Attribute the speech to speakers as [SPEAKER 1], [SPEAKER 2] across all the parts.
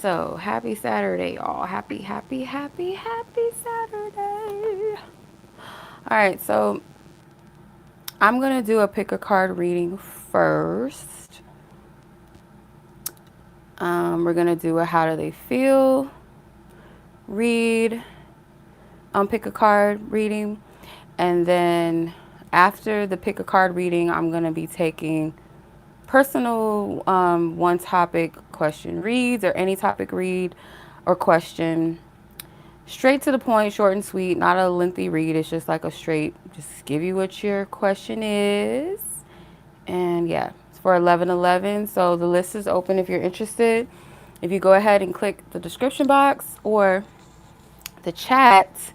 [SPEAKER 1] So, happy Saturday, y'all. Happy Saturday. All right, so I'm going to do a pick a card reading first. We're going to do a how do they feel read, pick a card reading. And then after the pick a card reading, I'm going to be taking personal one topic question reads or any topic read or question. Straight to the point, short and sweet, not a lengthy read. It's just like a straight, just give you what your question is. And yeah, it's for 11:11. So the list is open if you're interested. If you go ahead and click the description box or the chat,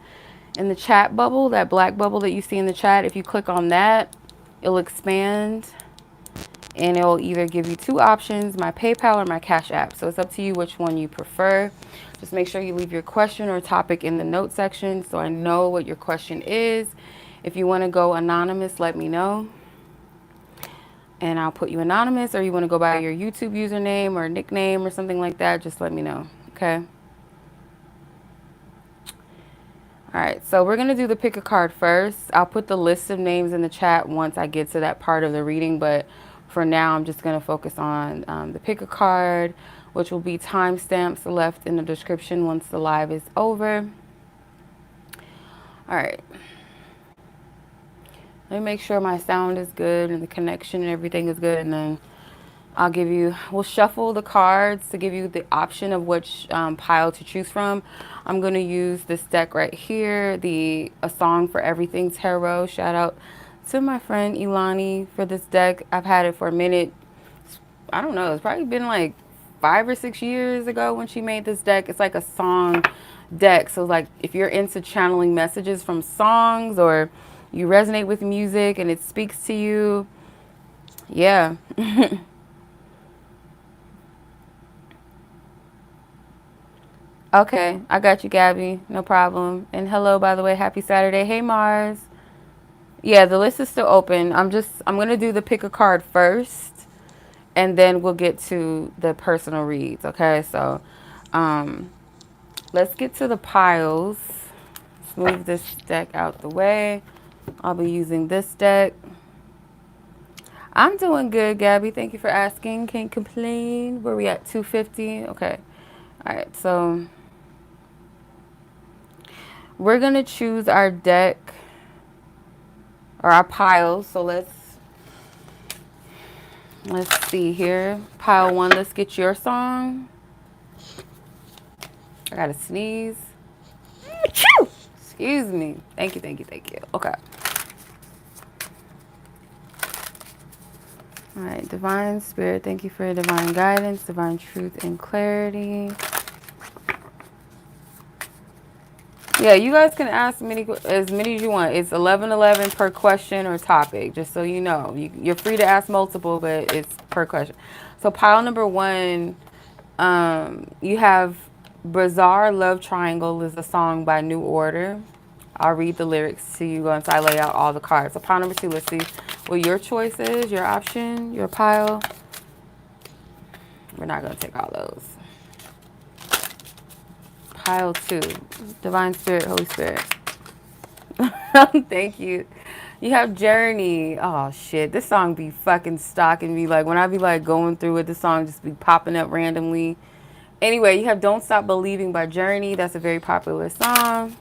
[SPEAKER 1] in the chat bubble, that black bubble that you see in the chat, if you click on that, it'll expand and it'll either give you two options, my PayPal or my Cash App. So it's up to you which one you prefer. Just make sure you leave your question or topic in the note section so I know what your question is. If you want to go anonymous, let me know and I'll put you anonymous, or you want to go by your YouTube username or nickname or something like that, just let me know. Okay. All right, so we're going to do the pick a card first. I'll put the list of names in the chat once I get to that part of the reading, but for now, I'm just going to focus on the pick a card, which will be timestamps left in the description once the live is over. All right. Let me make sure my sound is good and the connection and everything is good, and then we'll shuffle the cards to give you the option of which pile to choose from. I'm going to use this deck right here, A Song for Everything Tarot. Shout out to my friend Ilani for this deck. I've had it for a minute. I don't know, it's probably been like 5 or 6 years ago when she made this deck. It's like a song deck. So like if you're into channeling messages from songs or you resonate with music and it speaks to you, yeah. Okay, I got you, Gabi. No problem. And hello, by the way. Happy Saturday. Hey, Mars. Yeah, the list is still open. I'm going to do the pick a card first, and then we'll get to the personal reads, okay? So, let's get to the piles. Let's move this deck out the way. I'll be using this deck. I'm doing good, Gabi. Thank you for asking. Can't complain. Where we at? 250? Okay. All right, so we're going to choose our deck or our piles. So let's see here. Pile 1, let's get your song. I got to sneeze. Achoo! Excuse me. Thank you. Okay. All right, Divine Spirit, thank you for your divine guidance, divine truth, and clarity. Yeah, you guys can ask as many as you want. It's 11:11 per question or topic, just so you know. You're free to ask multiple, but it's per question. So pile number 1, you have Bizarre Love Triangle is a song by New Order. I'll read the lyrics to you once I lay out all the cards. So pile number 2, let's see what your choice is, your option, your pile. We're not going to take all those. Pile 2, Divine Spirit, Holy Spirit. Thank you. You have Journey. Oh, shit. This song be fucking stalking me. Like, when I be, like, going through it, this song just be popping up randomly. Anyway, you have Don't Stop Believing by Journey. That's a very popular song.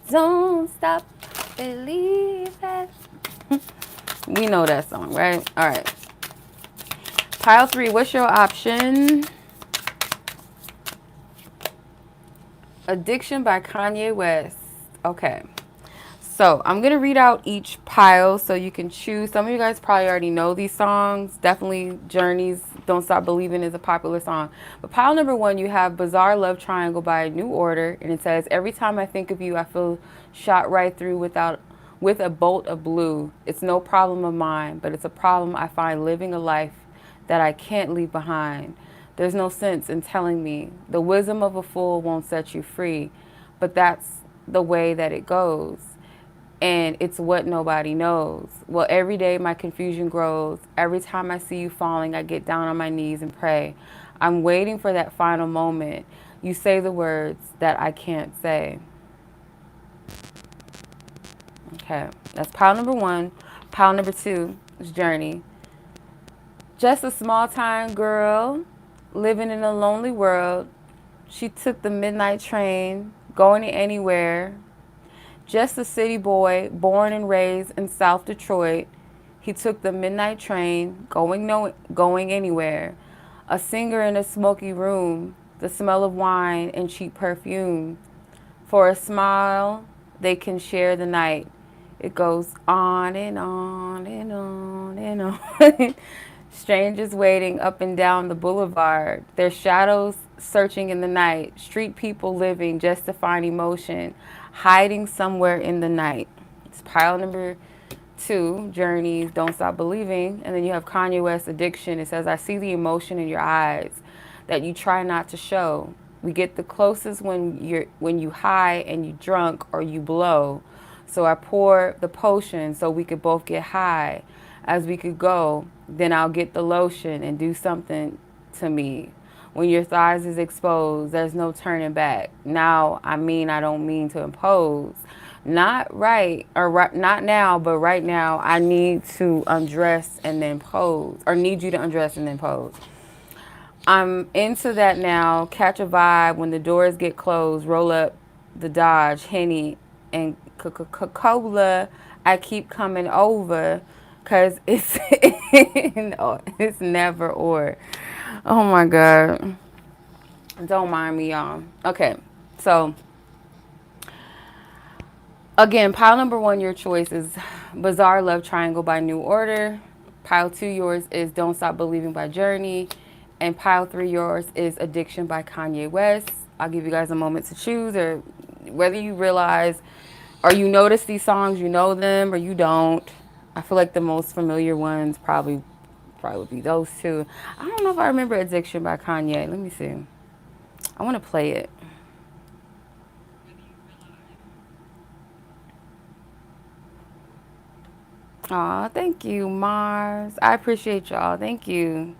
[SPEAKER 1] Don't stop believing. We know that song, right? All right. Pile 3, what's your option? Addiction by Kanye West. Okay. So I'm going to read out each pile so you can choose. Some of you guys probably already know these songs. Definitely Journey's Don't Stop Believing is a popular song. But pile number 1, you have Bizarre Love Triangle by New Order. And it says, every time I think of you, I feel shot right through with a bolt of blue. It's no problem of mine, but it's a problem I find living a life that I can't leave behind. There's no sense in telling me the wisdom of a fool won't set you free, but that's the way that it goes. And it's what nobody knows. Well, every day my confusion grows. Every time I see you falling, I get down on my knees and pray. I'm waiting for that final moment. You say the words that I can't say. Okay, that's pile number one. Pile number two is journey. Just a small time girl living in a lonely world. She took the midnight train, going anywhere. Just a city boy, born and raised in South Detroit. He took the midnight train, going anywhere. A singer in a smoky room, the smell of wine and cheap perfume. For a smile, they can share the night. It goes on and on and on and on. Strangers waiting up and down the boulevard, their shadows searching in the night. Street people living just to find emotion, hiding somewhere in the night. It's pile number two, Journey's Don't Stop Believing. And then you have Kanye West, Addiction. It says, I see the emotion in your eyes that you try not to show. We get the closest when you high and you drunk or you blow. So I pour the potion so we could both get high. As we could go, then I'll get the lotion and do something to me. When your thighs is exposed, there's no turning back. Now, I don't mean to impose. Not right, or right, not now, but right now, I need to undress and then pose. Or need you to undress and then pose. I'm into that now. Catch a vibe when the doors get closed. Roll up the Dodge, Henny, and Coca-Cola. I keep coming over. Because it's never or. Oh, my God. Don't mind me, y'all. Okay. So, again, pile number one, your choice is Bizarre Love Triangle by New Order. Pile two, yours is Don't Stop Believing by Journey. And pile three, yours is Addiction by Kanye West. I'll give you guys a moment to choose, or whether you realize or you notice these songs, you know them, or you don't. I feel like the most familiar ones probably would be those two. I don't know if I remember Addiction by Kanye. Let me see. I want to play it. Aw, thank you, Mars. I appreciate y'all. Thank you.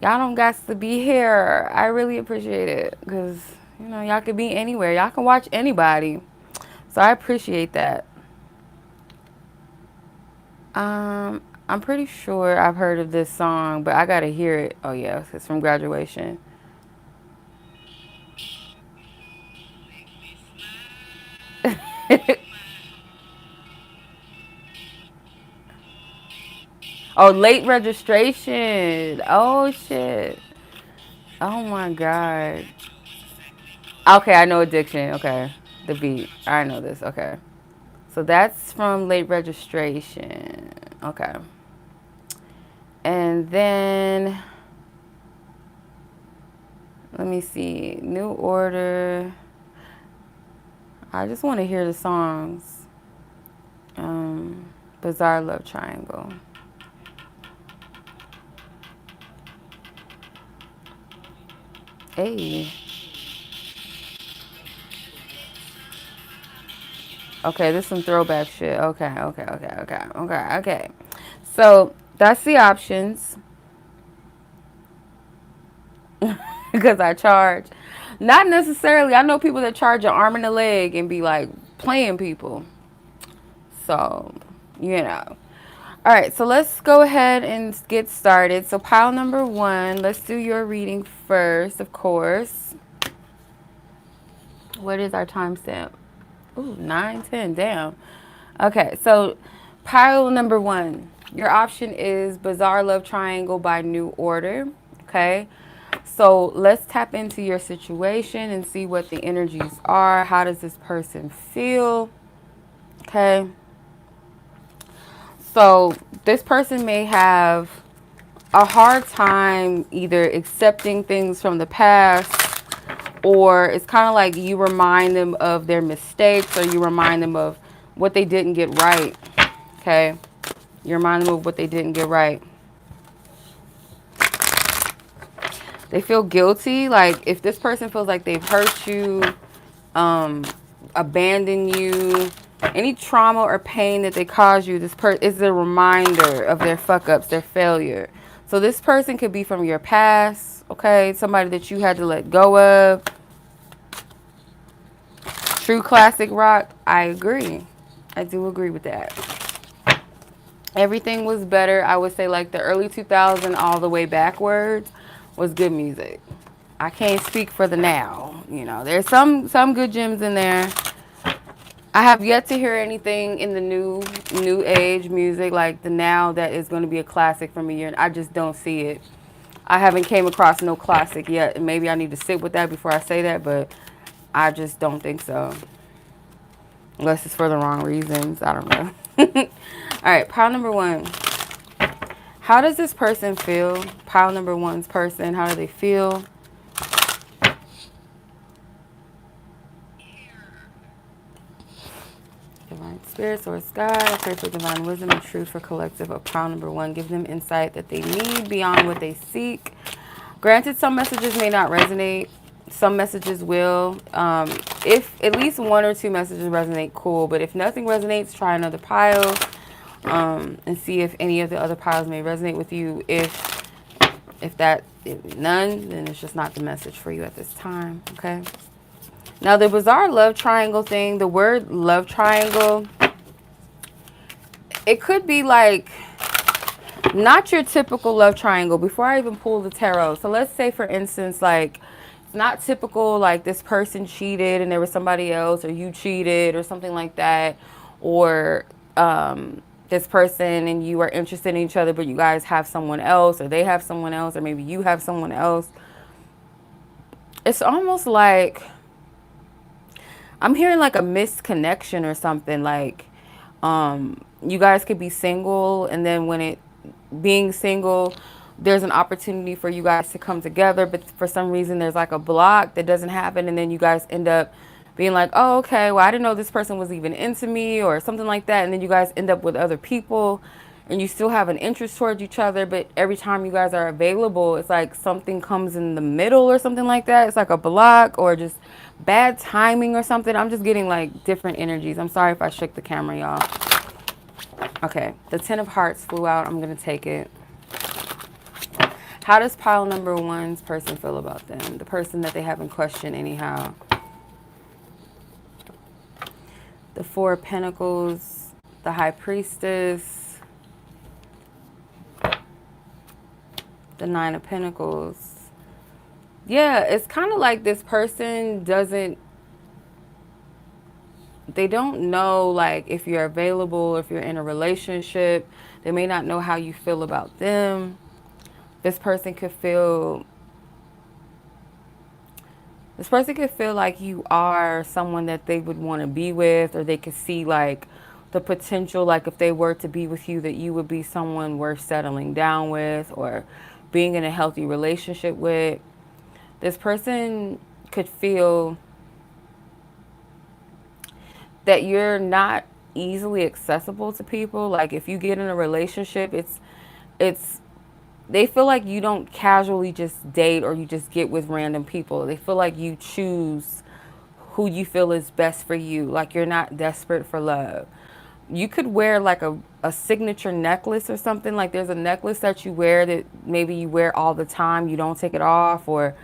[SPEAKER 1] Y'all don't got to be here. I really appreciate it because, y'all could be anywhere. Y'all can watch anybody. So I appreciate that. I'm pretty sure I've heard of this song, but I gotta hear it. Oh yeah, it's from Graduation. Oh, late registration. Oh shit. Oh my God. Okay, I know Addiction. Okay, the beat. I know this. Okay. So that's from Late Registration. Okay. And then, let me see. New Order. I just want to hear the songs. Bizarre Love Triangle. Hey. Okay, this is some throwback shit. Okay. So that's the options. Because I charge. Not necessarily. I know people that charge an arm and a leg and be like playing people. So, All right, so let's go ahead and get started. So pile number one, let's do your reading first, of course. What is our timestamp? Ooh, 9:10, damn. Okay, so pile number one. Your option is Bizarre Love Triangle by New Order. Okay, so let's tap into your situation and see what the energies are. How does this person feel? Okay. So this person may have a hard time either accepting things from the past, or it's kind of like you remind them of their mistakes, or you remind them of what they didn't get right. Okay. You remind them of what they didn't get right. They feel guilty. Like if this person feels like they've hurt you, abandoned you, any trauma or pain that they caused you, this person is a reminder of their fuck ups, their failure. So this person could be from your past, okay? Somebody that you had to let go of. True classic rock, I agree. I do agree with that. Everything was better. I would say like the early 2000s all the way backwards was good music. I can't speak for the now. You know, there's some good gems in there. I have yet to hear anything in the new age music like the now that is going to be a classic for me. I just don't see it. I haven't came across no classic yet. And maybe I need to sit with that before I say that, but I just don't think so. Unless it's for the wrong reasons. I don't know. All right, pile number 1. How does this person feel? Pile number 1's person, how do they feel? Divine Spirit, Source God, I pray for divine wisdom and truth for collective of pile number 1. Give them insight that they need beyond what they seek. Granted, some messages may not resonate. Some messages will. If at least 1 or 2 messages resonate, cool. But if nothing resonates, try another pile and see if any of the other piles may resonate with you. If none, then it's just not the message for you at this time, okay? Now, the bizarre love triangle thing, the word love triangle, it could be like not your typical love triangle. Before I even pull the tarot, so let's say, for instance, like, it's not typical, like this person cheated and there was somebody else, or you cheated or something like that, or this person and you are interested in each other, but you guys have someone else, or they have someone else, or maybe you have someone else. It's almost like I'm hearing like a missed connection or something. Like you guys could be single, and then being single, there's an opportunity for you guys to come together, but for some reason there's like a block that doesn't happen, and then you guys end up being like, oh, okay, well, I didn't know this person was even into me or something like that, and then you guys end up with other people and you still have an interest towards each other, but every time you guys are available, it's like something comes in the middle or something like that. It's like a block or just bad timing or something. I'm just getting like different energies. I'm sorry if I shook the camera, y'all. Okay, the 10 of Hearts flew out. I'm going to take it. How does pile number 1's person feel about them? The person that they haven't questioned anyhow. The 4 of Pentacles, the High Priestess, the 9 of Pentacles. Yeah, it's kind of like this person they don't know like if you're available, if you're in a relationship. They may not know how you feel about them. This person could feel like you are someone that they would want to be with, or they could see like the potential, like if they were to be with you, that you would be someone worth settling down with or being in a healthy relationship with. This person could feel that you're not easily accessible to people. Like if you get in a relationship, they feel like you don't casually just date or you just get with random people. They feel like you choose who you feel is best for you. Like you're not desperate for love. You could wear like a signature necklace or something. Like there's a necklace that you wear that maybe you wear all the time. You don't take it off, or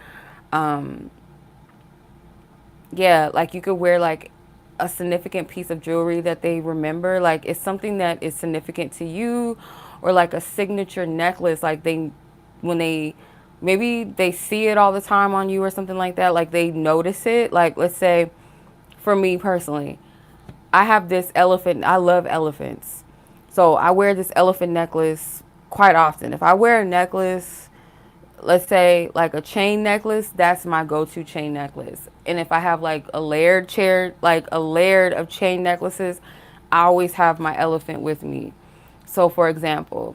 [SPEAKER 1] yeah, like you could wear like a significant piece of jewelry that they remember. Like it's something that is significant to you, or like a signature necklace. Like maybe they see it all the time on you or something like that. Like they notice it. Like let's say for me personally, I have this elephant. I love elephants. So I wear this elephant necklace quite often. If I wear a necklace, let's say like a chain necklace, that's my go-to chain necklace. And if I have like a layered of chain necklaces, I always have my elephant with me. So for example,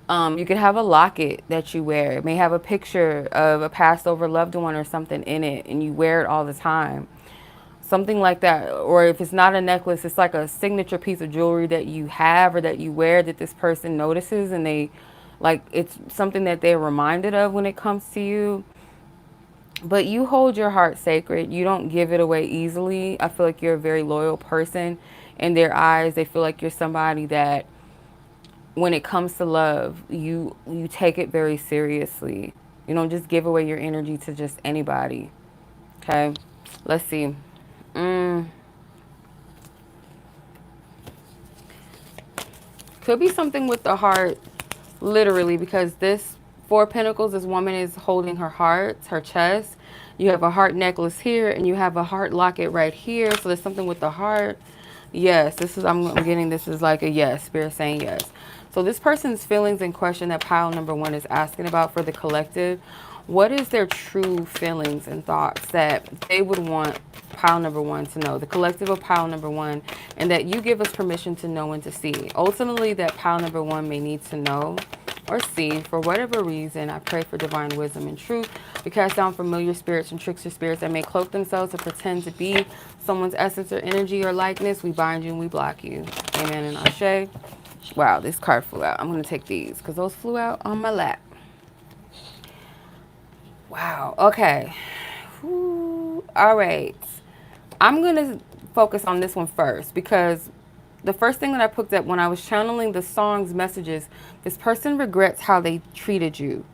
[SPEAKER 1] you could have a locket that you wear. It may have a picture of a passed over loved one or something in it, and you wear it all the time. Something like that. Or if it's not a necklace, it's like a signature piece of jewelry that you have or that you wear that this person notices, and it's something that they're reminded of when it comes to you. But you hold your heart sacred. You don't give it away easily. I feel like you're a very loyal person. In their eyes, they feel like you're somebody that, when it comes to love, you take it very seriously. You don't just give away your energy to just anybody. Okay, let's see. Could be something with the heart, literally, because this Four of Pentacles, this woman is holding her heart, her chest. You have a heart necklace here, and you have a heart locket right here. So there's something with the heart. Yes, this is, I'm getting this is like a yes, Spirit saying yes. So this person's feelings in question that pile number one is asking about for the collective. What is their true feelings and thoughts that they would want pile number one to know, the collective of pile number one, and that you give us permission to know and to see. Ultimately, that pile number one may need to know or see for whatever reason. I pray for divine wisdom and truth. We cast down familiar spirits and trickster spirits that may cloak themselves to pretend to be someone's essence or energy or likeness. We bind you and we block you. Amen and ashe. Wow, this card flew out. I'm going to take these because those flew out on my lap. Wow. Okay. Whew. All right. I'm going to focus on this one first because the first thing that I picked up when I was channeling the song's messages, this person regrets how they treated you.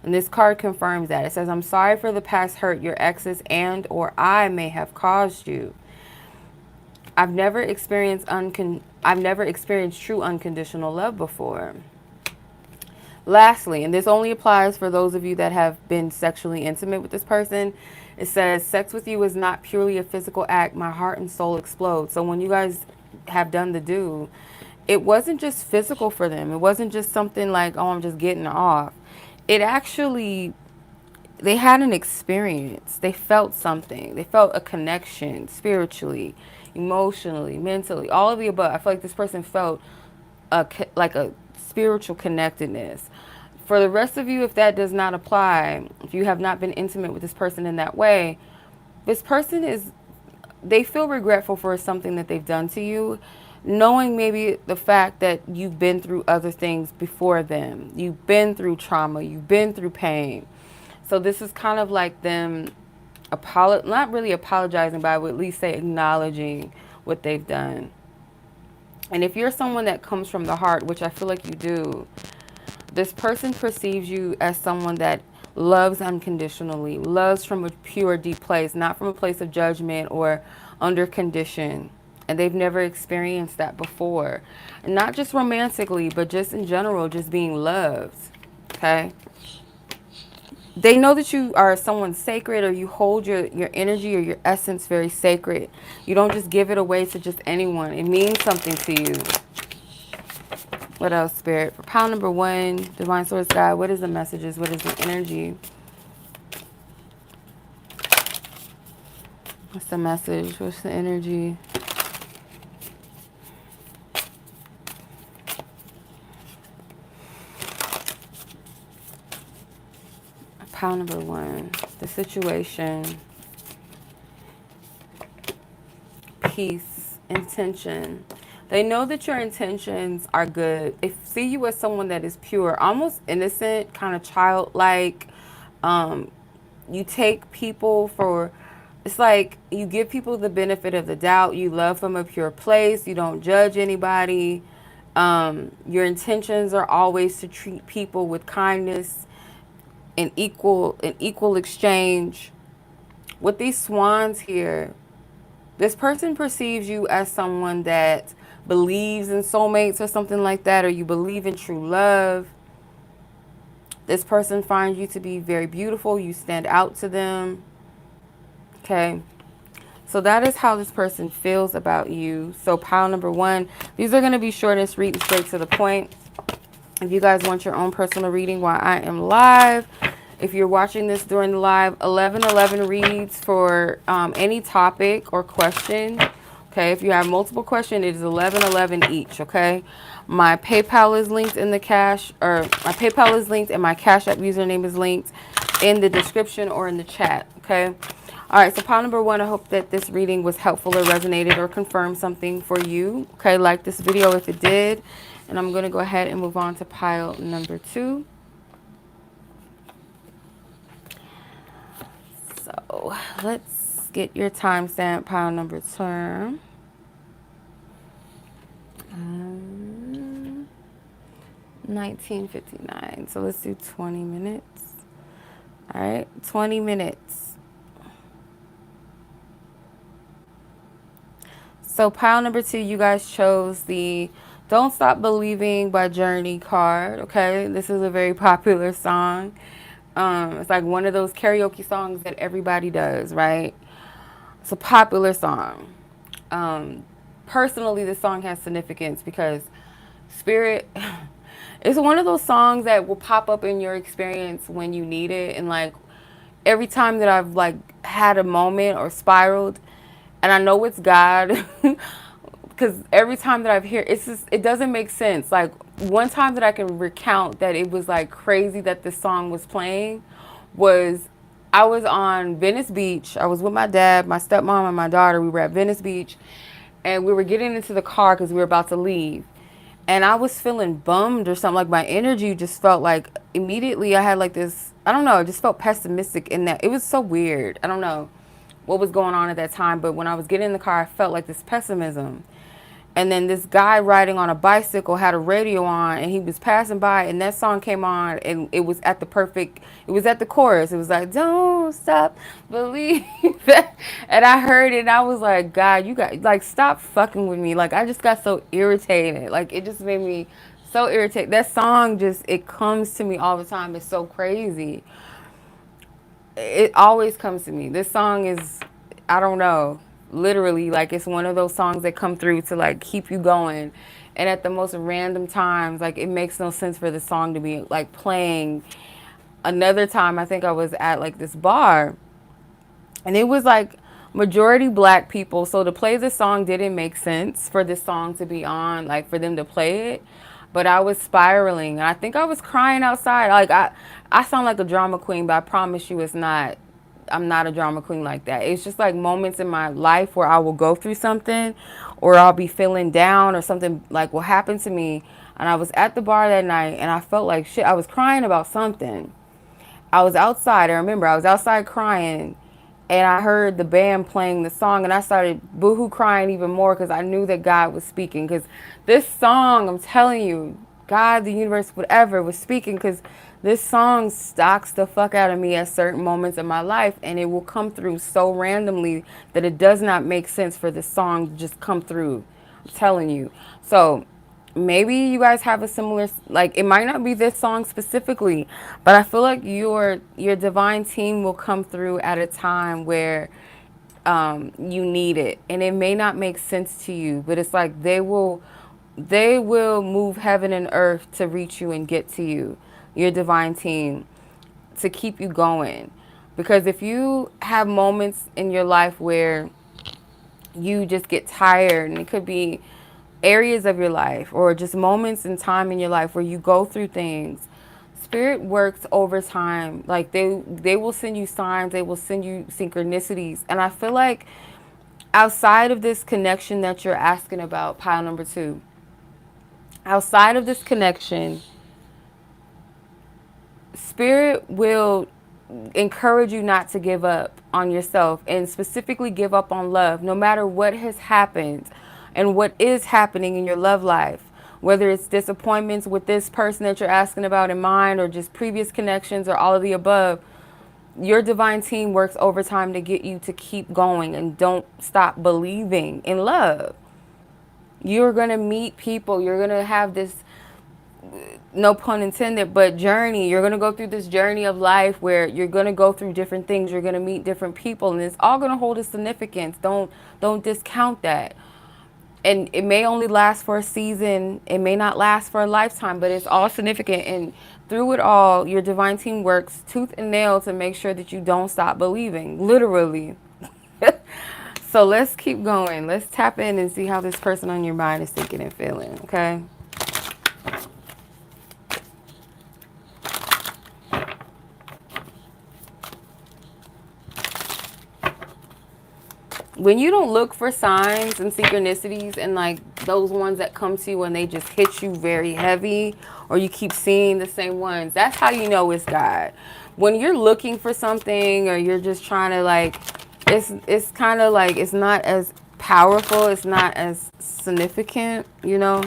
[SPEAKER 1] And this card confirms that. It says, I'm sorry for the past hurt your exes and or I may have caused you. I've never experienced true unconditional love before. Lastly, and this only applies for those of you that have been sexually intimate with this person, it says, sex with you is not purely a physical act. My heart and soul explode. So when you guys have done the do, it wasn't just physical for them. It wasn't just something like, oh, I'm just getting off. It actually, they had an experience. They felt something. They felt a connection spiritually, emotionally, mentally, all of the above. I feel like this person felt like a spiritual connectedness. For the rest of you, if that does not apply, if you have not been intimate with this person in that way, this person is, they feel regretful for something that they've done to you, knowing maybe the fact that you've been through other things before them. You've been through trauma. You've been through pain. So this is kind of like them not really apologizing, but I would at least say acknowledging what they've done. And if you're someone that comes from the heart, which I feel like you do, this person perceives you as someone that loves unconditionally, loves from a pure, deep place, not from a place of judgment or under condition. And they've never experienced that before. And not just romantically, but just in general, just being loved. Okay? They know that you are someone sacred, or you hold your energy or your essence very sacred. You don't just give it away to just anyone. It means something to you. What else, Spirit? For pile number one, Divine Source God, what is the messages? What is the energy? What's the message? What's the energy? Pile number one, the situation, peace, intention. They know that your intentions are good. They see you as someone that is pure, almost innocent, kind of childlike. You take people for, it's like you give people the benefit of the doubt. You love from a pure place. You don't judge anybody. Your intentions are always to treat people with kindness and equal exchange. With these swans here, this person perceives you as someone that believes in soulmates or something like that, or you believe in true love. This person finds you to be very beautiful. You stand out to them. Okay. So that is how this person feels about you. So pile number one, these are going to be short and sweet and straight to the point. If you guys want your own personal reading while I am live, if you're watching this during the live, 1111 reads for any topic or question. Okay, if you have multiple questions, it is 1111 each. Okay, my PayPal is linked in the my PayPal is linked and my Cash App username is linked in the description or in the chat. Okay. All right, so pile number one, I hope that this reading was helpful or resonated or confirmed something for you. Okay, like this video if it did. And I'm going to go ahead and move on to pile number two. So let's get your timestamp, pile number two. 1959. So let's do 20 minutes. All right, 20 minutes. So pile number 2, you guys chose the Don't Stop Believing by 𝗛𝗽 card. Okay, this is a very popular song. It's like one of those karaoke songs that everybody does, right? It's a popular song. Personally, this song has significance because Spirit it's one of those songs that will pop up in your experience when you need it. And like every time that I've like had a moment or spiraled, and I know it's God, because every time that I've heard, it's just, it doesn't make sense. Like one time that I can recount that it was like crazy that this song was playing was I was on Venice Beach. I was with my dad, my stepmom, and my daughter. We were at Venice Beach, and we were getting into the car because we were about to leave. And I was feeling bummed or something. Like my energy just felt like immediately I had like this, I don't know, I just felt pessimistic in that. It was so weird. I don't know what was going on at that time, but when I was getting in the car, I felt like this pessimism. And then this guy riding on a bicycle had a radio on, and he was passing by, and that song came on, and it was at the perfect, it was at the chorus. It was like, don't stop believing. And I heard it, and I was like, God, you got, like, stop fucking with me. Like, I just got so irritated. Like, it just made me so irritated. That song just, it comes to me all the time. It's so crazy. It always comes to me. This song is, I don't know, literally like it's one of those songs that come through to like keep you going. And at the most random times, like it makes no sense for the song to be like playing. Another time, I think I was at like this bar, and it was like majority black people. So to play this song didn't make sense for this song to be on, like for them to play it. But I was spiraling, and I think I was crying outside. Like I sound like a drama queen, but I promise you it's not. I'm not a drama queen like that. It's just like moments in my life where I will go through something, or I'll be feeling down, or something like will happen to me. And I was at the bar that night, and I felt like shit. I was crying about something. I was outside. I remember I was outside crying, and I heard the band playing the song, and I started boohoo crying even more because I knew that God was speaking. Because this song, I'm telling you, God, the universe, whatever, was speaking, because this song stalks the fuck out of me at certain moments in my life, and it will come through so randomly that it does not make sense for this song to just come through. I'm telling you. So maybe you guys have a similar, like it might not be this song specifically, but I feel like your divine team will come through at a time where you need it, and it may not make sense to you, but it's like they will move heaven and earth to reach you and get to you, your divine team, to keep you going. Because if you have moments in your life where you just get tired, and it could be areas of your life or just moments in time in your life where you go through things, Spirit works over time. Like they will send you signs, they will send you synchronicities. And I feel like outside of this connection that you're asking about, pile number 2, outside of this connection, Spirit will encourage you not to give up on yourself, and specifically give up on love, no matter what has happened and what is happening in your love life. Whether it's disappointments with this person that you're asking about in mind, or just previous connections, or all of the above, your divine team works overtime to get you to keep going and don't stop believing in love. You're going to meet people. You're going to have this, no pun intended, but journey. You're going to go through this journey of life where you're going to go through different things. You're going to meet different people, and it's all going to hold a significance. Don't discount that. And it may only last for a season. It may not last for a lifetime, but it's all significant. And through it all, your divine team works tooth and nail to make sure that you don't stop believing, literally. So let's keep going. Let's tap in and see how this person on your mind is thinking and feeling, okay? When you don't look for signs and synchronicities, and like those ones that come to you and they just hit you very heavy, or you keep seeing the same ones, that's how you know it's God. When you're looking for something, or you're just trying to like, it's kind of like it's not as powerful, it's not as significant, you know?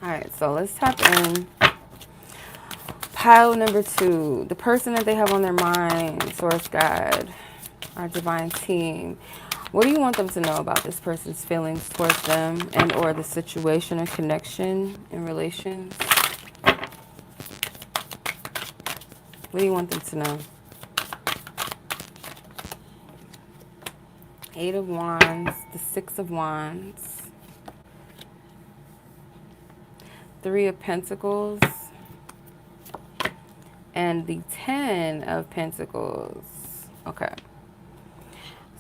[SPEAKER 1] All right, so let's tap in. Pile number 2, the person that they have on their mind, source guide, our divine team. What do you want them to know about this person's feelings towards them and or the situation or connection in relations? What do you want them to know? 8 of Wands, the 6 of Wands, 3 of Pentacles, and the 10 of Pentacles. Okay.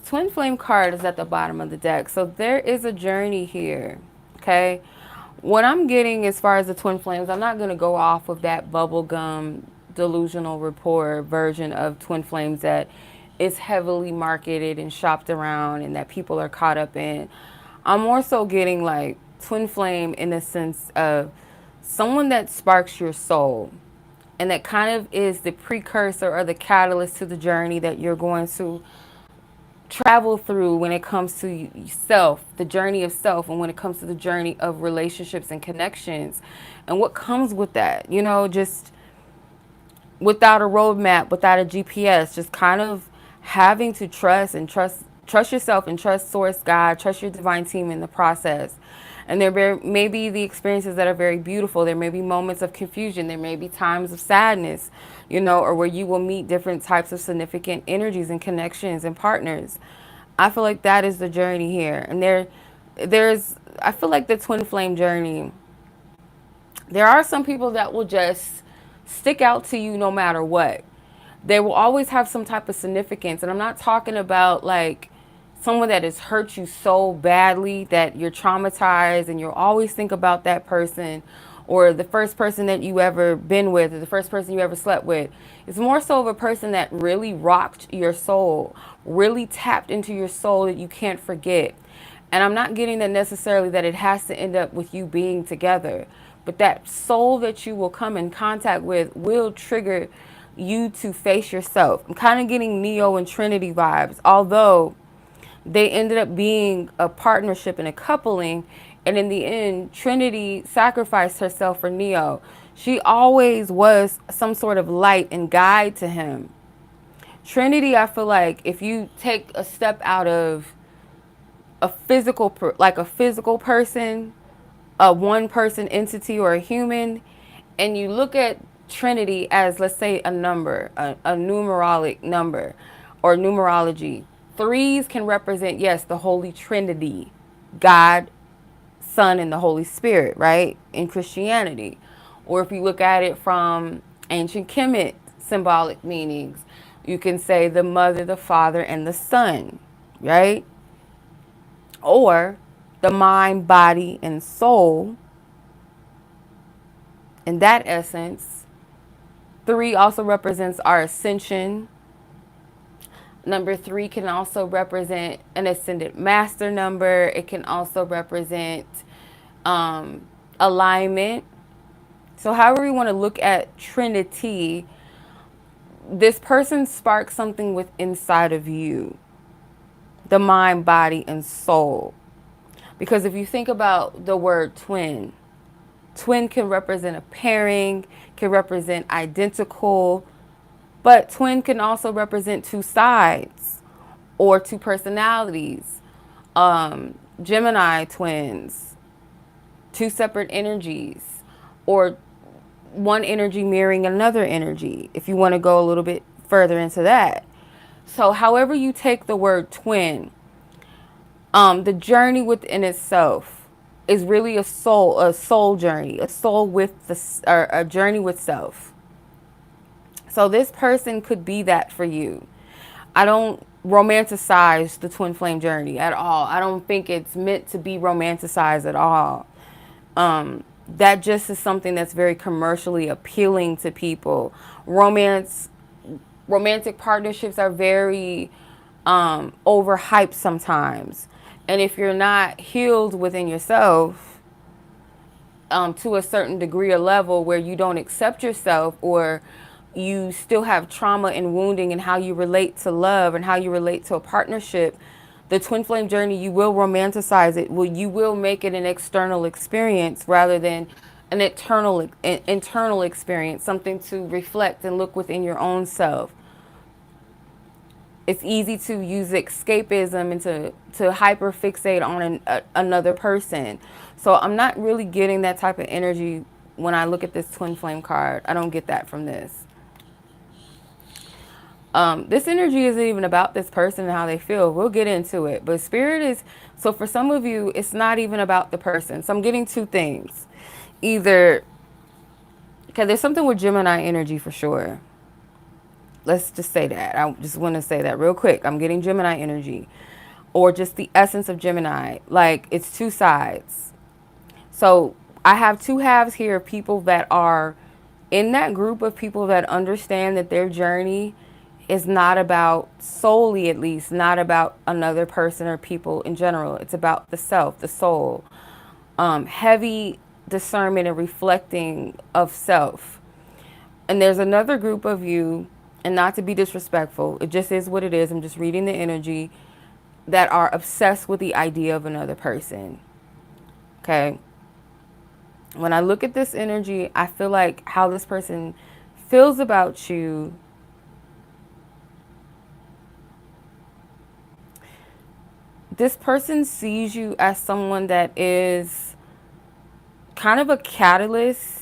[SPEAKER 1] Twin Flame card is at the bottom of the deck. So there is a journey here, okay? What I'm getting as far as the Twin Flames, I'm not going to go off of that bubblegum delusional rapport version of Twin Flames that is heavily marketed and shopped around and that people are caught up in. I'm more so getting like Twin Flame in the sense of someone that sparks your soul. And that kind of is the precursor or the catalyst to the journey that you're going to travel through when it comes to self, the journey of self, and when it comes to the journey of relationships and connections. And what comes with that, you know, just without a roadmap, without a GPS, just kind of having to trust yourself and trust source God, trust your divine team in the process. And there may be the experiences that are very beautiful. There may be moments of confusion. There may be times of sadness, you know, or where you will meet different types of significant energies and connections and partners. I feel like that is the journey here. And I feel like the Twin Flame journey, there are some people that will just stick out to you no matter what. They will always have some type of significance. And I'm not talking about like someone that has hurt you so badly that you're traumatized and you'll always think about that person, or the first person that you ever been with, or the first person you ever slept with. It's more so of a person that really rocked your soul, really tapped into your soul that you can't forget. And I'm not getting that necessarily that it has to end up with you being together, but that soul that you will come in contact with will trigger you to face yourself. I'm kind of getting Neo and Trinity vibes, although they ended up being a partnership and a coupling. And in the end, Trinity sacrificed herself for Neo. She always was some sort of light and guide to him. Trinity, I feel like if you take a step out of a physical person, a one person entity or a human, and you look at Trinity as, let's say, a number, a numerologic number or numerology. 3s can represent, yes, the Holy Trinity, God, Son, and the Holy Spirit, right, in Christianity. Or if you look at it from ancient Kemet symbolic meanings, you can say the Mother, the Father, and the Son, right? Or the mind, body, and soul. In that essence, 3 also represents our ascension. Number 3 can also represent an ascended master number. It can also represent alignment. So however you want to look at Trinity, this person sparks something with inside of you. The mind, body, and soul. Because if you think about the word twin, twin can represent a pairing, can represent identical, but twin can also represent 2 sides or 2 personalities. Gemini twins, 2 separate energies, or one energy mirroring another energy, if you want to go a little bit further into that. So however you take the word twin, the journey within itself is really a soul journey, a soul with or a journey with self. So this person could be that for you. I don't romanticize the twin flame journey at all. I don't think it's meant to be romanticized at all. That just is something that's very commercially appealing to people. Romantic partnerships are very overhyped sometimes. And if you're not healed within yourself to a certain degree or level where you don't accept yourself, or you still have trauma and wounding in how you relate to love and how you relate to a partnership, the twin flame journey, you will romanticize it. You will make it an external experience rather than an internal experience, something to reflect and look within your own self. It's easy to use escapism and to hyper fixate on another person. So I'm not really getting that type of energy when I look at this twin flame card. I don't get that from this. This energy isn't even about this person and how they feel. We'll get into it. But spirit is, so for some of you, it's not even about the person. So I'm getting two things. Either, okay, there's something with Gemini energy for sure. Let's just say that. I just want to say that real quick. I'm getting Gemini energy, or just the essence of Gemini. Like, it's two sides. So I have two halves here of people that are in that group of people that understand that their journey is not about, solely at least, not about another person or people in general. It's about the self, the soul. Heavy discernment and reflecting of self. And there's another group of you, and not to be disrespectful, it just is what it is, I'm just reading the energy, that are obsessed with the idea of another person. Okay? When I look at this energy, I feel like how this person feels about you, this person sees you as someone that is kind of a catalyst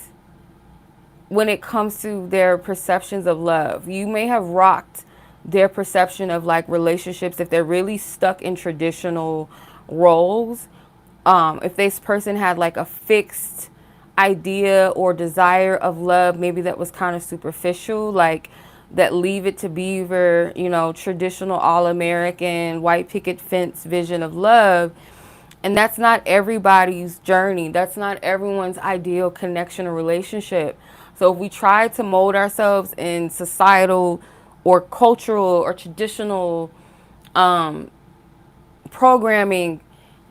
[SPEAKER 1] when it comes to their perceptions of love. You may have rocked their perception of like relationships if they're really stuck in traditional roles. If this person had like a fixed idea or desire of love, maybe that was kind of superficial, like that Leave It to Beaver, you know, traditional all-American white picket fence vision of love. And that's not everybody's journey. That's not everyone's ideal connection or relationship. So if we try to mold ourselves in societal or cultural or traditional programming,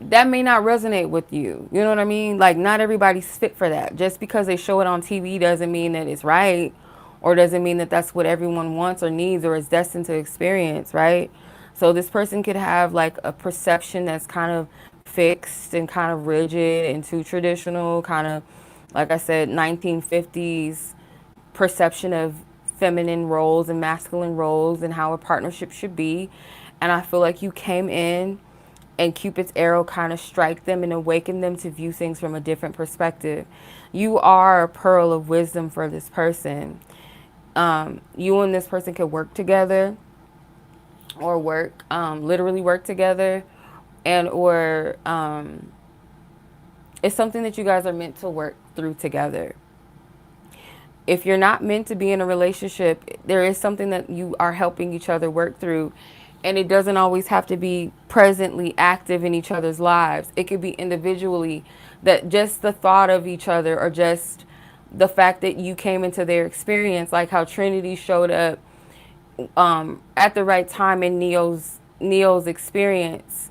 [SPEAKER 1] that may not resonate with you. You know what I mean? Like, not everybody's fit for that. Just because they show it on TV doesn't mean that it's right, or doesn't mean that that's what everyone wants or needs or is destined to experience, right? So this person could have like a perception that's kind of fixed and kind of rigid and too traditional, kind of, like I said, 1950s perception of feminine roles and masculine roles and how a partnership should be. And I feel like you came in and Cupid's arrow kind of strike them and awaken them to view things from a different perspective. You are a pearl of wisdom for this person. You and this person could work together, or literally work together, and or it's something that you guys are meant to work through together. If you're not meant to be in a relationship, there is something that you are helping each other work through. And it doesn't always have to be presently active in each other's lives. It could be individually, that just the thought of each other, or just the fact that you came into their experience, like how Trinity showed up at the right time in Neo's experience.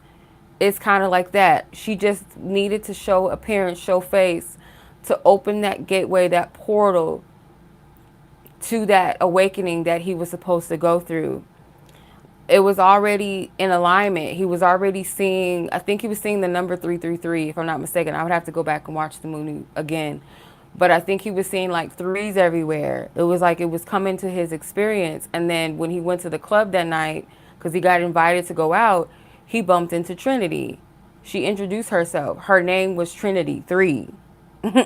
[SPEAKER 1] It's kind of like that. She just needed to show appearance, show face, to open that gateway, that portal to that awakening that he was supposed to go through. It was already in alignment. He was already seeing, I think he was seeing the number 333, if I'm not mistaken. I would have to go back and watch the movie again. But I think he was seeing like threes everywhere. It was like it was coming to his experience. And then when he went to the club that night, because he got invited to go out, he bumped into Trinity. She introduced herself. Her name was Trinity 3. Or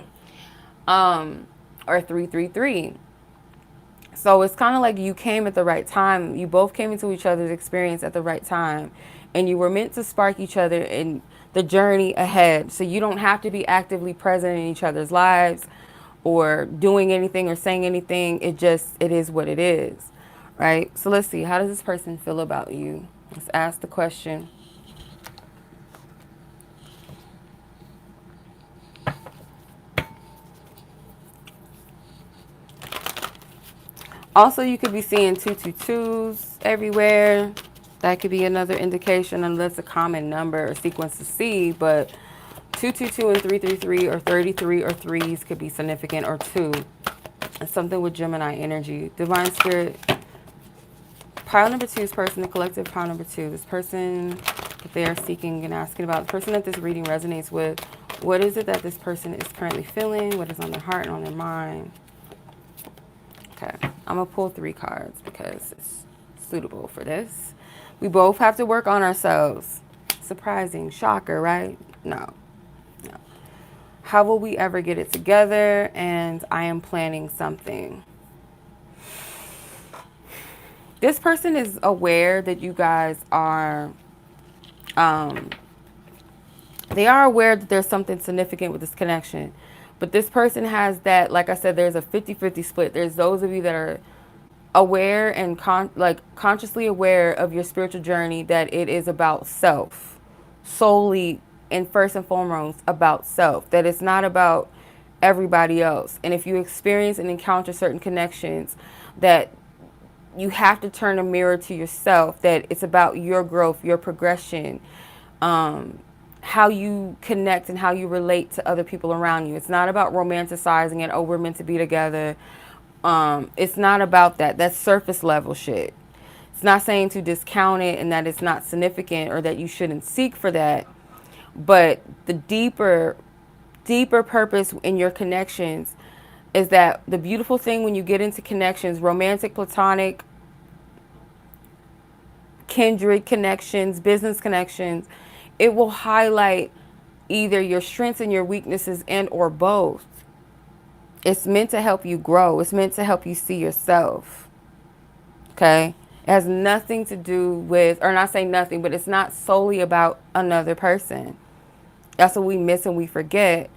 [SPEAKER 1] 333. So it's kind of like you came at the right time. You both came into each other's experience at the right time. And you were meant to spark each other in the journey ahead. So you don't have to be actively present in each other's lives or doing anything or saying anything. It is what it is, right? So let's see. How does this person feel about you? Let's ask the question. Also, you could be seeing 222s everywhere. That could be another indication, unless a common number or sequence to see. But 222 and 333 or 33 or 3s could be significant, or 2. And something with Gemini energy. Divine Spirit. Pile number 2's person, the collective pile number 2. This person that they are seeking and asking about, the person that this reading resonates with, What is it that this person is currently feeling? What is on their heart and on their mind? Okay, I'm going to pull 3 cards because it's suitable for this. We both have to work on ourselves. Surprising. Shocker, right? No. No. How will we ever get it together? And I am planning something. This person is aware that you guys are, they are aware that there's something significant with this connection. But this person has that, like I said, there's a 50-50 split. There's those of you that are aware and consciously aware of your spiritual journey, that it is about self, solely and first and foremost about self, that it's not about everybody else. And if you experience and encounter certain connections, that you have to turn a mirror to yourself, that it's about your growth, your progression, how you connect and how you relate to other people around you. It's not about romanticizing it. Oh, we're meant to be together. It's not about that. That's surface level shit. It's not saying to discount it and that it's not significant or that you shouldn't seek for that. But the deeper purpose in your connections is that the beautiful thing when you get into connections, romantic, platonic, kindred connections, business connections, it will highlight either your strengths and your weaknesses and or both. It's meant to help you grow. It's meant to help you see yourself. Okay? It has nothing to do with, or not say nothing, but it's not solely about another person. That's what we miss and we forget.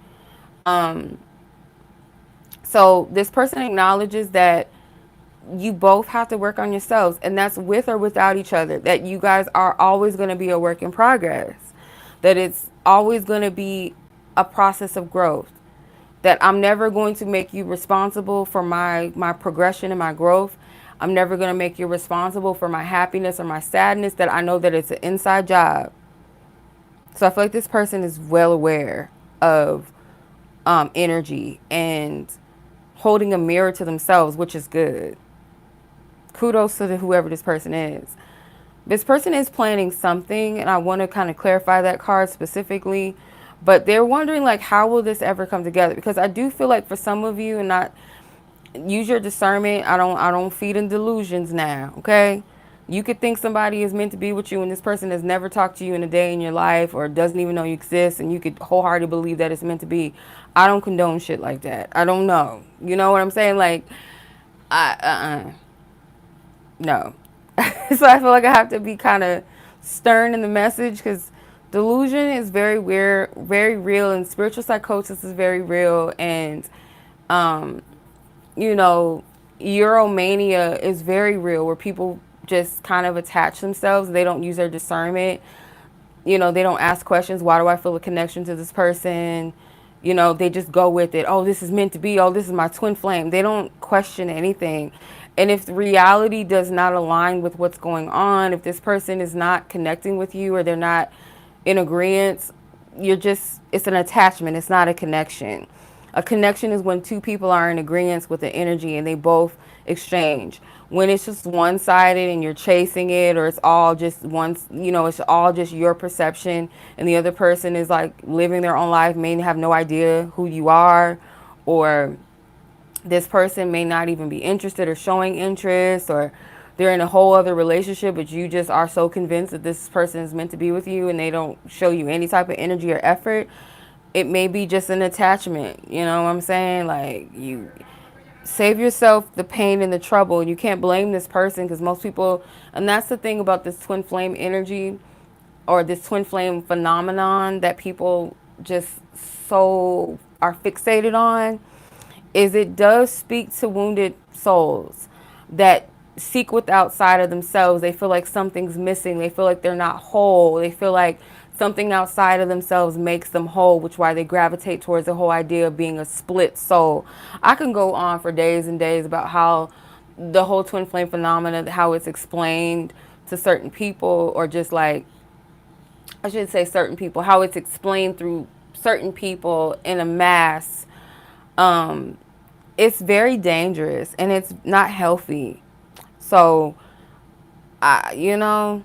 [SPEAKER 1] So this person acknowledges that you both have to work on yourselves, and that's with or without each other, that you guys are always going to be a work in progress, that it's always going to be a process of growth, that I'm never going to make you responsible for my progression and my growth. I'm never going to make you responsible for my happiness or my sadness, that I know that it's an inside job. So I feel like this person is well aware of energy and holding a mirror to themselves, which is good. Kudos to whoever this person is. This person is planning something, and I want to kind of clarify that card specifically, but they're wondering, like, how will this ever come together? Because I do feel like for some of you, and not use your discernment, I don't feed in delusions now, okay? You could think somebody is meant to be with you and this person has never talked to you in a day in your life or doesn't even know you exist, and you could wholeheartedly believe that it's meant to be. I don't condone shit like that. I don't know. You know what I'm saying? Like, no. So I feel like I have to be kind of stern in the message, because delusion is very weird, very real, and spiritual psychosis is very real, and you know, Euromania is very real, where people just kind of attach themselves. They don't use their discernment. You know, they don't ask questions. Why do I feel a connection to this person? You know, they just go with it. Oh, this is meant to be. Oh, this is my twin flame. They don't question anything. And if reality does not align with what's going on, if this person is not connecting with you or they're not in agreement, it's an attachment. It's not a connection. A connection is when two people are in agreement with the energy and they both exchange. When it's just one-sided and you're chasing it, or it's all just it's all just your perception, and the other person is like living their own life, may have no idea who you are, or this person may not even be interested or showing interest, or they're in a whole other relationship, but you just are so convinced that this person is meant to be with you and they don't show you any type of energy or effort. It may be just an attachment. You know what I'm saying? Like, you save yourself the pain and the trouble. You can't blame this person, because most people, and that's the thing about this twin flame energy or this twin flame phenomenon that people just so are fixated on, is it does speak to wounded souls that seek with outside of themselves. They feel like something's missing. They feel like they're not whole. They feel like something outside of themselves makes them whole, which is why they gravitate towards the whole idea of being a split soul. I can go on for days and days about how the whole twin flame phenomena, how it's explained to certain people, or just like, I should say certain people, how it's explained through certain people in a mass. It's very dangerous and it's not healthy. So, no.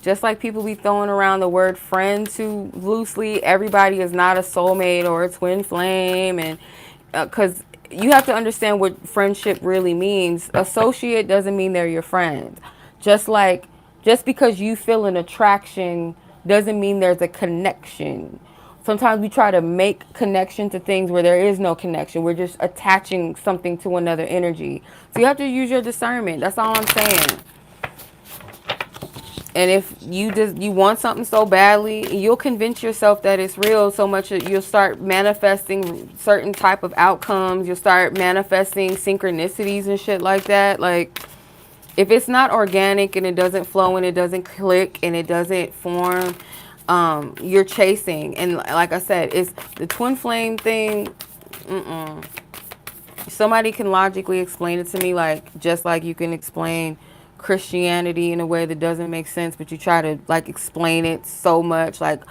[SPEAKER 1] Just like people be throwing around the word friend too loosely, everybody is not a soulmate or a twin flame. And because you have to understand what friendship really means. Associate doesn't mean they're your friend. Just like, just because you feel an attraction doesn't mean there's a connection. Sometimes we try to make connection to things where there is no connection. We're just attaching something to another energy. So you have to use your discernment. That's all I'm saying. And if you want something so badly, you'll convince yourself that it's real so much that you'll start manifesting certain type of outcomes. You'll start manifesting synchronicities and shit like that. Like, if it's not organic and it doesn't flow and it doesn't click and it doesn't form, you're chasing. And like I said, it's the twin flame thing. Somebody can logically explain it to me, like, just like you can explain Christianity in a way that doesn't make sense, but you try to like explain it so much, like,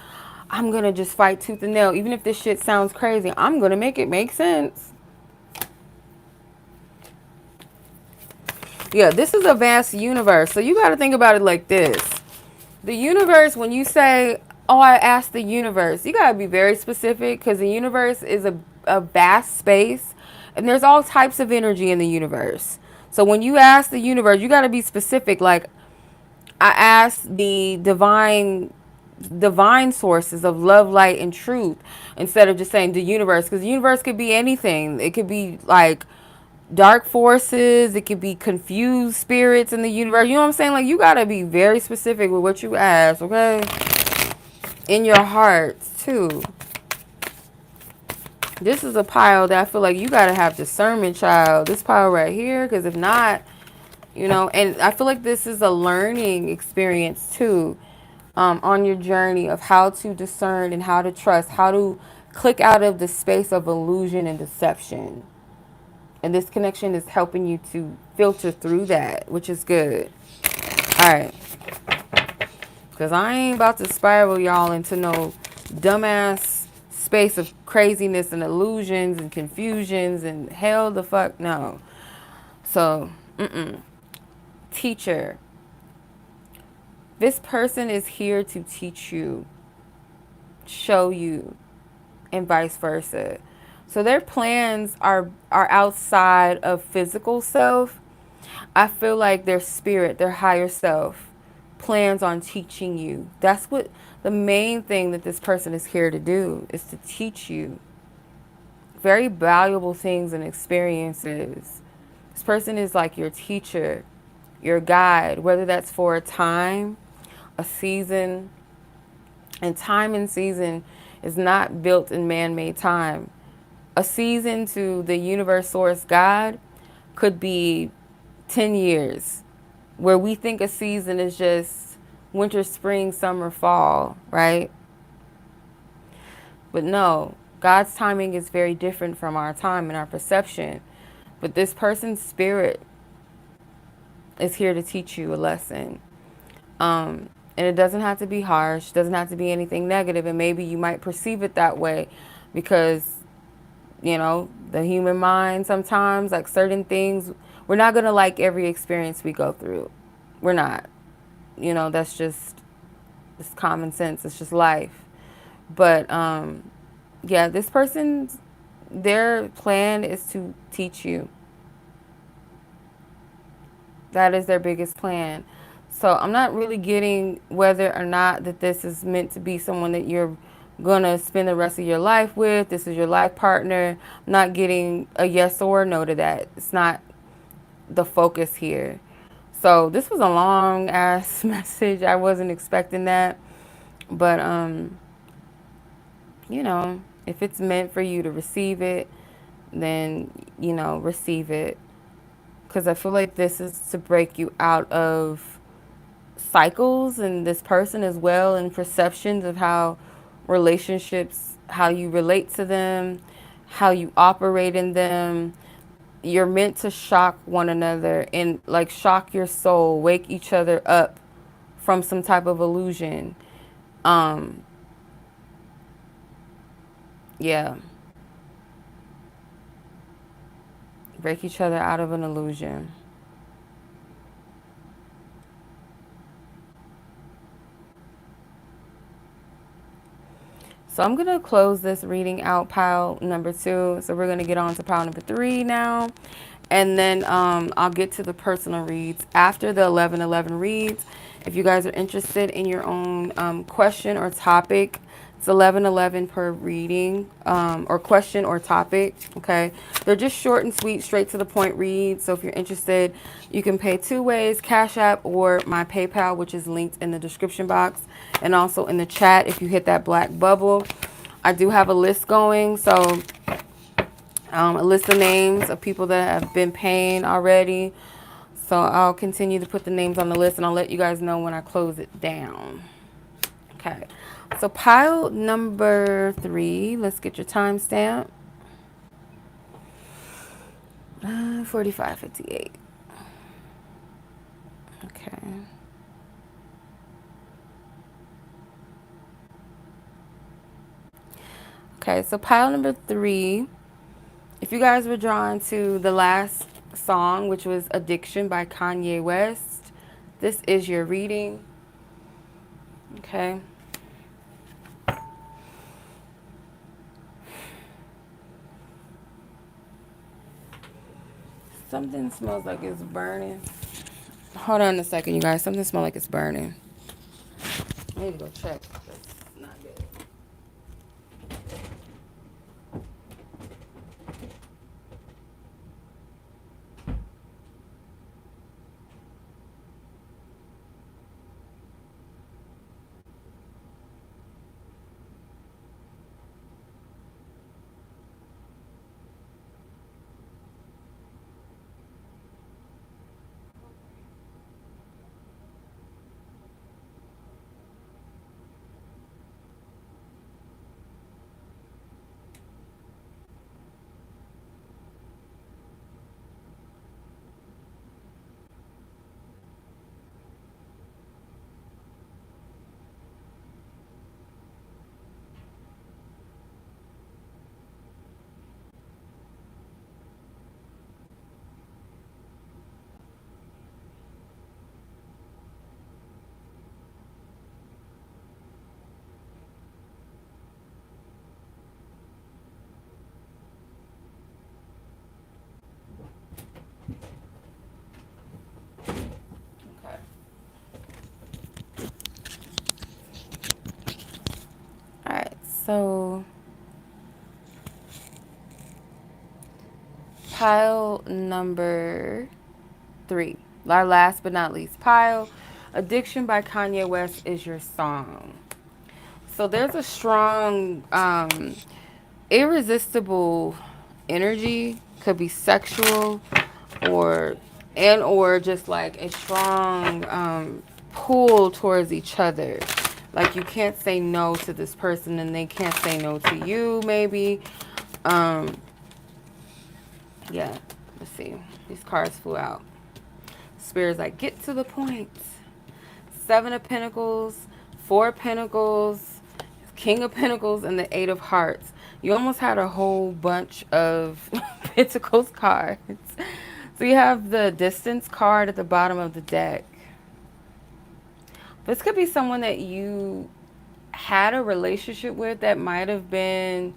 [SPEAKER 1] I'm gonna just fight tooth and nail, even if this shit sounds crazy, I'm gonna make it make sense. Yeah, this is a vast universe, so you got to think about it like this. The universe, when you say, oh, I asked the universe, you got to be very specific, because the universe is a vast space, and there's all types of energy in the universe. So when you ask the universe, you got to be specific. Like, I asked the divine sources of love, light, and truth, instead of just saying the universe, because the universe could be anything. It could be like dark forces, it could be confused spirits in the universe. You know what I'm saying? Like, you got to be very specific with what you ask, okay? In your heart too. This is a pile that I feel like you got to have discernment, child. This pile right here, because if not, you know, and I feel like this is a learning experience too, on your journey of how to discern and how to trust, how to click out of the space of illusion and deception. And this connection is helping you to filter through that, which is good. All right. Because I ain't about to spiral y'all into no dumbass space of craziness and illusions and confusions and hell the fuck no. So, teacher. This person is here to teach you, show you, and vice versa. So their plans are outside of physical self. I feel like their spirit, their higher self, plans on teaching you. That's what the main thing that this person is here to do, is to teach you very valuable things and experiences. This person is like your teacher, your guide, whether that's for a time, a season. And time and season is not built in man-made time. A season to the universe source God could be 10 years, where we think a season is just winter, spring, summer, fall, right? But no, God's timing is very different from our time and our perception. But this person's spirit is here to teach you a lesson. And it doesn't have to be harsh, doesn't have to be anything negative, and maybe you might perceive it that way because, you know, the human mind sometimes, like certain things, we're not going to like every experience we go through. We're not. You know, that's just, it's common sense. It's just life. But, yeah, this person's, their plan is to teach you. That is their biggest plan. So I'm not really getting whether or not that this is meant to be someone that you're going to spend the rest of your life with. This is your life partner. I'm not getting a yes or a no to that. It's not the focus here. So this was a long ass message. I wasn't expecting that. But, you know, if it's meant for you to receive it, then, you know, receive it. Because I feel like this is to break you out of cycles and this person as well, and perceptions of how relationships, how you relate to them, how you operate in them. You're meant to shock one another and like shock your soul, wake each other up from some type of illusion. Yeah. Break each other out of an illusion. So I'm going to close this reading out, pile number 2. So we're going to get on to pile number 3 now. And then I'll get to the personal reads after the 11:11 reads. If you guys are interested in your own question or topic, it's 11:11 per reading, or question or topic. Okay, they're just short and sweet, straight to the point reads. So if you're interested, you can pay 2 ways: Cash App or my PayPal, which is linked in the description box and also in the chat. If you hit that black bubble, I do have a list going. So a list of names of people that have been paying already. So I'll continue to put the names on the list, and I'll let you guys know when I close it down. Okay, so pile number 3, let's get your timestamp. 45:58. Okay. Okay, so pile number 3, if you guys were drawn to the last song, which was Addiction by Kanye West, this is your reading. Okay. Something smells like it's burning. Hold on a second, you guys. Something smells like it's burning. I need to go check. That's not good. So pile number 3, our last but not least pile, Addiction by Kanye West is your song. So there's a strong, irresistible energy, could be sexual or just like a strong pull towards each other. Like you can't say no to this person and they can't say no to you, maybe. Yeah, let's see. These cards flew out. Spirit's like, get to the point. 7 of Pentacles, 4 of Pentacles, King of Pentacles, and the 8 of Hearts. You almost had a whole bunch of Pentacles cards. So you have the Distance card at the bottom of the deck. This could be someone that you had a relationship with that might have been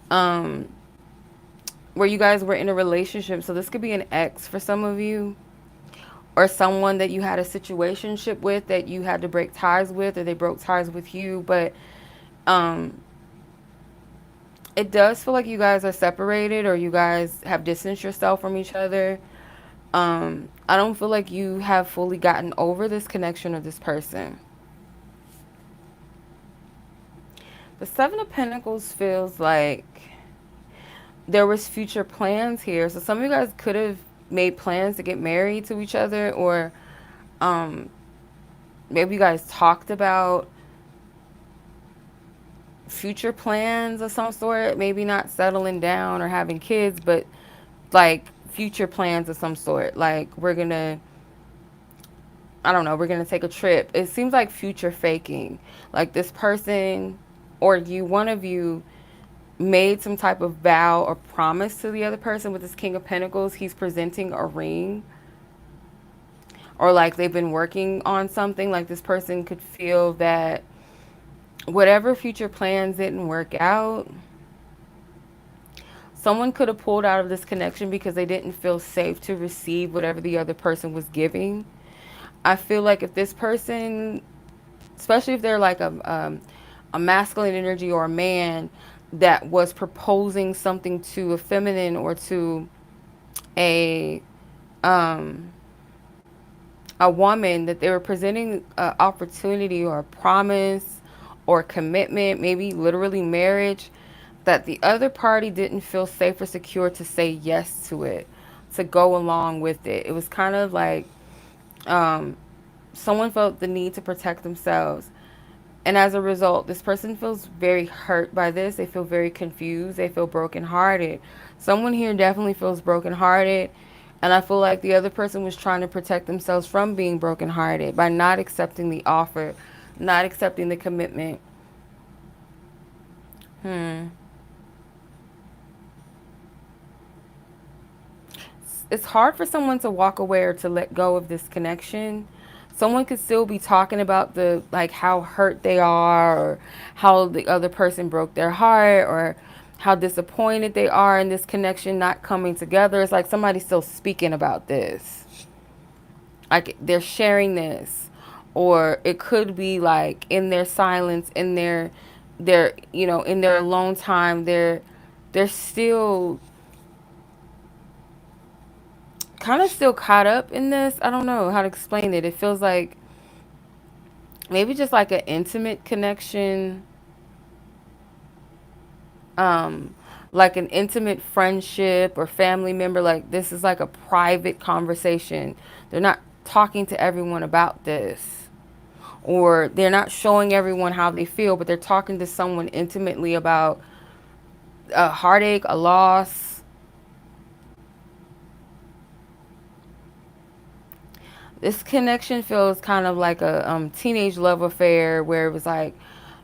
[SPEAKER 1] where you guys were in a relationship. So this could be an ex for some of you, or someone that you had a situationship with that you had to break ties with, or they broke ties with you. But it does feel like you guys are separated, or you guys have distanced yourself from each other. I don't feel like you have fully gotten over this connection of this person. The 7 of Pentacles feels like there was future plans here. So some of you guys could have made plans to get married to each other, or maybe you guys talked about future plans of some sort. Maybe not settling down or having kids, but like future plans of some sort. Like we're gonna take a trip. It seems like future faking. Like this person or you, one of you, made some type of vow or promise to the other person. With this King of Pentacles, he's presenting a ring. Or like they've been working on something. Like this person could feel that whatever future plans didn't work out, someone could have pulled out of this connection because they didn't feel safe to receive whatever the other person was giving. I feel like if this person, especially if they're like a masculine energy or a man that was proposing something to a feminine or to a um, a woman, that they were presenting an opportunity or a promise or commitment, maybe literally marriage, that the other party didn't feel safe or secure to say yes to it, to go along with it. It was kind of like um, someone felt the need to protect themselves. And as a result, this person feels very hurt by this. They feel very confused. They feel brokenhearted. Someone here definitely feels brokenhearted. And I feel like the other person was trying to protect themselves from being brokenhearted by not accepting the offer, not accepting the commitment. It's hard for someone to walk away or to let go of this connection. Someone could still be talking about the like how hurt they are, or how the other person broke their heart, or how disappointed they are in this connection not coming together. It's like somebody's still speaking about this. Like they're sharing this. Or it could be like in their silence, in their in their alone time, they're still kind of still caught up in this. I don't know how to explain it. It feels like maybe just like an intimate connection, um, like an intimate friendship or family member. Like this is like a private conversation. They're not talking to everyone about this, or they're not showing everyone how they feel, but they're talking to someone intimately about a heartache, a loss. This connection feels kind of like a teenage love affair where it was like,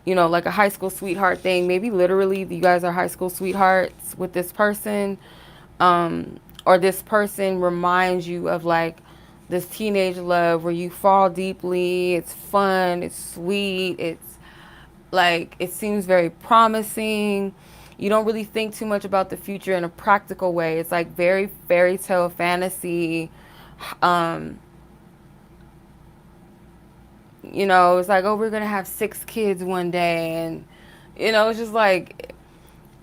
[SPEAKER 1] like a high school sweetheart thing. Maybe literally you guys are high school sweethearts with this person, or this person reminds you of like this teenage love where you fall deeply. It's fun, it's sweet, it's like it seems very promising. You don't really think too much about the future in a practical way. It's like very fairy tale fantasy. Um, it's like, oh, we're gonna have 6 kids one day, and it's just like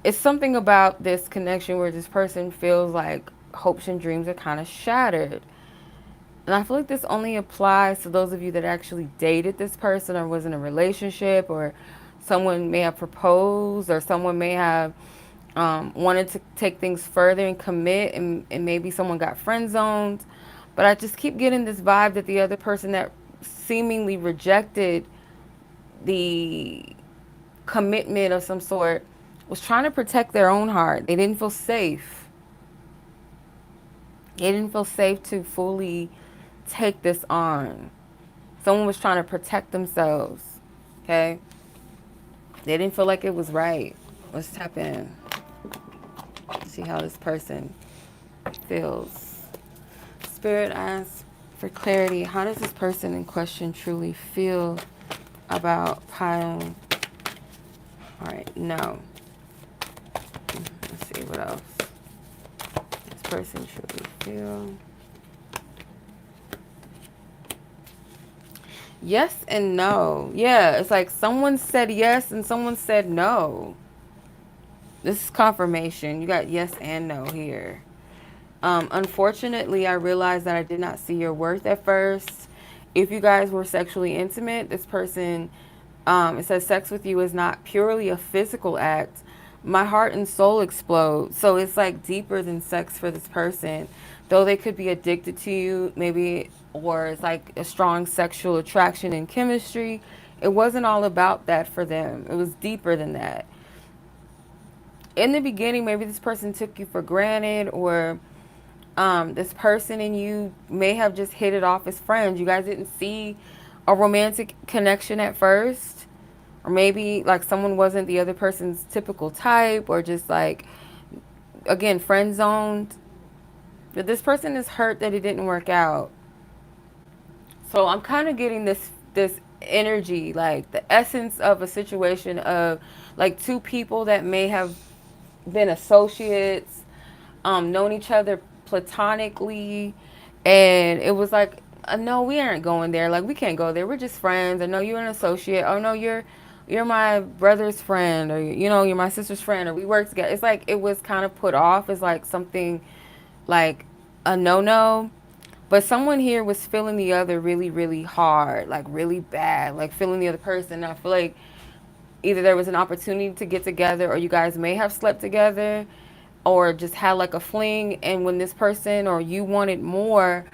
[SPEAKER 1] it's something about this connection where this person feels like hopes and dreams are kind of shattered. And I feel like this only applies to those of you that actually dated this person or was in a relationship, or someone may have proposed, or someone may have wanted to take things further and commit, and maybe someone got friend zoned. But I just keep getting this vibe that the other person that seemingly rejected the commitment of some sort was trying to protect their own heart. They didn't feel safe. They didn't feel safe to fully take this on. Someone was trying to protect themselves. Okay? They didn't feel like it was right. Let's tap in. See how this person feels. Spirit asks for clarity. How does this person in question truly feel about pile? All right, no. Let's see what else. This person truly feel. Yes and no. Yeah, it's like someone said yes and someone said no. This is confirmation. You got yes and no here. Unfortunately, I realized that I did not see your worth at first. If you guys were sexually intimate, this person, it says sex with you is not purely a physical act. My heart and soul explode. So it's like deeper than sex for this person. Though they could be addicted to you, maybe, or it's like a strong sexual attraction and chemistry. It wasn't all about that for them. It was deeper than that. In the beginning, maybe this person took you for granted, or this person and you may have just hit it off as friends. You guys didn't see a romantic connection at first, or maybe like someone wasn't the other person's typical type, or just like, again, friend zoned. But this person is hurt that it didn't work out. So I'm kind of getting this energy, like the essence of a situation of like two people that may have been associates, known each other platonically, and it was like, no, we aren't going there. Like we can't go there. We're just friends. Or no, you're an associate. Oh no, you're my brother's friend, or you're my sister's friend, or we work together. It's like it was kind of put off as like something like a no. But someone here was feeling the other really, really hard, like really bad, like feeling the other person. I feel like either there was an opportunity to get together, or you guys may have slept together, or just had like a fling. And when this person or you wanted more,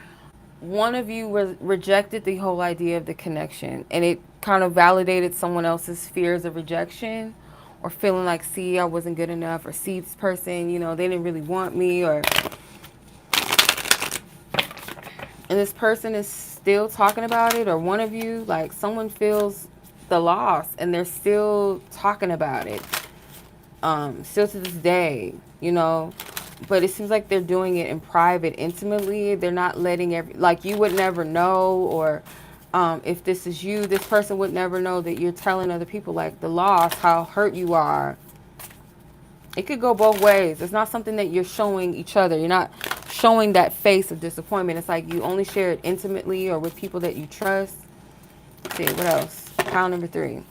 [SPEAKER 1] one of you rejected the whole idea of the connection, and it kind of validated someone else's fears of rejection, or feeling like, see, I wasn't good enough, or see, this person, they didn't really want me, or and this person is still talking about it, or one of you, like someone feels the loss and they're still talking about it, still to this day, but it seems like they're doing it in private, intimately. They're not letting like you would never know, or if this is you, this person would never know that you're telling other people like the loss, how hurt you are. It could go both ways. It's not something that you're showing each other. You're not showing that face of disappointment. It's like you only share it intimately or with people that you trust. Let's see, what else? Pile number 3.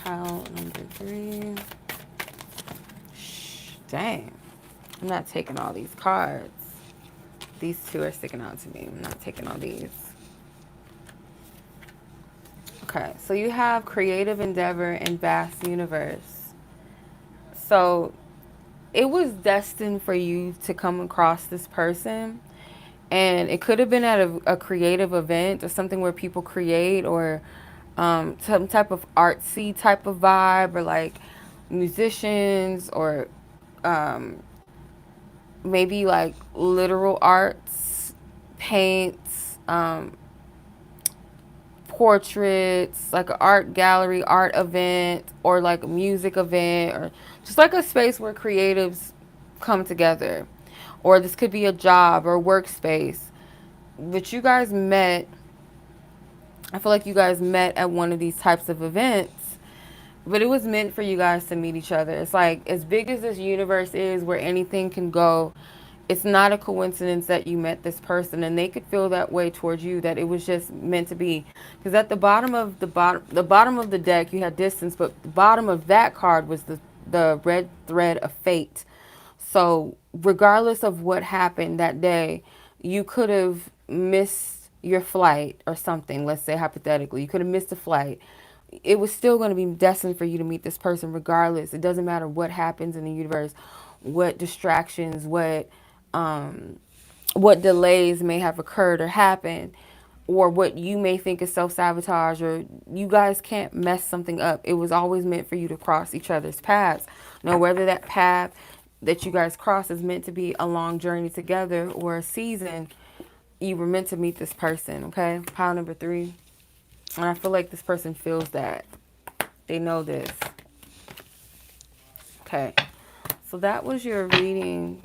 [SPEAKER 1] Pile number 3. Dang. I'm not taking all these cards. These two are sticking out to me. I'm not taking all these. Okay, so you have creative endeavor and vast universe. So it was destined for you to come across this person, and it could have been at a creative event or something where people create, or some type of artsy type of vibe, or like musicians, or maybe like literal arts, paints, portraits, like an art gallery, art event, or like a music event, or just like a space where creatives come together. Or this could be a job or workspace. But you guys met, I feel like you guys met at one of these types of events, but it was meant for you guys to meet each other. It's like, as big as this universe is where anything can go, it's not a coincidence that you met this person, and they could feel that way towards you, that it was just meant to be. Because at the bottom of the bottom of the deck, you had distance, but the bottom of that card was the red thread of fate. So regardless of what happened that day, you could have missed your flight or something. Let's say hypothetically, you could have missed a flight. It was still going to be destined for you to meet this person regardless. It doesn't matter what happens in the universe, what distractions, what delays may have occurred or happened, or what you may think is self-sabotage, or you guys can't mess something up. It was always meant for you to cross each other's paths. Now, whether that path that you guys cross is meant to be a long journey together or a season, you were meant to meet this person, okay? Pile number 3. And I feel like this person feels that. They know this. Okay. So that was your reading,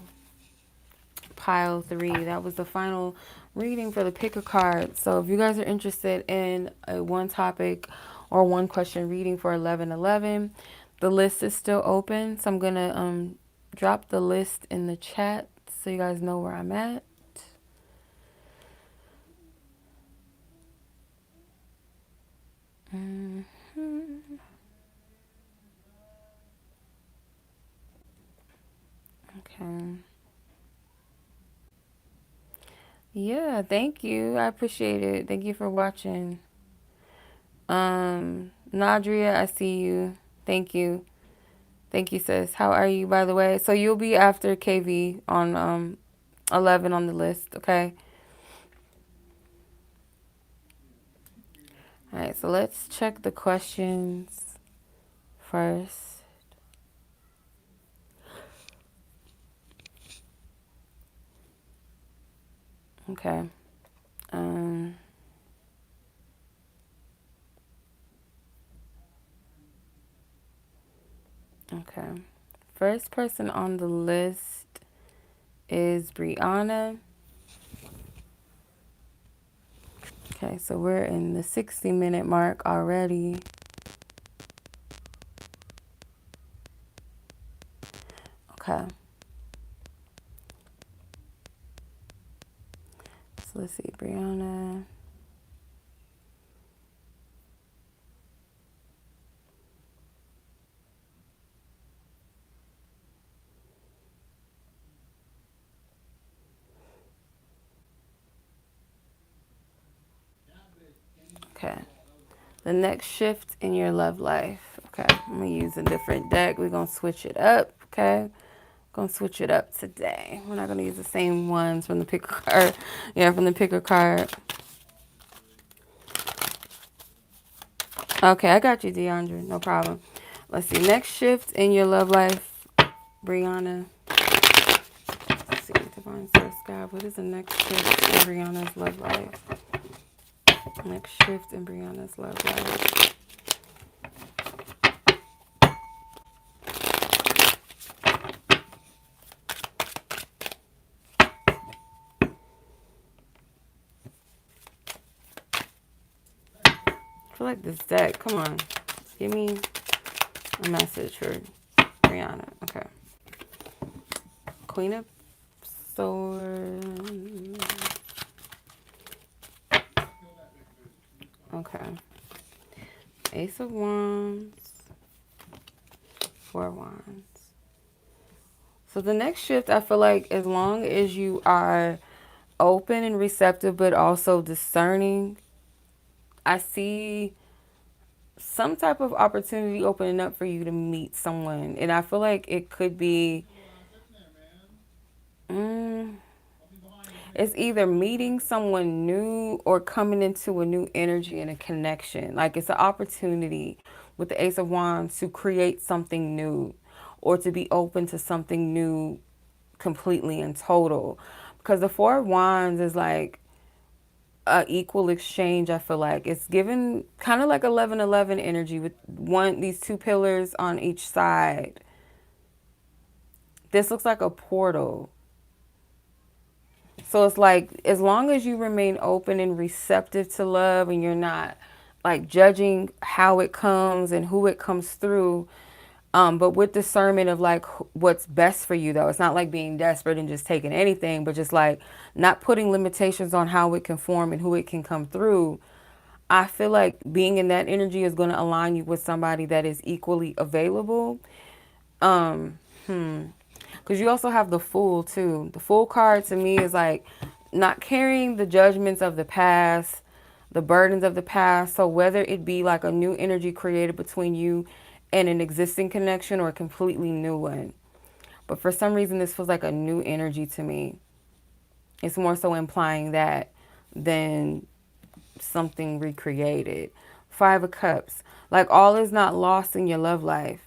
[SPEAKER 1] pile 3. That was the final reading for the pick a card. So if you guys are interested in a one topic or one question reading for 11/11, the list is still open. So I'm going to drop the list in the chat so you guys know where I'm at. Okay. Yeah, thank you. I appreciate it. Thank you for watching. Nadria, I see you. Thank you. Thank you, sis. How are you, by the way? So you'll be after KV on 11 on the list, okay? All right, so let's check the questions first. Okay. Okay. First person on the list is Breyonna. Okay, so we're in the 60-minute mark already. Okay. So let's see, Breyonna. Okay. The next shift in your love life. Okay. I'm going to use a different deck. We're going to switch it up. Okay. Going to switch it up today. We're not going to use the same ones from the picker card. Yeah, from the picker card. Okay, I got you, Deaundra. No problem. Let's see. Next shift in your love life, Breyonna. Let's see. Divine Source God. What is the next shift in Breyonna's love life? Next shift in Breyonna's love life. I feel like this deck. Come on. Give me a message for Breyonna. Okay. Queen of Swords. Okay. Ace of Wands. 4 Wands. So the next shift, I feel like as long as you are open and receptive, but also discerning, I see some type of opportunity opening up for you to meet someone. And I feel like it could be, it's either meeting someone new or coming into a new energy and a connection. Like it's an opportunity with the Ace of Wands to create something new or to be open to something new completely and total. Because the 4 of Wands is like a equal exchange. I feel like it's given kind of like 11-11 energy with these 2 pillars on each side. This looks like a portal. So it's like as long as you remain open and receptive to love and you're not like judging how it comes and who it comes through, but with discernment of like what's best for you though. It's not like being desperate and just taking anything, but just like not putting limitations on how it can form and who it can come through. I feel like being in that energy is going to align you with somebody that is equally available. Because you also have the Fool too. The Fool card to me is like not carrying the judgments of the past, the burdens of the past. So whether it be like a new energy created between you and an existing connection or a completely new one. But for some reason, this feels like a new energy to me. It's more so implying that than something recreated. 5 of Cups. Like all is not lost in your love life.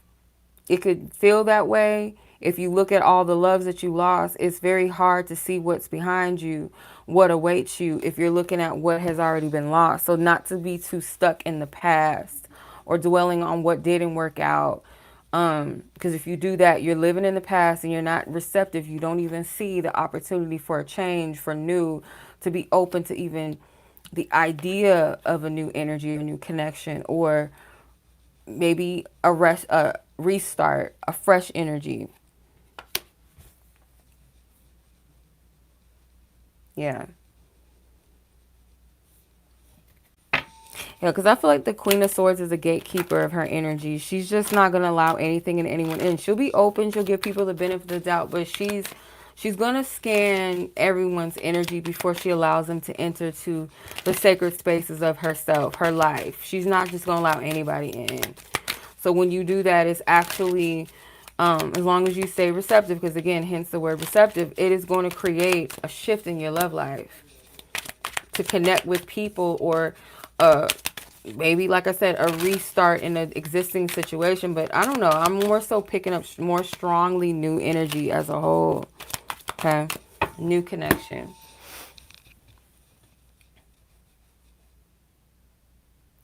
[SPEAKER 1] It could feel that way. If you look at all the loves that you lost, it's very hard to see what's behind you, what awaits you if you're looking at what has already been lost. So not to be too stuck in the past or dwelling on what didn't work out. Because if you do that, you're living in the past and you're not receptive. You don't even see the opportunity for a change, for new, to be open to even the idea of a new energy, a new connection, or maybe a restart, a fresh energy. Yeah. Yeah, because I feel like the Queen of Swords is a gatekeeper of her energy. She's just not going to allow anything and anyone in. She'll be open. She'll give people the benefit of the doubt, but she's going to scan everyone's energy before she allows them to enter to the sacred spaces of herself, her life. She's not just going to allow anybody in. So when you do that, it's actually, as long as you stay receptive, because again, hence the word receptive, it is going to create a shift in your love life to connect with people or maybe, like I said, a restart in an existing situation. But I don't know. I'm more so picking up more strongly new energy as a whole. Okay. New connection.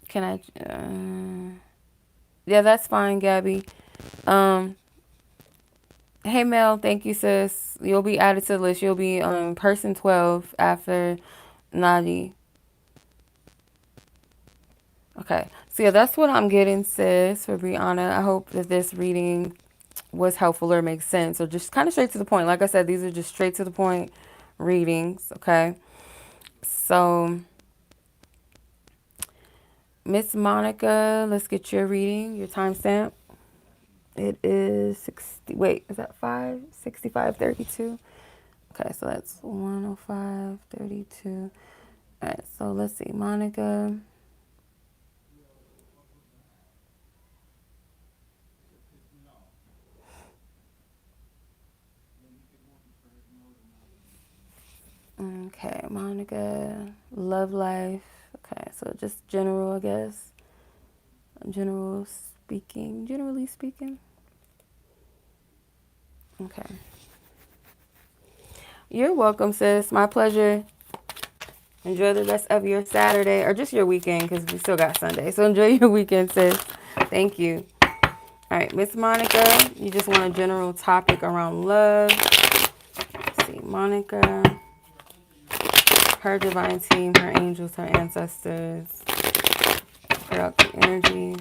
[SPEAKER 1] Can I? Yeah, that's fine, Gabi. Hey Mel, thank you, sis. You'll be added to the list. You'll be person 12 after Nadi. Okay. So yeah, that's what I'm getting, sis, for Breyonna. I hope that this reading was helpful or makes sense. Or just kind of straight to the point. Like I said, these are just straight to the point readings. Okay. So Miss Monica, let's get your reading, your timestamp. It is 60. Wait, is that 5? 65:32. Okay, so that's 105:32. All right, so let's see, Monica. Okay, Monica, love life. Okay, so just general, I guess. Generally speaking. Okay. You're welcome, sis. My pleasure. Enjoy the rest of your Saturday or just your weekend because we still got Sunday. So enjoy your weekend, sis. Thank you. All right, Miss Monica, you just want a general topic around love. Let's see, Monica, her divine team, her angels, her ancestors. Clear out the energy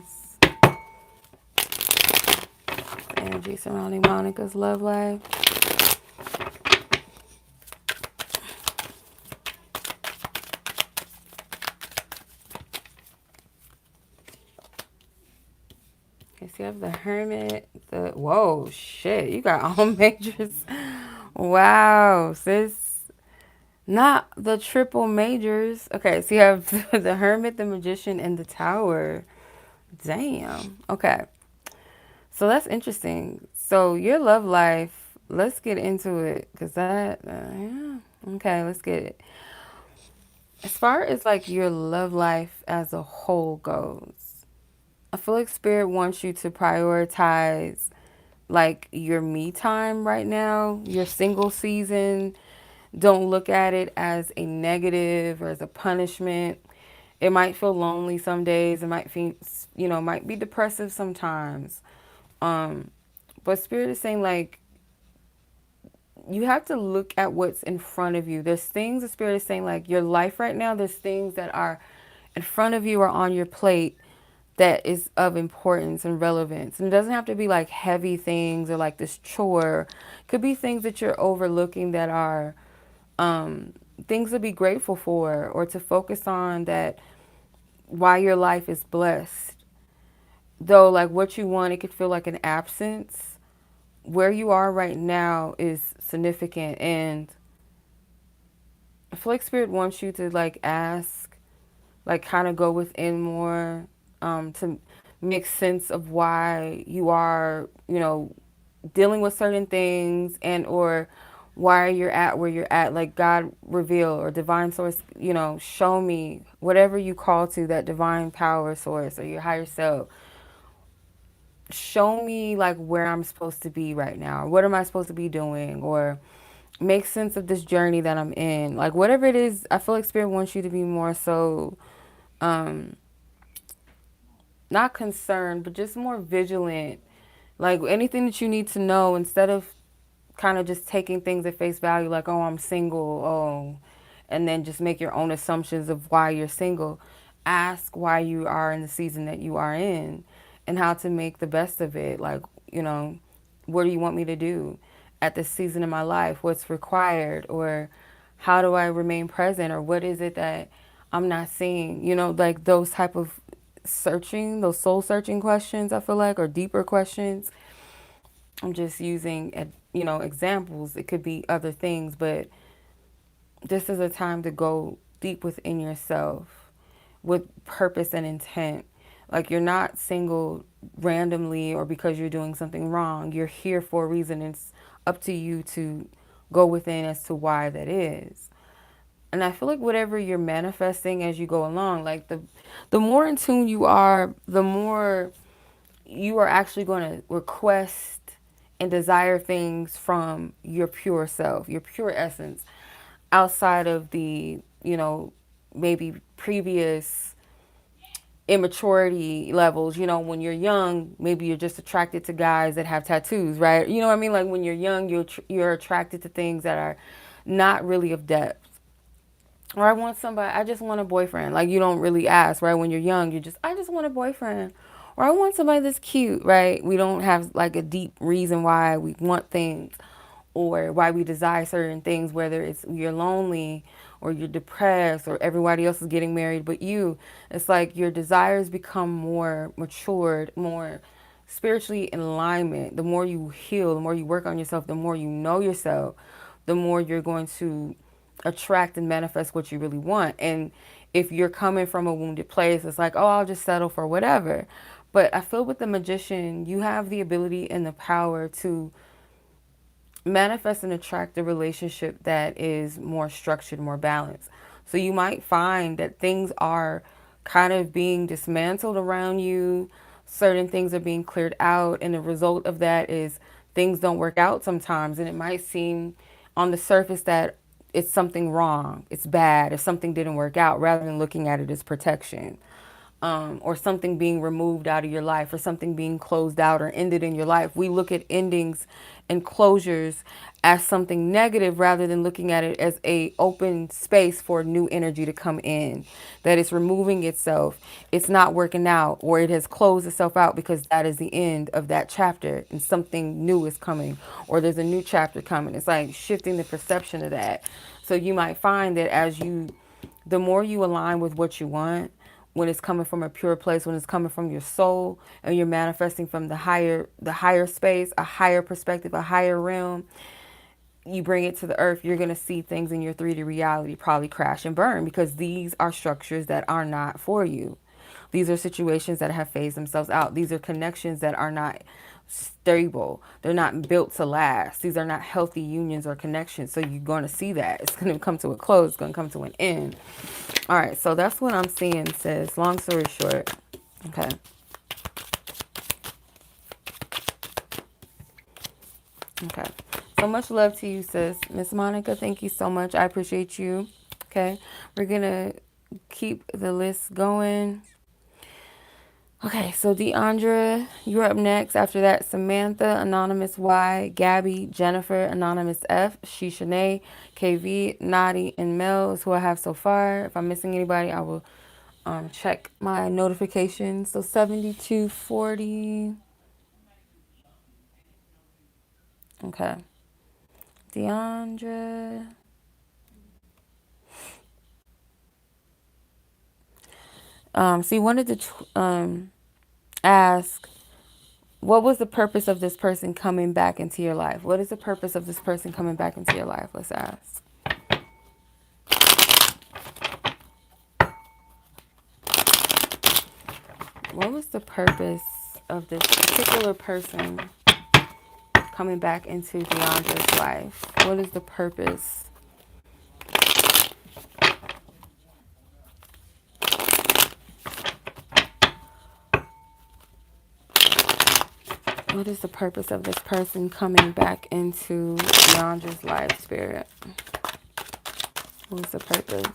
[SPEAKER 1] surrounding Monica's love life. Okay, so you have the Hermit, whoa, shit, you got all majors. Wow, sis. Not the triple majors. Okay, so you have the Hermit, the Magician, and the Tower. Damn. Okay. So that's interesting. So your love life, let's get into it. Because yeah. Okay, let's get it. As far as like your love life as a whole goes, I feel like Spirit wants you to prioritize like your me time right now, your single season. Don't look at it as a negative or as a punishment. It might feel lonely some days. It might feel, might be depressive sometimes. Um, but Spirit is saying like you have to look at what's in front of you. There's things the Spirit is saying like your life right now. There's things that are in front of you or on your plate that is of importance and relevance. And it doesn't have to be like heavy things or like this chore. It could be things that you're overlooking that are things to be grateful for or to focus on that why your life is blessed. Though, like what you want, it could feel like an absence. Where you are right now is significant. And I feel like Spirit wants you to like ask, like kind of go within more to make sense of why you are, dealing with certain things and or why you're at where you're at. Like God reveal or divine source, show me whatever you call to that divine power source or your higher self. Show me like where I'm supposed to be right now. What am I supposed to be doing? Or make sense of this journey that I'm in. Like whatever it is, I feel like Spirit wants you to be more so um not concerned, but just more vigilant. Like anything that you need to know instead of kind of just taking things at face value, like, oh, I'm single, oh, and then just make your own assumptions of why you're single. Ask why you are in the season that you are in and how to make the best of it. Like, what do you want me to do at this season of my life? What's required? Or how do I remain present? Or what is it that I'm not seeing? Like those type of searching, those soul searching questions, I feel like, or deeper questions. I'm just using, examples. It could be other things, but this is a time to go deep within yourself with purpose and intent. Like you're not single randomly or because you're doing something wrong. You're here for a reason. It's up to you to go within as to why that is. And I feel like whatever you're manifesting as you go along, like the more in tune you are, the more you are actually going to request and desire things from your pure self, your pure essence, outside of the, maybe previous immaturity levels. You know, when you're young, maybe you're just attracted to guys that have tattoos, right? You know what I mean? Like when you're young, you're attracted to things that are not really of depth. Or I want somebody, I just want a boyfriend. Like you don't really ask, right? When you're young, I just want a boyfriend. Or I want somebody that's cute, right? We don't have like a deep reason why we want things or why we desire certain things, whether it's you're lonely or you're depressed or everybody else is getting married but you. It's like your desires become more matured, more spiritually in alignment. The more you heal, the more you work on yourself, the more you know yourself, the more you're going to attract and manifest what you really want. And if you're coming from a wounded place, it's like, oh, I'll just settle for whatever. But I feel with the magician, you have the ability and the power to manifest and attract a relationship that is more structured, more balanced. So you might find that things are kind of being dismantled around you. Certain things are being cleared out. And the result of that is things don't work out sometimes. And it might seem on the surface that it's something wrong, it's bad, if something didn't work out, rather than looking at it as protection. Or something being removed out of your life or something being closed out or ended in your life. We look at endings and closures as something negative rather than looking at it as a open space for new energy to come in, that it's removing itself, it's not working out, or it has closed itself out because that is the end of that chapter and something new is coming, or there's a new chapter coming. It's like shifting the perception of that. So you might find that the more you align with what you want, when it's coming from a pure place, when it's coming from your soul and you're manifesting from the higher space, a higher perspective, a higher realm, you bring it to the earth, you're going to see things in your 3D reality probably crash and burn because these are structures that are not for you. These are situations that have phased themselves out. These are connections that are not stable. They're not built to last. These are not healthy unions or connections. So you're going to see that. It's going to come to a close. It's going to come to an end. All right. So that's what I'm seeing, sis. Long story short. Okay. Okay. So much love to you, sis. Miss Monica, thank you so much. I appreciate you. Okay. We're going to keep the list going. Okay, so Deaundra, you're up next. After that, Samantha, Anonymous Y, Gabi, Jennifer, Anonymous F, Sheshaney, KV, Nadi, and Mel is who I have so far. If I'm missing anybody, I will check my notifications. So 7240. Okay. Deaundra. So you wanted to ask, what was the purpose of this person coming back into your life? What is the purpose of this person coming back into your life? Let's ask. What was the purpose of this particular person coming back into Deaundra's life? What is the purpose? What is the purpose of this person coming back into Deaundra's life, Spirit? What is the purpose?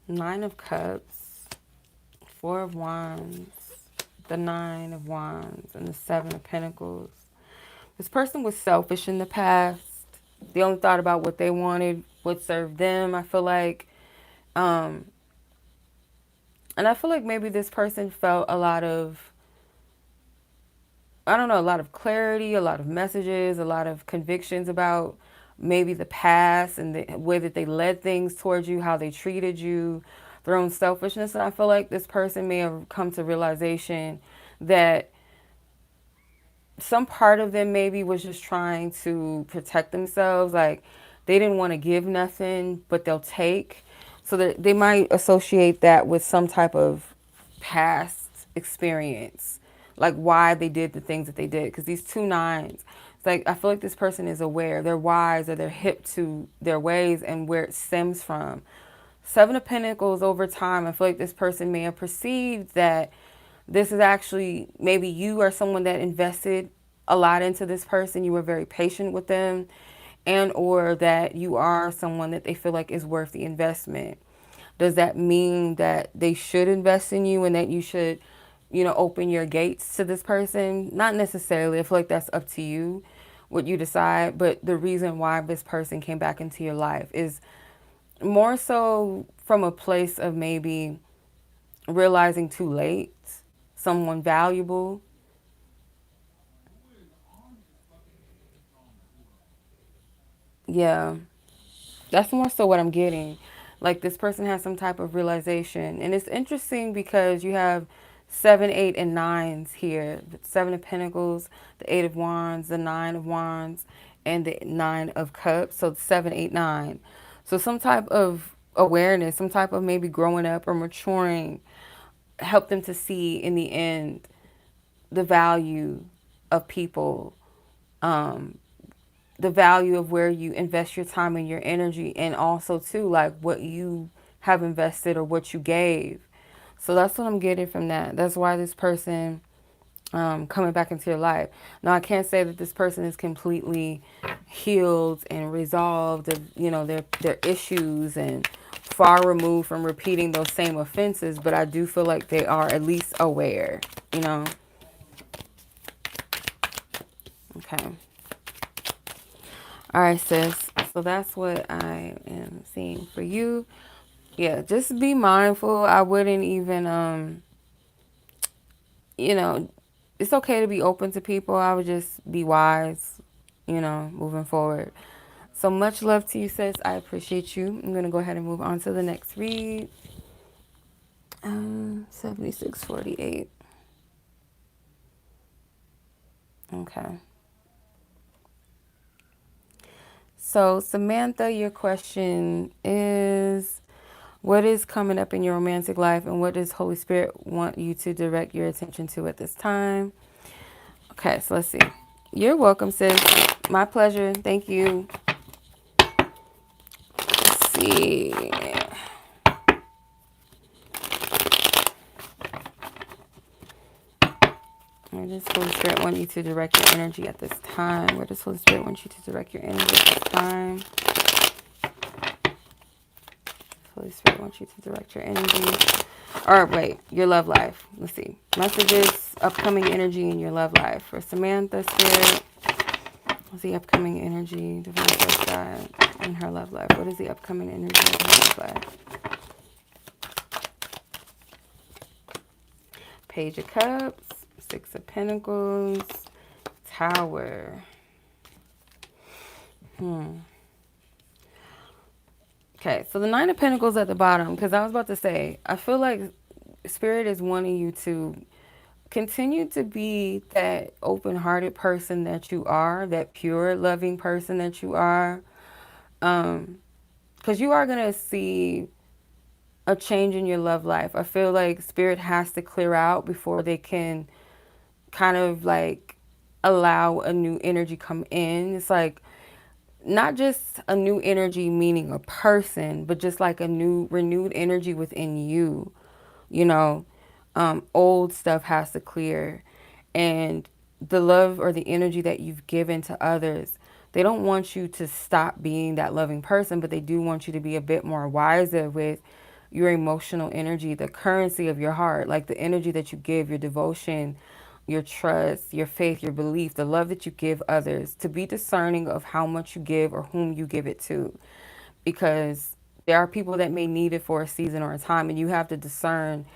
[SPEAKER 1] Nine of Cups, Four of Wands, the Nine of Wands, and the Seven of Pentacles. This person was selfish in the past. They only thought about what they wanted, what served them, I feel like. And I feel like maybe this person felt a lot of, I don't know, a lot of clarity, a lot of messages, a lot of convictions about maybe the past and the way that they led things towards you, how they treated you, their own selfishness. And I feel like this person may have come to realization that some part of them maybe was just trying to protect themselves. Like they didn't want to give nothing, but they'll take. So that they might associate that with some type of past experience, like why they did the things that they did. Because these two nines, it's like I feel like this person is aware, they're wise, or they're hip to their ways and where it stems from. Seven of Pentacles, over time, I feel like this person may have perceived that this is actually maybe you are someone that invested a lot into this person, you were very patient with them, and or that you are someone that they feel like is worth the investment. Does that mean that they should invest in you and that you should, open your gates to this person? Not necessarily. I feel like that's up to you, what you decide. But the reason why this person came back into your life is more so from a place of maybe realizing too late someone valuable. Yeah, that's more so what I'm getting. Like this person has some type of realization. And it's interesting because you have 7, 8, and 9s here. The 7 of Pentacles, the 8 of Wands, the 9 of Wands, and the 9 of Cups. So 7, 8, 9. So some type of awareness, some type of maybe growing up or maturing, help them to see in the end the value of people, um, the value of where you invest your time and your energy, and also too like what you have invested or what you gave. So that's what I'm getting from that. That's why this person coming back into your life. Now I can't say that this person is completely healed and resolved of their issues and far removed from repeating those same offenses, but I do feel like they are at least aware. you know okay. All right, sis. So that's what I am seeing for you. Yeah, just be mindful. I wouldn't even, you know, it's okay to be open to people. I would just be wise, moving forward. So much love to you, sis. I appreciate you. I'm going to go ahead and move on to the next read. 7648. Okay. So, Samantha, your question is, what is coming up in your romantic life and what does Holy Spirit want you to direct your attention to at this time? Okay, so let's see. You're welcome, sis. My pleasure. Thank you. Let's see. Where does Holy Spirit want you to direct your energy at this time? Where does Holy Spirit want you to direct your energy at this time? Holy Spirit wants you to direct your energy. Or wait, your love life. Let's see. Messages, upcoming energy in your love life. For Samantha, Spirit, what's the upcoming energy, Divine Source God, in her love life? What is the upcoming energy in her love life? Page of Cups, 6 of Pentacles, Tower. Okay, so the 9 of Pentacles at the bottom, because I was about to say, I feel like Spirit is wanting you to continue to be that open-hearted person that you are, that pure, loving person that you are. Because you are going to see a change in your love life. I feel like Spirit has to clear out before they can kind of like allow a new energy come in. It's like not just a new energy meaning a person, but just like a new renewed energy within you. Old stuff has to clear, and the love or the energy that you've given to others, they don't want you to stop being that loving person, but they do want you to be a bit more wiser with your emotional energy, the currency of your heart, like the energy that you give, your devotion, your trust, your faith, your belief, the love that you give others, to be discerning of how much you give or whom you give it to. Because there are people that may need it for a season or a time, and you have to discern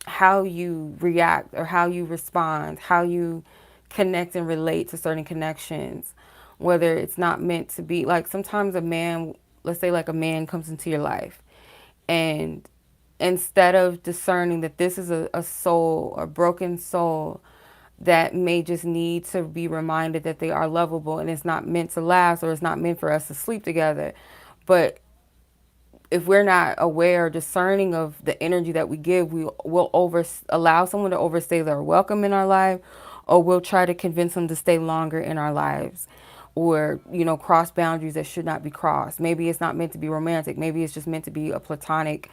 [SPEAKER 1] how you react or how you respond, how you connect and relate to certain connections, whether it's not meant to be. Like sometimes a man, let's say like a man comes into your life, and instead of discerning that this is a soul, a broken soul that may just need to be reminded that they are lovable and it's not meant to last, or it's not meant for us to sleep together. But if we're not aware or discerning of the energy that we give, we will allow someone to overstay their welcome in our life, or we'll try to convince them to stay longer in our lives, or cross boundaries that should not be crossed. Maybe it's not meant to be romantic. Maybe it's just meant to be a platonic,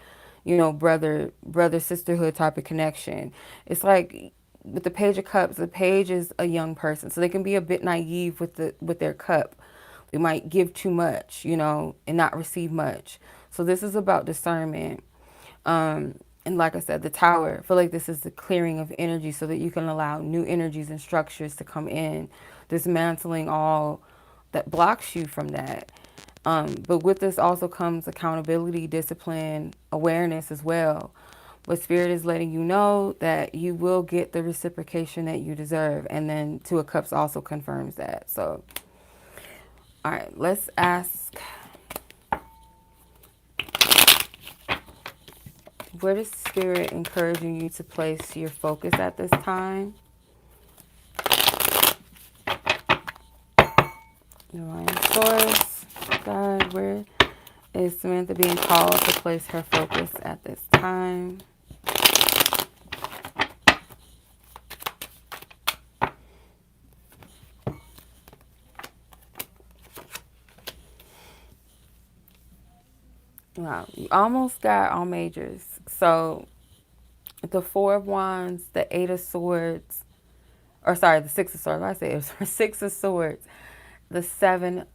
[SPEAKER 1] brother sisterhood type of connection. It's like with the Page of Cups, the page is a young person, so they can be a bit naive with their cup. They might give too much, you know, and not receive much. So this is about discernment. And like I said, the Tower, I feel like this is the clearing of energy so that you can allow new energies and structures to come in, dismantling all that blocks you from that. But with this also comes accountability, discipline, awareness as well. But Spirit is letting you know that you will get the reciprocation that you deserve. And then Two of Cups also confirms that. So, all right, let's ask, what is Spirit encouraging you to place your focus at this time? Divine Source, God, where is Samantha being called to place her focus at this time? Wow, you almost got all majors. So the Four of Wands, the Eight of Swords, or sorry, the Six of Swords. I say it was Six of Swords, the Seven.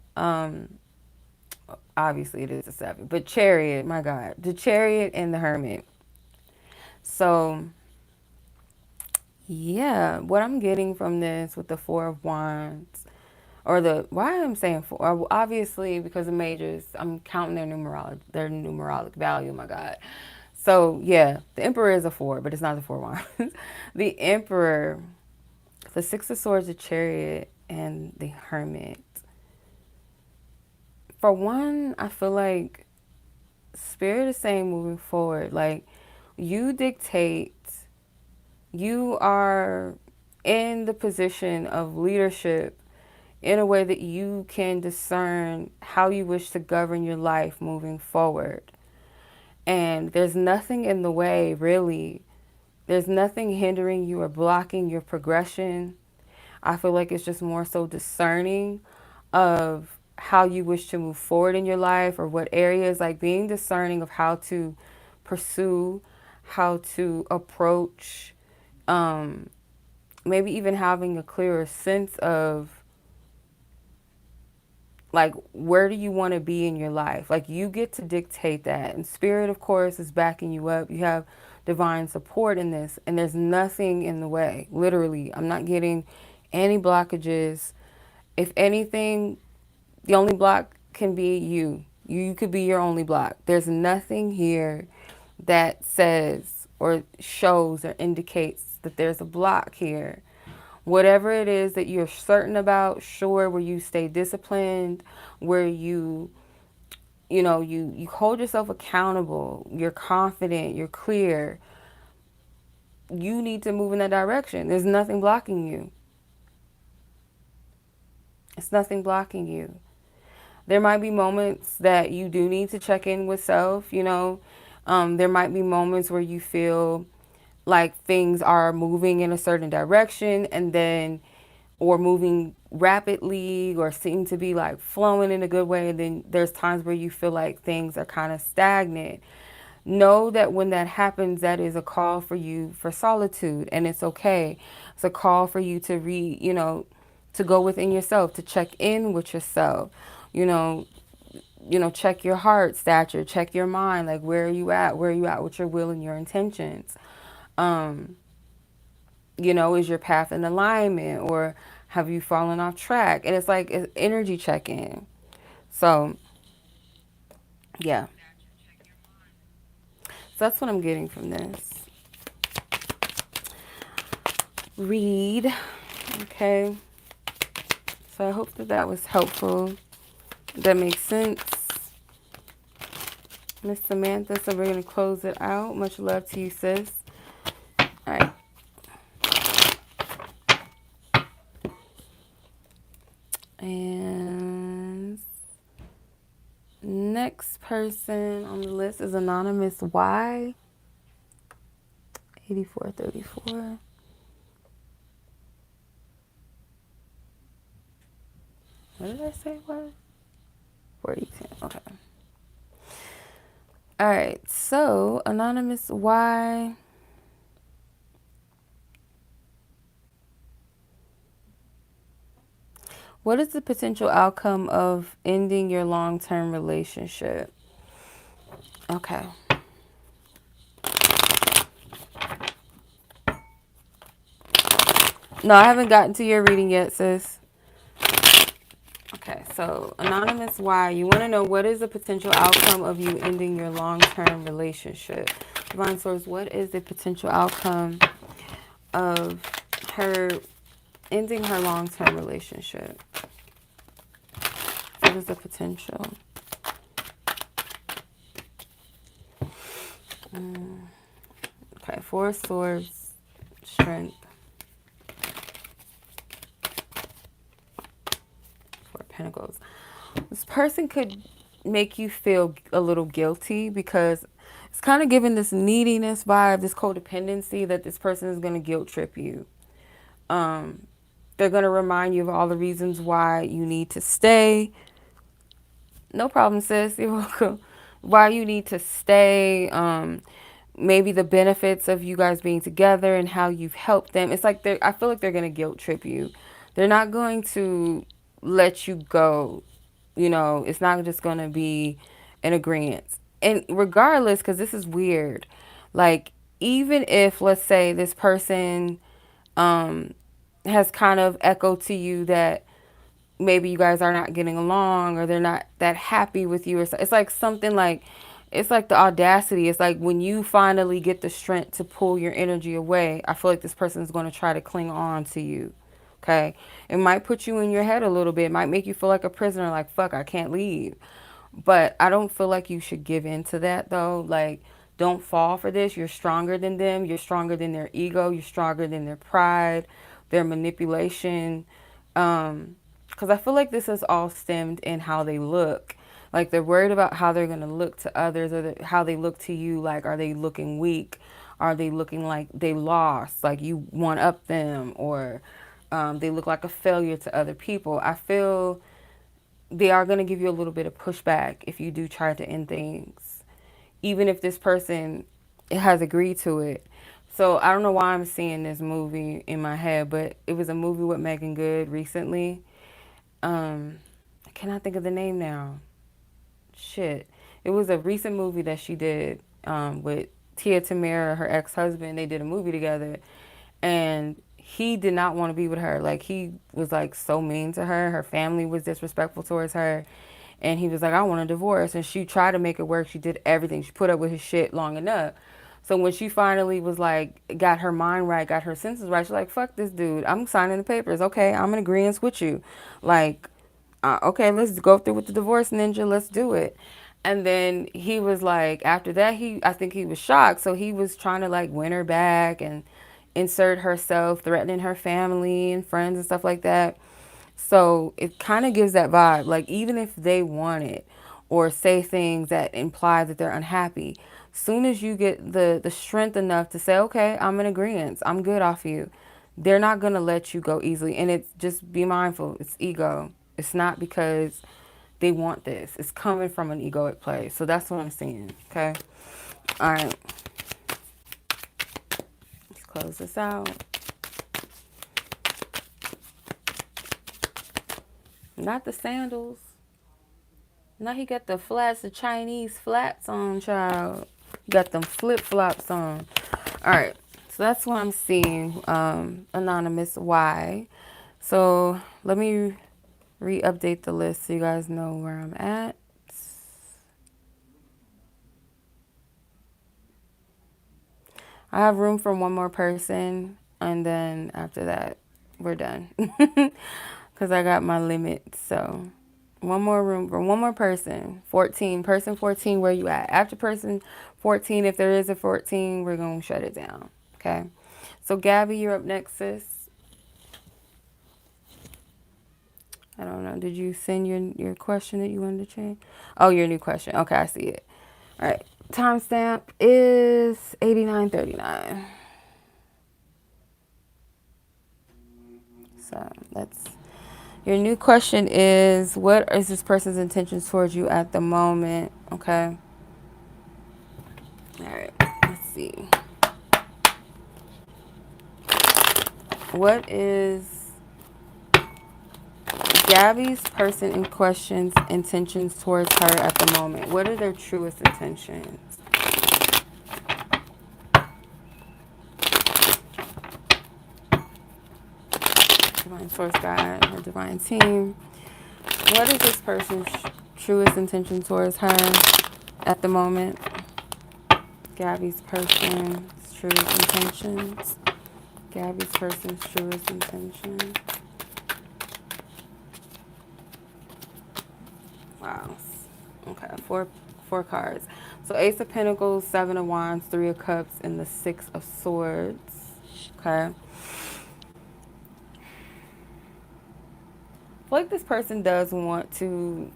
[SPEAKER 1] Obviously it is a seven, but Chariot. My God, the Chariot and the Hermit. So yeah, what I'm getting from this with the Four of Wands, or the, why I'm saying four, obviously because of majors, I'm counting their numerologic value. My God. So yeah, the Emperor is a four, but it's not the Four of Wands. The Emperor, the Six of Swords, the Chariot, and the Hermit. For one, I feel like Spirit is saying moving forward, like, you dictate, you are in the position of leadership in a way that you can discern how you wish to govern your life moving forward. And there's nothing in the way, really. There's nothing hindering you or blocking your progression. I feel like it's just more so discerning of how you wish to move forward in your life, or what areas, like being discerning of how to pursue, how to approach, maybe even having a clearer sense of, like, where do you want to be in your life? Like, you get to dictate that. And Spirit, of course, is backing you up. You have divine support in this, and there's nothing in the way. Literally, I'm not getting any blockages. If anything, the only block can be you. You could be your only block. There's nothing here that says or shows or indicates that there's a block here. Whatever it is that you're certain about, sure, where you stay disciplined, where you know, you hold yourself accountable, you're confident, you're clear, you need to move in that direction. There's nothing blocking you. It's nothing blocking you. There might be moments that you do need to check in with self, you know. There might be moments where you feel like things are moving in a certain direction, and then, or moving rapidly, or seem to be like flowing in a good way. And then there's times where you feel like things are kind of stagnant. Know that when that happens, that is a call for you for solitude, and it's okay. It's a call for you to you know, to go within yourself, to check in with yourself, you know, check your heart stature, check your mind, like, where are you at? Where are you at with your will and your intentions? You know, is your path in alignment, or have you fallen off track? And it's like an energy check-in. So, yeah. So that's what I'm getting from this. Read. Okay. So I hope that that was helpful. That makes sense. Miss Samantha, so we're going to close it out. Much love to you, sis. All right. And next person on the list is Anonymous Y. 8434. What did I say? What? 4010. Okay. All right. So, Anonymous Y. What is the potential outcome of ending your long-term relationship? Okay. No, I haven't gotten to your reading yet, sis. Okay, so Anonymous Y, you want to know what is the potential outcome of you ending your long-term relationship? Divine Source, what is the potential outcome of her ending her long-term relationship? What is the potential? Okay, Four of Swords, Strength. Four of Pentacles. This person could make you feel a little guilty because it's kind of giving this neediness vibe, this codependency that this person is going to guilt trip you. They're going to remind you of all the reasons why you need to stay. No problem, sis. You're welcome. Why you need to stay. Maybe the benefits of you guys being together and how you've helped them. It's like I feel like they're going to guilt trip you. They're not going to let you go. You know, it's not just going to be an agreement. And regardless, because this is weird, like, even if, let's say, this person has kind of echoed to you that maybe you guys are not getting along or they're not that happy with you, or so, it's like something like, it's like the audacity. It's like when you finally get the strength to pull your energy away, I feel like this person is going to try to cling on to you. Okay. It might put you in your head a little bit. It might make you feel like a prisoner, like, fuck, I can't leave. But I don't feel like you should give in to that, though. Like, don't fall for this. You're stronger than them. You're stronger than their ego. You're stronger than their pride, their manipulation. Because I feel like this is all stemmed in how they look. Like, they're worried about how they're going to look to others, or how they look to you. Like, are they looking weak? Are they looking like they lost? Like, you one up them, or they look like a failure to other people. I feel they are going to give you a little bit of pushback if you do try to end things, even if this person has agreed to it. So I don't know why I'm seeing this movie in my head, but it was a movie with Megan Good recently. I cannot think of the name now. Shit. It was a recent movie that she did with Tamera, her ex-husband. They did a movie together, and he did not want to be with her. Like, he was like so mean to her. Her family was disrespectful towards her. And he was like, I want a divorce. And she tried to make it work. She did everything. She put up with his shit long enough. So when she finally was like, got her mind right, got her senses right, she's like, fuck this dude. I'm signing the papers. Okay, I'm in agreement with you. Like, okay, let's go through with the divorce, ninja. Let's do it. And then he was like, after that, I think he was shocked. So he was trying to like win her back and insert herself, threatening her family and friends and stuff like that. So it kind of gives that vibe. Like, even if they want it or say things that imply that they're unhappy, soon as you get the strength enough to say, okay, I'm in agreement, I'm good off you, they're not going to let you go easily. And it's just, be mindful, it's ego. It's not because they want this. It's coming from an egoic place. So that's what I'm seeing. Okay. All right. Let's close this out. Not the sandals. Now he got the flats, the Chinese flats on, child. He got them flip-flops on. All right. So that's what I'm seeing, Anonymous Y. So let me re-update the list so you guys know where I'm at. I have room for one more person, and then after that, we're done. Because I got my limit. So one more room for one more person. 14. Person 14, where you at? After person 14, if there is a 14, we're going to shut it down. Okay? So Gabi, you're up next, sis. I don't know. Did you send your question that you wanted to change? Oh, your new question. Okay, I see it. All right. Timestamp is 89:39. So that's your new question is, what is this person's intentions towards you at the moment? Okay. All right. Let's see. What is this Gabby's person in question's intentions towards her at the moment. What are their truest intentions? Divine source guide, her divine team. What is this person's truest intention towards her at the moment? Gabby's person's truest intentions. Gabby's person's truest intention. Wow. Okay, four cards. So Ace of Pentacles, Seven of Wands, Three of Cups, and the Six of Swords. Okay. I feel like this person does want to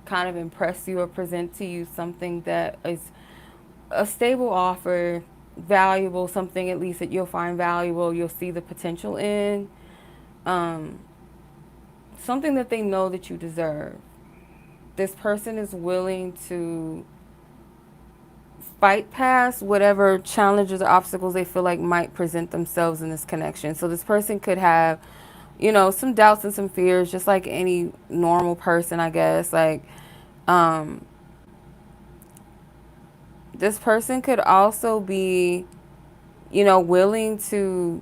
[SPEAKER 1] kind of impress you or present to you something that is a stable offer, valuable, something at least that you'll find valuable, you'll see the potential in, something that they know that you deserve. This person is willing to fight past whatever challenges or obstacles they feel like might present themselves in this connection. So this person could have, you know, some doubts and some fears, just like any normal person, I guess. Like, this person could also be, you know, willing to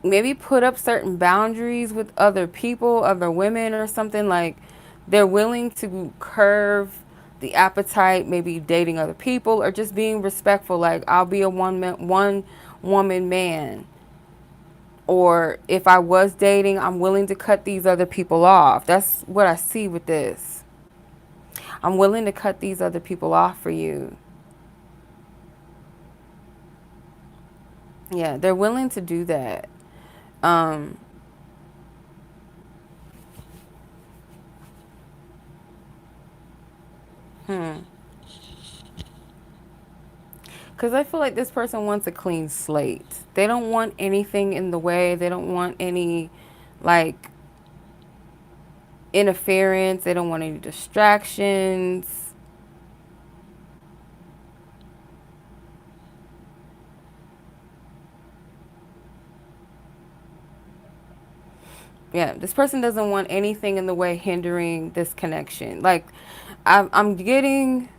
[SPEAKER 1] maybe put up certain boundaries with other people, other women or something. Like, they're willing to curve the appetite, maybe dating other people or just being respectful. Like, I'll be a one woman man. Or if I was dating, I'm willing to cut these other people off. That's what I see with this. I'm willing to cut these other people off for you. Yeah, they're willing to do that. Because I feel like this person wants a clean slate. They don't want anything in the way. They don't want any, like, interference. They don't want any distractions. Yeah, this person doesn't want anything in the way hindering this connection. Like, I'm getting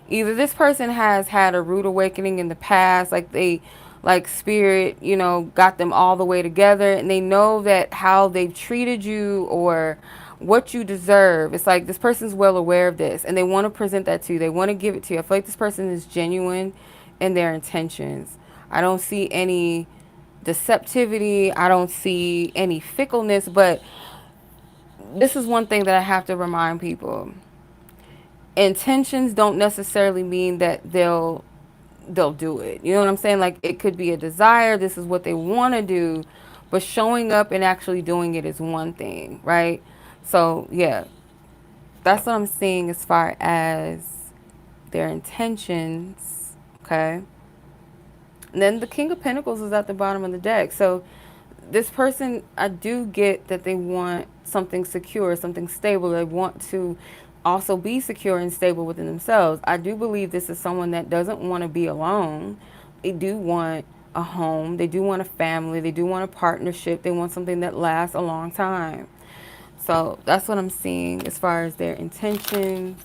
[SPEAKER 1] either this person has had a rude awakening in the past, like they, like spirit, you know, got them all the way together, and they know that how they've treated you or what you deserve. It's like this person's well aware of this, and they want to present that to you. They want to give it to you. I feel like this person is genuine in their intentions. I don't see any deceptivity. I don't see any fickleness, but this is one thing that I have to remind people. Intentions don't necessarily mean that they'll do it. You know what I'm saying? Like, it could be a desire. This is what they want to do, but showing up and actually doing it is one thing, right? So yeah, that's what I'm seeing as far as their intentions. Okay. And then the King of Pentacles is at the bottom of the deck. So this person, I do get that they want something secure, something stable. They want to also be secure and stable within themselves. I do believe this is someone that doesn't want to be alone. They do want a home. They do want a family. They do want a partnership. They want something that lasts a long time. So that's what I'm seeing as far as their intentions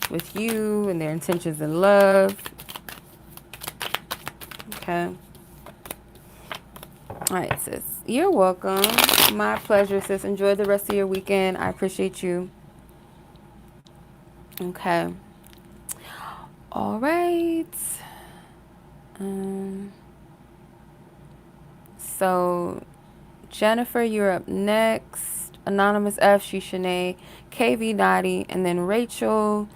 [SPEAKER 1] with you and their intentions in love. Okay. All right, sis. You're welcome. My pleasure, sis. Enjoy the rest of your weekend. I appreciate you. Okay. All right. So, Jennifer, you're up next. Anonymous F, Sheshaney, KV, Nadi, and then Rachel.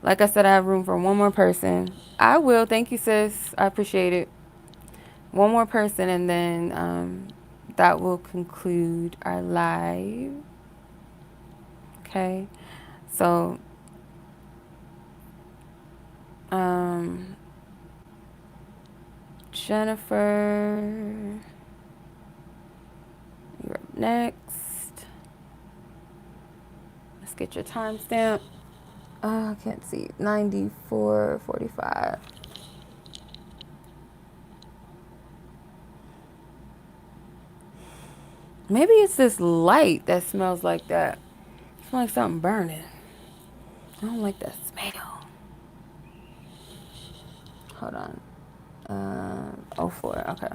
[SPEAKER 1] Like I said, I have room for one more person. I will. Thank you, sis. I appreciate it. One more person, and then that will conclude our live. Okay. So, Jennifer, you're up next. Let's get your timestamp. I can't see. 94:45. Maybe it's this light that smells like that. It smells like something burning. I don't like that smell. Hold on. 04. Okay.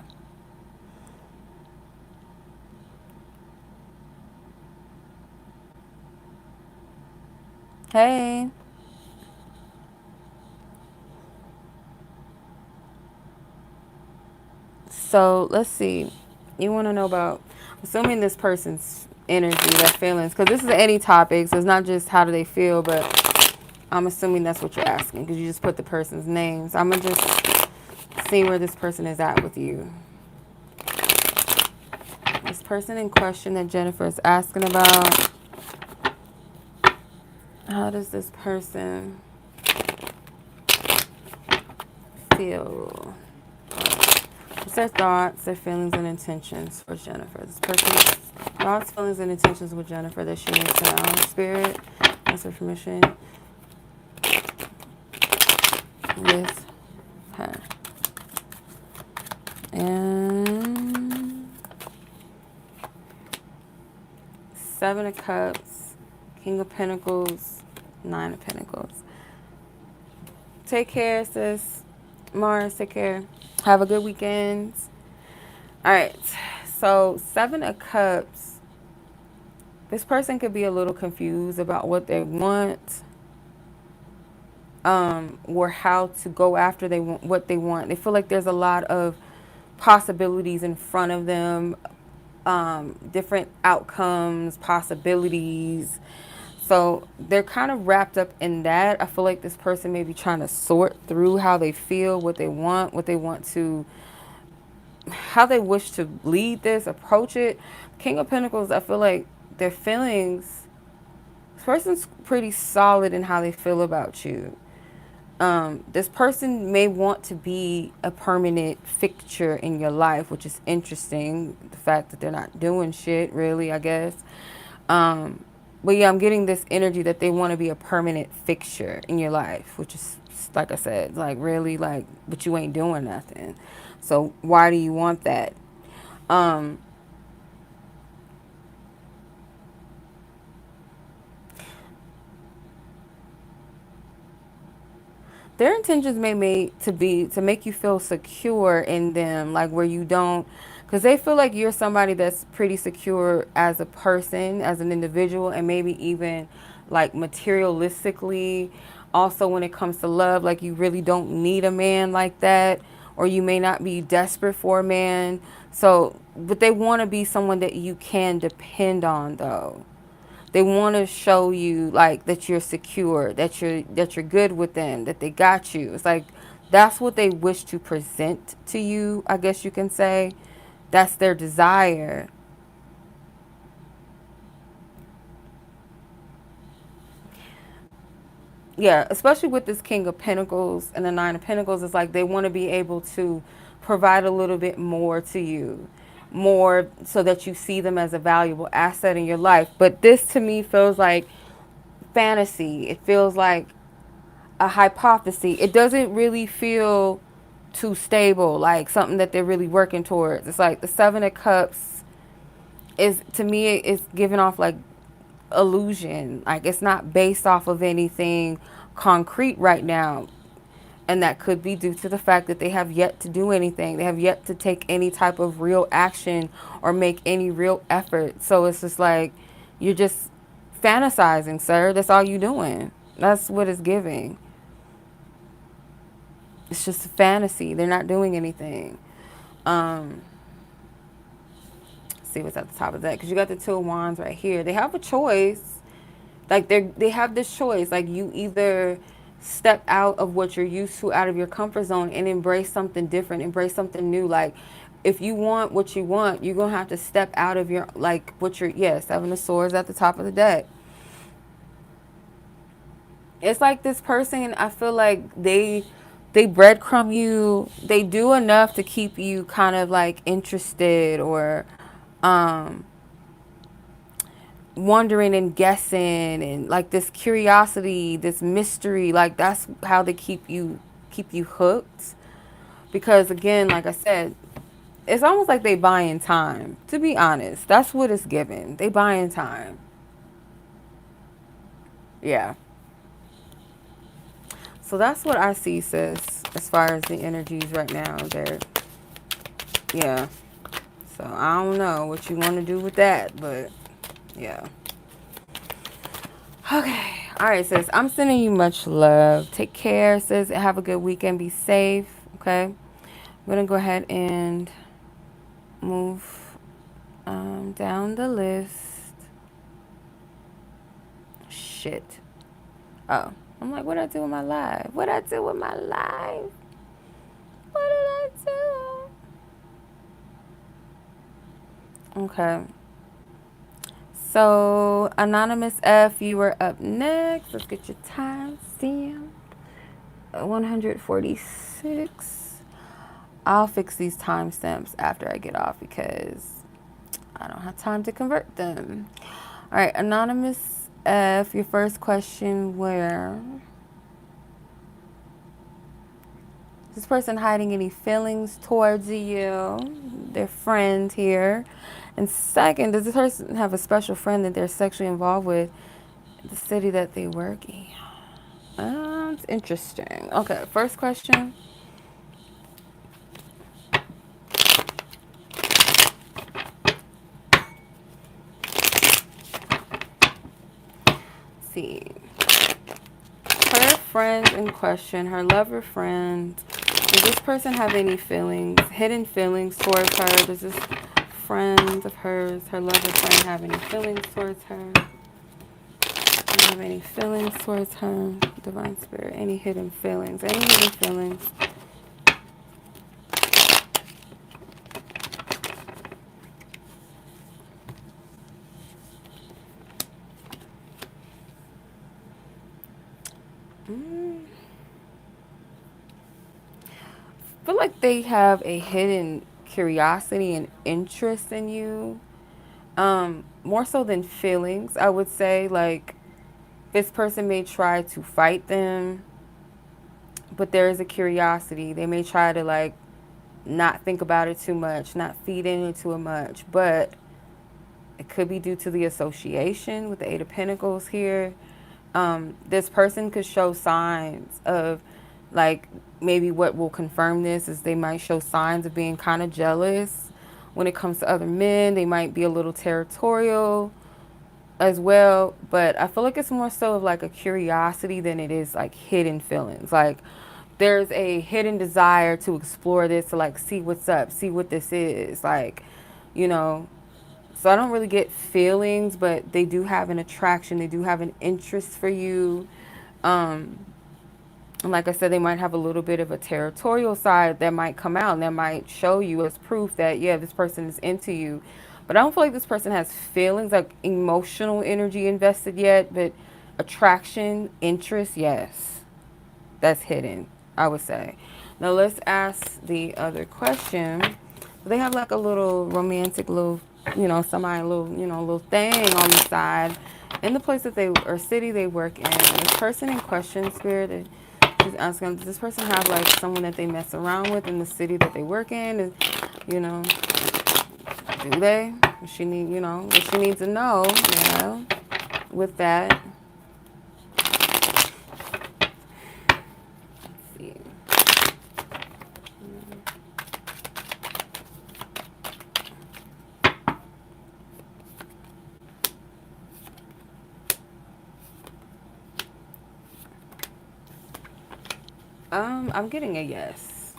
[SPEAKER 1] Hey. So let's see. You want to know about, assuming this person's energy, their feelings, because this is any topic, so it's not just how do they feel, but I'm assuming that's what you're asking because you just put the person's names. I'm going to just see where this person is at with you. This person in question that Jennifer is asking about, how does this person feel? What's their thoughts, their feelings, and intentions for Jennifer? This person's thoughts, feelings, and intentions with Jennifer that she needs to know. Spirit, ask for permission with her. And 7 of Cups, King of Pentacles, 9 of Pentacles. Take care, sis. Mars, take care. Have a good weekend. All right. So 7 of Cups. This person could be a little confused about what they want. Or how to go after what they want. They feel like there's a lot of possibilities in front of them. Different outcomes, possibilities. So they're kind of wrapped up in that. I feel like this person may be trying to sort through how they feel, what they want to, how they wish to lead this, approach it. King of Pentacles, I feel like their feelings, this person's pretty solid in how they feel about you. This person may want to be a permanent fixture in your life, which is interesting. The fact that they're not doing shit, really, I guess. But yeah, I'm getting this energy that they want to be a permanent fixture in your life, which is, like I said, like really like, but you ain't doing nothing. So why do you want that? Their intentions may be to make you feel secure in them, like where you don't, because they feel like you're somebody that's pretty secure as a person, as an individual, and maybe even like materialistically. Also, when it comes to love, like you really don't need a man like that, or you may not be desperate for a man. So, but they want to be someone that you can depend on, though. They want to show you like that you're secure, that you're good with them, that they got you. It's like that's what they wish to present to you, I guess you can say. That's their desire. Yeah, especially with this King of Pentacles and the 9 of Pentacles, it's like they want to be able to provide a little bit more to you, more so that you see them as a valuable asset in your life. But this to me feels like fantasy. It feels like a hypothesis. It doesn't really feel too stable, like something that they're really working towards. It's like the 7 of Cups is, to me, it's giving off like illusion. Like it's not based off of anything concrete right now. And that could be due to the fact that they have yet to do anything. They have yet to take any type of real action or make any real effort. So it's just like, you're just fantasizing, sir. That's all you're doing. That's what it's giving. It's just a fantasy. They're not doing anything. See what's at the top of that, because you got the 2 of Wands right here. They have a choice. Like they have this choice. Like you either step out of what you're used to, out of your comfort zone, and embrace something different, embrace something new. Like if you want what you want, you're gonna have to step out of your, like what you're, yeah, 7 of Swords at the top of the deck. It's like this person, I feel like they breadcrumb you. They do enough to keep you kind of like interested, or wondering and guessing, and like this curiosity, this mystery. Like that's how they keep you hooked. Because again, like I said, It's almost like they buying time, to be honest. That's what it's given. They buying time. Yeah. So that's what I see, sis, as far as the energies right now. They're, yeah. So I don't know what you want to do with that, but yeah. Okay. All right, sis. I'm sending you much love. Take care, sis. Have a good weekend. Be safe. Okay. I'm going to go ahead and move down the list. Shit. Oh. I'm like, what did I do with my life? What did I do with my life? What did I do? Okay. So, Anonymous F, you were up next. Let's get your time, Sam. 146. I'll fix these timestamps after I get off because I don't have time to convert them. All right, Anonymous F, your first question, where? Is this person hiding any feelings towards you? Their friend here. And second, does this person have a special friend that they're sexually involved with in the city that they work in? It's interesting. Okay, first question. Let's see. Her friend in question, her lover friend, does this person have any feelings, hidden feelings towards her? Does this friend of hers, her lover friend, have any feelings towards her? Do you have any feelings towards her, Divine Spirit? Any hidden feelings? Any hidden feelings? I feel like they have a hidden curiosity and interest in you. More so than feelings, I would say. Like, this person may try to fight them, but there is a curiosity. They may try to, like, not think about it too much, not feed into it much, but it could be due to the association with the Eight of Pentacles here. This person could show signs of, like, maybe what will confirm this is they might show signs of being kind of jealous when it comes to other men. They might be a little territorial as well, but I feel like it's more so of like a curiosity than it is like hidden feelings. Like, there's a hidden desire to explore this, to like see what's up, see what this is, like, you know. So I don't really get feelings, but they do have an attraction. They do have an interest for you. And like I said, they might have a little bit of a territorial side that might come out and that might show you as proof that, yeah, this person is into you. But I don't feel like this person has feelings, like emotional energy invested yet, but attraction, interest, yes. That's hidden, I would say. Now let's ask the other question. They have like a little romantic little, you know, little thing on the side in the place that they, or city they work in. This person in question, Spirit, she's asking, does this person have like someone that they mess around with in the city that they work in? Is, you know, do they? She need, you know, what she needs to know, you know, with that. Let's see. I'm getting a yes.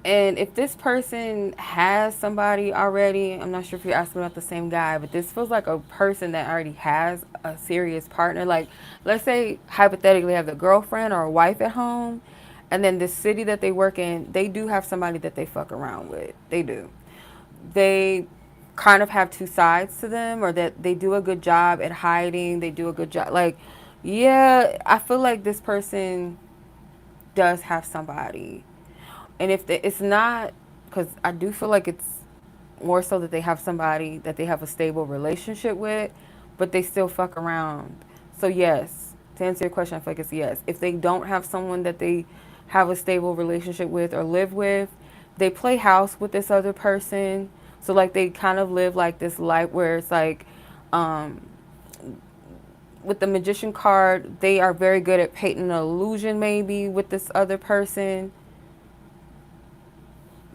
[SPEAKER 1] And if this person has somebody already, I'm not sure if you're asking about the same guy, but this feels like a person that already has a serious partner. Like, let's say hypothetically have a girlfriend or a wife at home, and then the city that they work in, they do have somebody that they fuck around with. They do. They kind of have two sides to them, or that they do a good job at hiding. They do a good job. Like, yeah, I feel like this person does have somebody. And if it's not, because I do feel like it's more so that they have somebody that they have a stable relationship with, but they still fuck around. So yes, to answer your question, I feel like it's yes. If they don't have someone that they have a stable relationship with or live with, they play house with this other person. So like they kind of live like this life where it's like, um, with the magician card, they are very good at painting an illusion maybe with this other person.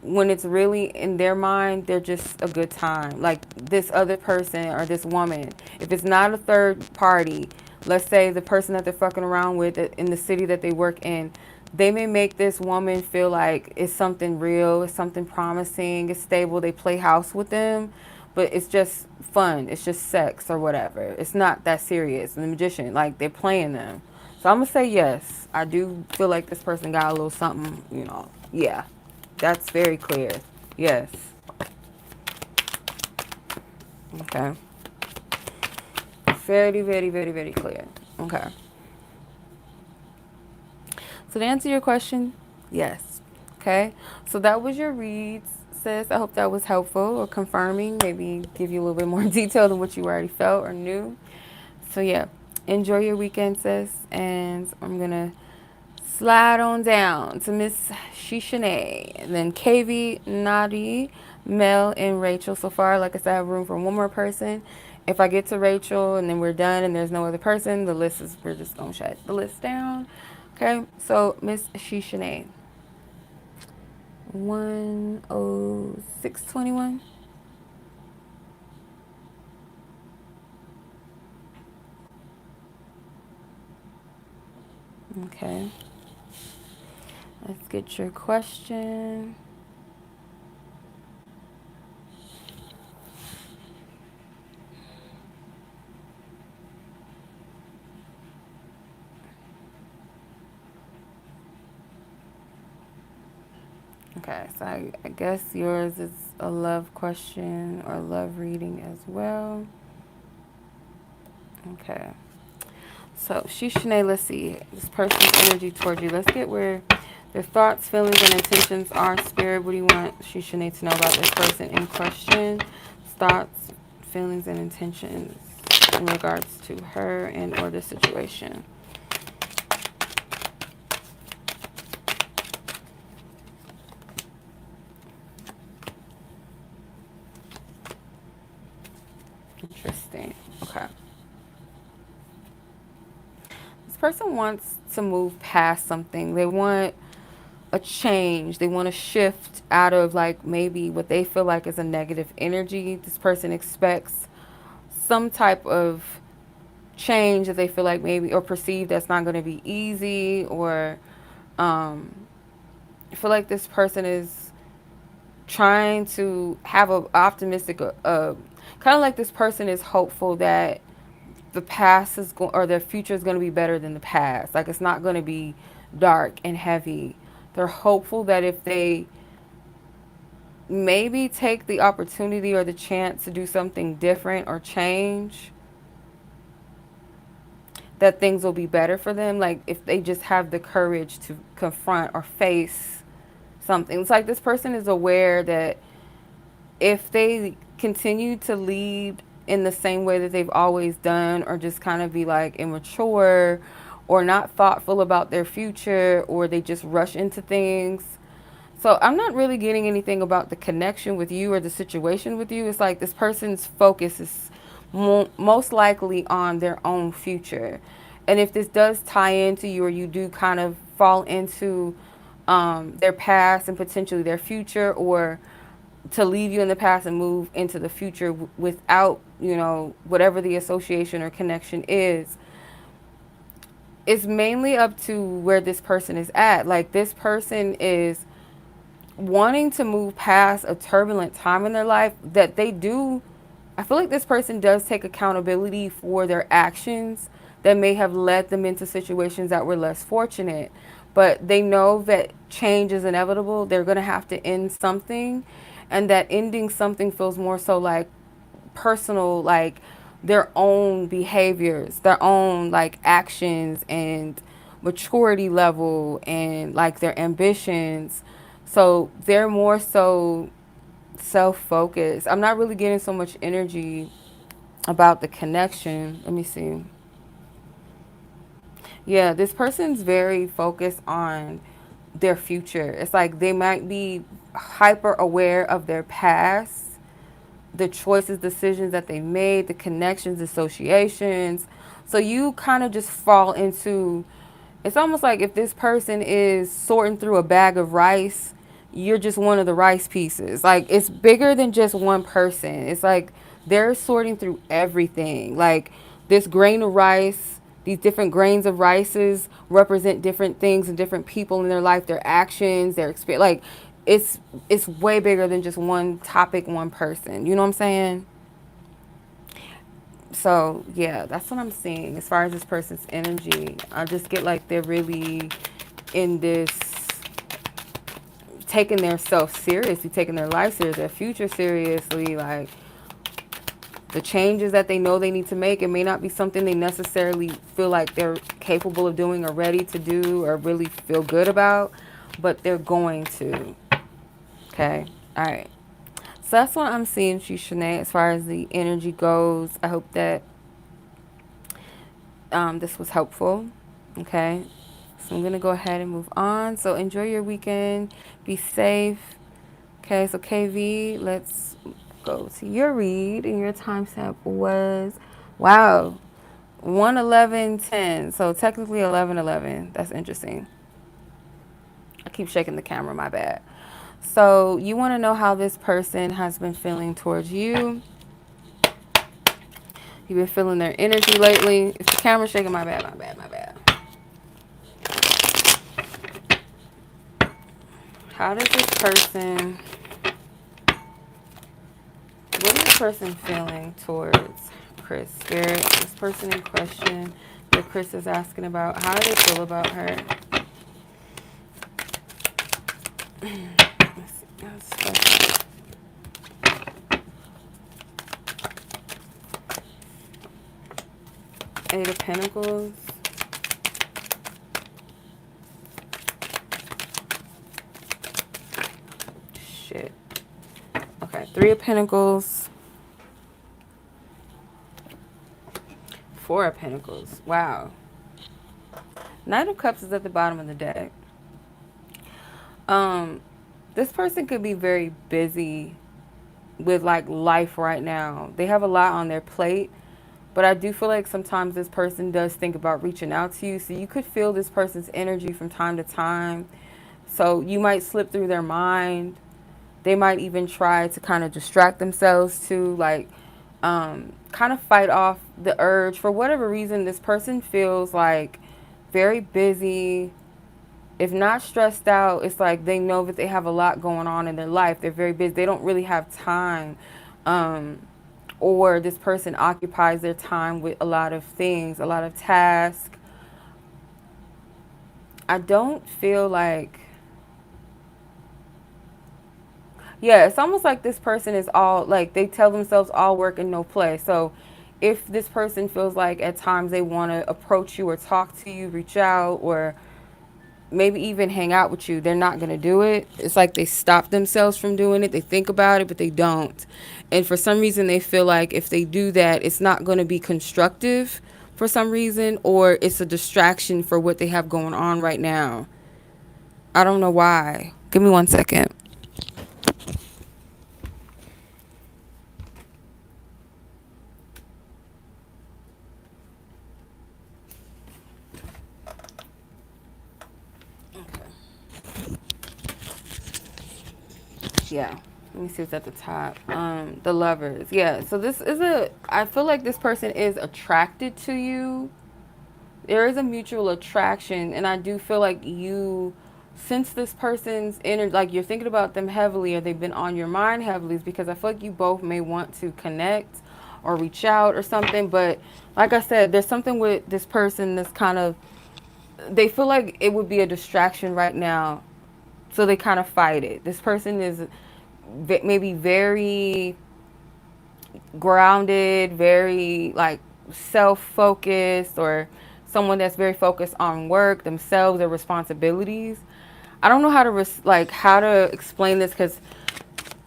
[SPEAKER 1] When it's really in their mind, they're just a good time. Like this other person or this woman, if it's not a third party, let's say the person that they're fucking around with in the city that they work in, they may make this woman feel like it's something real, it's something promising, it's stable. They play house with them, but it's just fun. It's just sex or whatever. It's not that serious. The magician, like they're playing them. So I'm gonna say yes. I do feel like this person got a little something, you know. Yeah. That's very clear. Yes. Okay. Very, very, very, very clear. Okay. So to answer your question, yes. Okay. So that was your reads, sis. I hope that was helpful or confirming. Maybe give you a little bit more detail than what you already felt or knew. So yeah, enjoy your weekend, sis. And I'm going to slide on down to Miss Sheshaney, and then 𝗥𝗲𝗄𝗃, Nadi, Mel, and Rachel. So far, like I said, I have room for one more person. If I get to Rachel and then we're done and there's no other person, we're just gonna shut the list down. Okay, so Miss Sheshaney, 10621. Okay, let's get your question. Okay, so I guess yours is a love question or love reading as well. Okay. So, Sheshaney, let's see this person's energy towards you. Let's get where their thoughts, feelings, and intentions are. Spirit, what do you want Sheshaney to know about this person in question? Thoughts, feelings, and intentions in regards to her and or the situation. Interesting. Okay. This person wants to move past something. They want a change. They want to shift out of like maybe what they feel like is a negative energy. This person expects some type of change that they feel like maybe or perceive that's not going to be easy, or I feel like this person is trying to have a optimistic kind of like this person is hopeful that the past is going or their future is going to be better than the past. Like it's not going to be dark and heavy. They're hopeful that if they maybe take the opportunity or the chance to do something different or change, that things will be better for them. Like if they just have the courage to confront or face something. It's like this person is aware that if they continue to lead in the same way that they've always done, or just kind of be like immature or not thoughtful about their future, or they just rush into things. So I'm not really getting anything about the connection with you or the situation with you. It's like this person's focus is most likely on their own future. And if this does tie into you, or you do kind of fall into their past and potentially their future, or to leave you in the past and move into the future without, you know, whatever the association or connection is, it's mainly up to where this person is at. Like this person is wanting to move past a turbulent time in their life that they do. I feel like this person does take accountability for their actions that may have led them into situations that were less fortunate, but they know that change is inevitable. They're going to have to end something, and that ending something feels more so like personal, like their own behaviors, their own like actions and maturity level and like their ambitions. So they're more so self-focused. I'm not really getting so much energy about the connection. Let me see. Yeah, this person's very focused on their future. It's like they might be hyper aware of their past, the choices, decisions that they made, the connections, associations. So you kind of just fall into, it's almost like if this person is sorting through a bag of rice, you're just one of the rice pieces. Like, it's bigger than just one person. It's like they're sorting through everything. Like, this grain of rice, these different grains of rices represent different things and different people in their life, their actions, their experience. Like, it's way bigger than just one topic, one person. You know what I'm saying? So yeah, that's what I'm seeing as far as this person's energy. I just get like they're really in this, taking their self seriously, taking their life serious, their future seriously. Like, the changes that they know they need to make, it may not be something they necessarily feel like they're capable of doing or ready to do or really feel good about, but they're going to. Okay. All right. So that's what I'm seeing, Sheshaney, as far as the energy goes. I hope that this was helpful. Okay. So I'm going to go ahead and move on. So enjoy your weekend. Be safe. Okay. So KV, let's go to your read. And your timestamp was, wow, 1:11:10. So technically 11:11. That's interesting. I keep shaking the camera. My bad. So you want to know how this person has been feeling towards you. You've been feeling their energy lately. If the camera's shaking, my bad, my bad, my bad. How does this person, what is this person feeling towards Chris? Spirit, this person in question that Chris is asking about, how do they feel about her? Let's see, that's 8 of Pentacles. Shit. Okay, 3 of Pentacles. 4 of Pentacles. Wow. Knight of Cups is at the bottom of the deck. This person could be very busy with like life right now. They have a lot on their plate, but I do feel like sometimes this person does think about reaching out to you. So you could feel this person's energy from time to time. So you might slip through their mind. They might even try to kind of distract themselves to like kind of fight off the urge. For whatever reason, this person feels like very busy. If not stressed out, it's like they know that they have a lot going on in their life. They're very busy. They don't really have time. Or this person occupies their time with a lot of things, a lot of tasks. I don't feel like, yeah, it's almost like this person is all, like they tell themselves all work and no play. So if this person feels like at times they want to approach you or talk to you, reach out, or maybe even hang out with you, they're not going to do it. It's like they stop themselves from doing it. They think about it, but they don't. And for some reason, they feel like if they do that, it's not going to be constructive for some reason, or it's a distraction for what they have going on right now. I don't know why. Give me 1 second. Yeah. Let me see what's at the top. The Lovers. Yeah. So this is I feel like this person is attracted to you. There is a mutual attraction. And I do feel like you, since this person's energy, like you're thinking about them heavily, or they've been on your mind heavily, is because I feel like you both may want to connect or reach out or something. But like I said, there's something with this person that's kind of, they feel like it would be a distraction right now. So they kind of fight it. This person is maybe very grounded, very like self-focused, or someone that's very focused on work, themselves, their responsibilities. I don't know how to how to explain this, because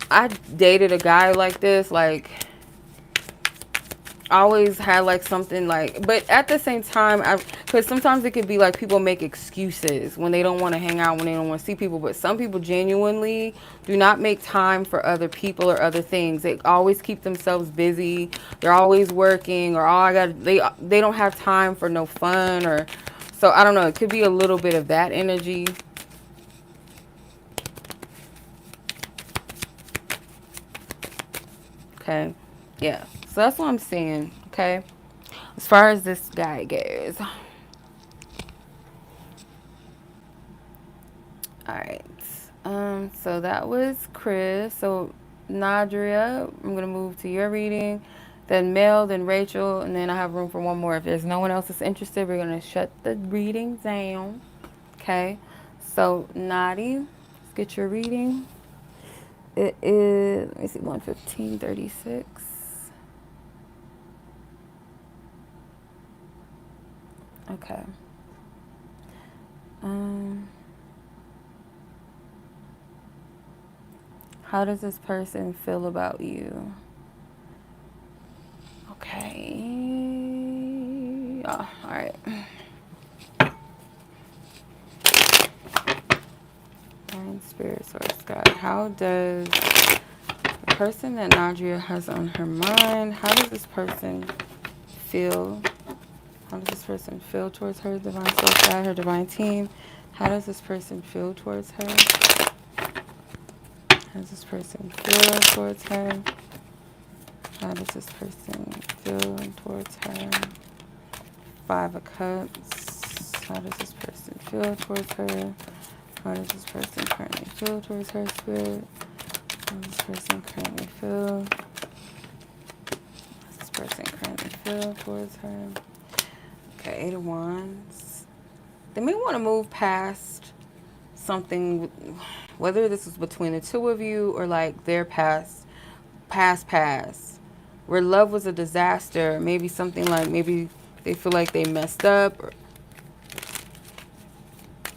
[SPEAKER 1] I dated a guy like this. Like, always had like something like, but at the same time, because sometimes it could be like people make excuses when they don't want to hang out, when they don't want to see people, but some people genuinely do not make time for other people or other things. They always keep themselves busy. They're always working, or they don't have time for no fun, or so I don't know. It could be a little bit of that energy. Okay, yeah. So that's what I'm seeing. Okay. As far as this guy goes. Alright. So that was Chris. So Nadria, I'm gonna move to your reading. Then Mel, then Rachel, and then I have room for one more. If there's no one else that's interested, we're gonna shut the reading down. Okay. So Nadi, let's get your reading. It is, let me see, 1:15:36. Okay. Um How does this person feel about you? Okay. Oh, all right. Mind, spirit, source, God. How does the person that Nadria has on her mind, how does this person feel? How does this person feel towards her divine source, God, her divine team? How does this person feel towards her? How does this person feel towards her? How does this person feel towards her? 5 of Cups. How does this person feel towards her? How does this person currently feel towards her, spirit? How does this person currently feel? How does this person currently feel towards her? Okay, 8 of Wands. They may want to move past something, whether this is between the two of you or like their past, where love was a disaster. Maybe something like, maybe they feel like they messed up, or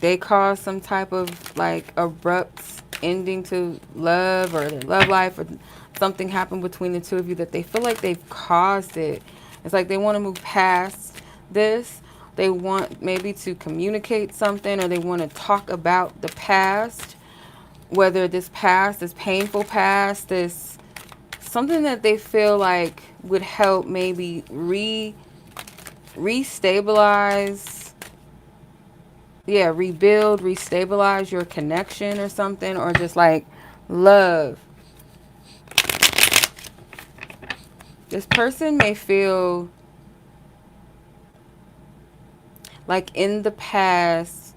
[SPEAKER 1] they caused some type of like abrupt ending to love or their love life, or something happened between the two of you that they feel like they've caused it. It's like they want to move past this. They want maybe to communicate something, or they want to talk about the past, whether this past, this painful past, this something that they feel like would help maybe restabilize, yeah, rebuild, restabilize your connection or something, or just like love. This person may feel like in the past,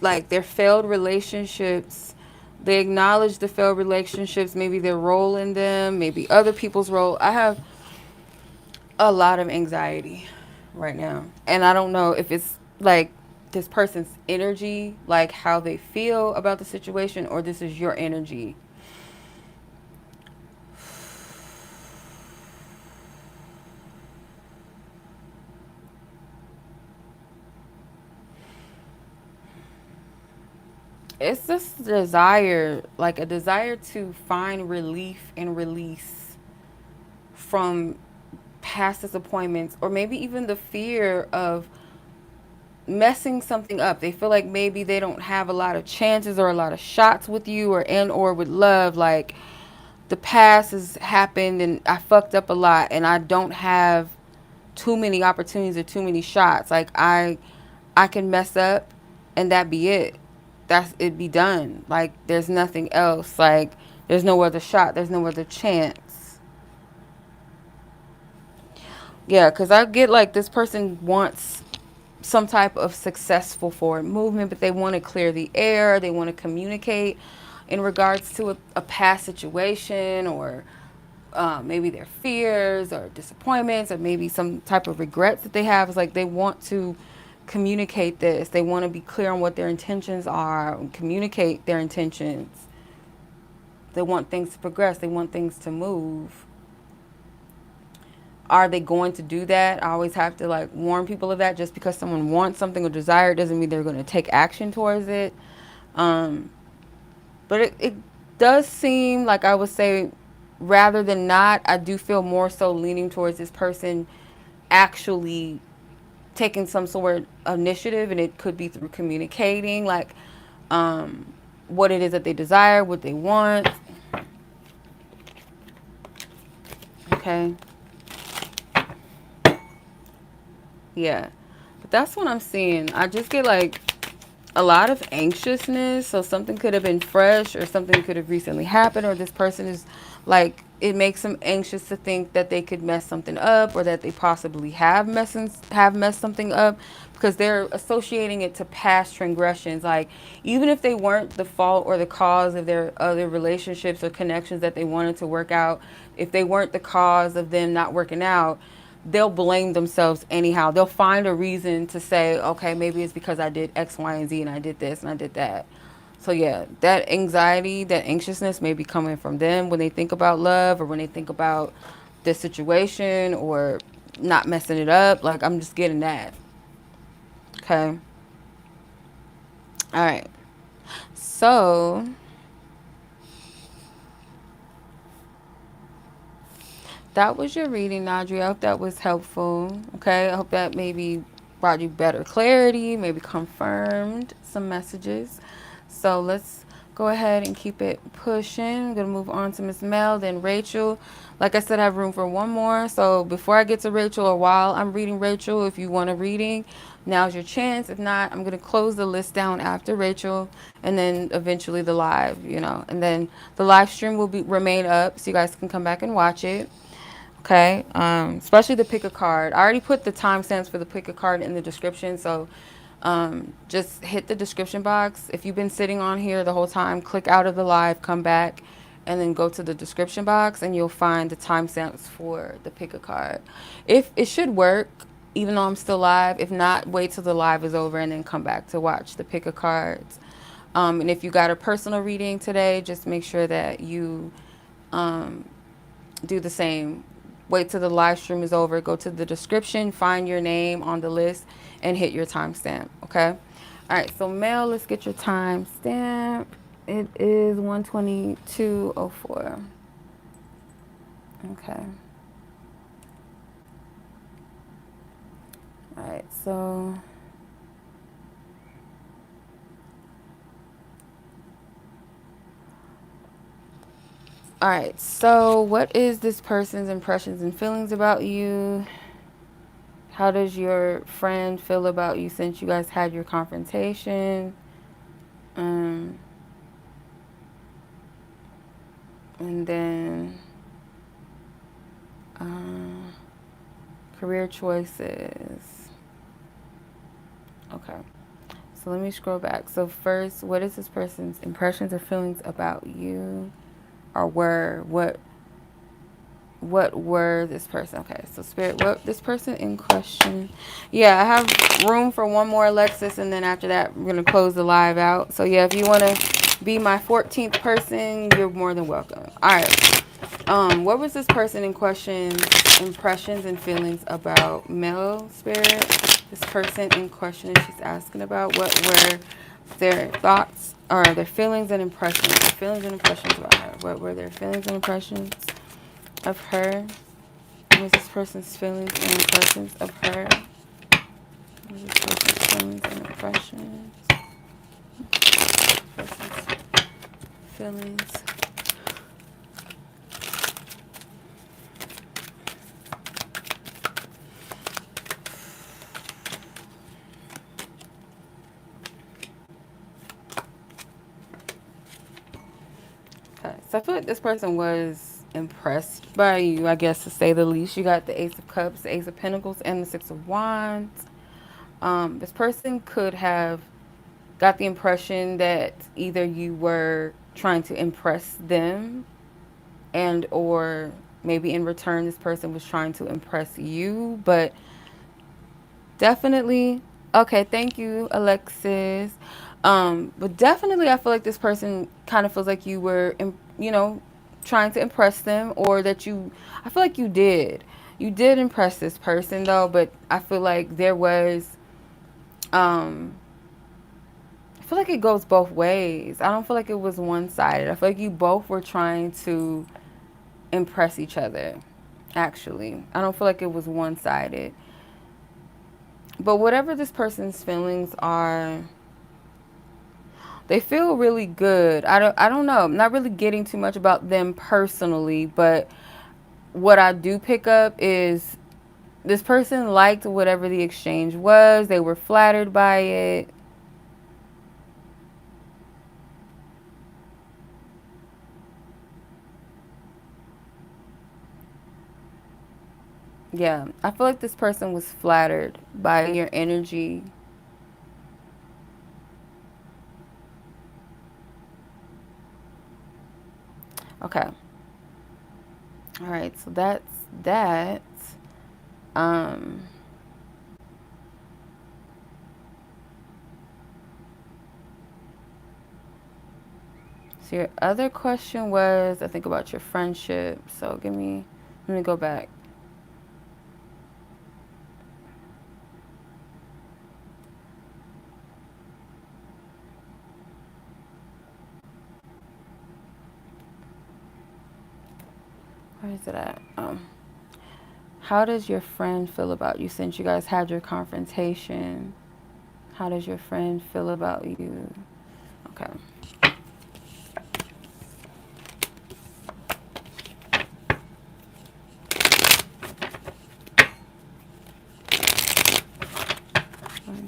[SPEAKER 1] like their failed relationships, they acknowledge the failed relationships, maybe their role in them, maybe other people's role. I have a lot of anxiety right now, and I don't know if it's like this person's energy, like how they feel about the situation, or this is your energy. It's this desire, like a desire to find relief and release from past disappointments, or maybe even the fear of messing something up. They feel like maybe they don't have a lot of chances or a lot of shots with you, or with love. Like the past has happened and I fucked up a lot, and I don't have too many opportunities or too many shots. Like I can mess up and that be it. That's it, be done. Like there's nothing else. Like there's no other shot. There's no other chance. Yeah, because I get like this person wants some type of successful forward movement, but they want to clear the air. They want to communicate in regards to a past situation, or maybe their fears or disappointments, or maybe some type of regrets that they have. It's like they want to communicate this. They want to be clear on what their intentions are and communicate their intentions. They want things to progress. They want things to move. Are they going to do that? I always have to like warn people of that. Just because someone wants something or desire doesn't mean they're going to take action towards it. But it does seem like, I would say, rather than not, I do feel more so leaning towards this person actually taking some sort of initiative, and it could be through communicating, like what it is that they desire, what they want. Okay. Yeah. But that's what I'm seeing. I just get like a lot of anxiousness. So something could have been fresh, or something could have recently happened, or this person is like, it makes them anxious to think that they could mess something up, or that they possibly have messed something up, because they're associating it to past transgressions. Like, even if they weren't the fault or the cause of their other relationships or connections that they wanted to work out, if they weren't the cause of them not working out, they'll blame themselves anyhow. They'll find a reason to say, okay, maybe it's because I did X, Y, and Z, and I did this and I did that. So yeah, that anxiety, that anxiousness may be coming from them when they think about love, or when they think about this situation, or not messing it up. Like, I'm just getting that. Okay. All right. So that was your reading, Nadri. I hope that was helpful. Okay. I hope that maybe brought you better clarity, maybe confirmed some messages. So let's go ahead and keep it pushing. I'm going to move on to Miss Mel, then Rachel. Like I said, I have room for one more. So before I get to Rachel, or while I'm reading Rachel, if you want a reading, now's your chance. If not, I'm going to close the list down after Rachel, and then eventually the live, and then the live stream will remain up so you guys can come back and watch it. Okay, especially the pick a card. I already put the timestamps for the pick a card in the description, so just hit the description box. If you've been sitting on here the whole time, click out of the live, come back, and then go to the description box, and you'll find the timestamps for the pick a card. If it should work, even though I'm still live. If not, wait till the live is over and then come back to watch the pick a cards. And if you got a personal reading today, just make sure that you do the same. Wait till the live stream is over. Go to the description, find your name on the list, and hit your timestamp. Okay. All right. So Mel, let's get your timestamp. It is 122:04. Okay. All right. So. All right, so what is this person's impressions and feelings about you? How does your friend feel about you since you guys had your confrontation? And then career choices. Okay, so let me scroll back. So first, what is this person's impressions or feelings about you? Or what were this person? Okay, so Spirit, what this person in question? Yeah, I have room for one more, Alexis, and then after that, we're going to close the live out. So yeah, if you want to be my 14th person, you're more than welcome. All right. What was this person in question, impressions and feelings about Mel, Spirit? This person in question, she's asking about what were their thoughts, or their feelings and impressions. Their feelings and impressions about her. What were their feelings and impressions of her? What was this person's feelings and impressions of her? What was this person's feelings and impressions? Person's feelings. Okay, so I feel like this person was impressed by you, I guess, to say the least. You got the Ace of Cups, the Ace of Pentacles, and the Six of Wands. This person could have got the impression that either you were trying to impress them, and or maybe in return this person was trying to impress you. But definitely, okay, thank you, Alexis. But definitely I feel like this person kind of feels like you were, trying to impress them, or that I feel like you did impress this person though. But I feel like there was, I feel like it goes both ways. I don't feel like it was one-sided. I feel like you both were trying to impress each other, actually. I don't feel like it was one-sided. But whatever this person's feelings are, they feel really good. I don't know. I'm not really getting too much about them personally, but what I do pick up is this person liked whatever the exchange was. They were flattered by it. Yeah, I feel like this person was flattered by your energy. Okay. All right, so that's that. Um, so your other question was, I think, about your friendship. So let me go back. Where is it at? How does your friend feel about you since you guys had your confrontation? How does your friend feel about you? Okay.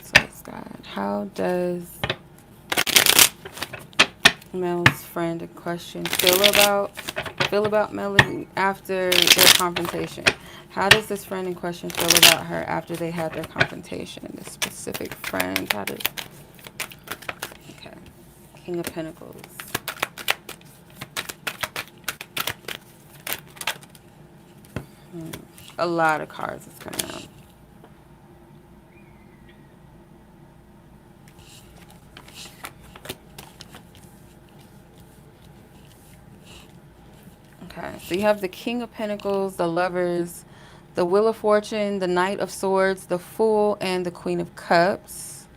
[SPEAKER 1] So it's got, how does Mel's friend in question feel about Melody after their confrontation? How does this friend in question feel about her after they had their confrontation? This specific friend, how does... Okay. King of Pentacles. A lot of cards is coming out. Okay, so you have the King of Pentacles, the Lovers, the Wheel of Fortune, the Knight of Swords, the Fool, and the Queen of Cups.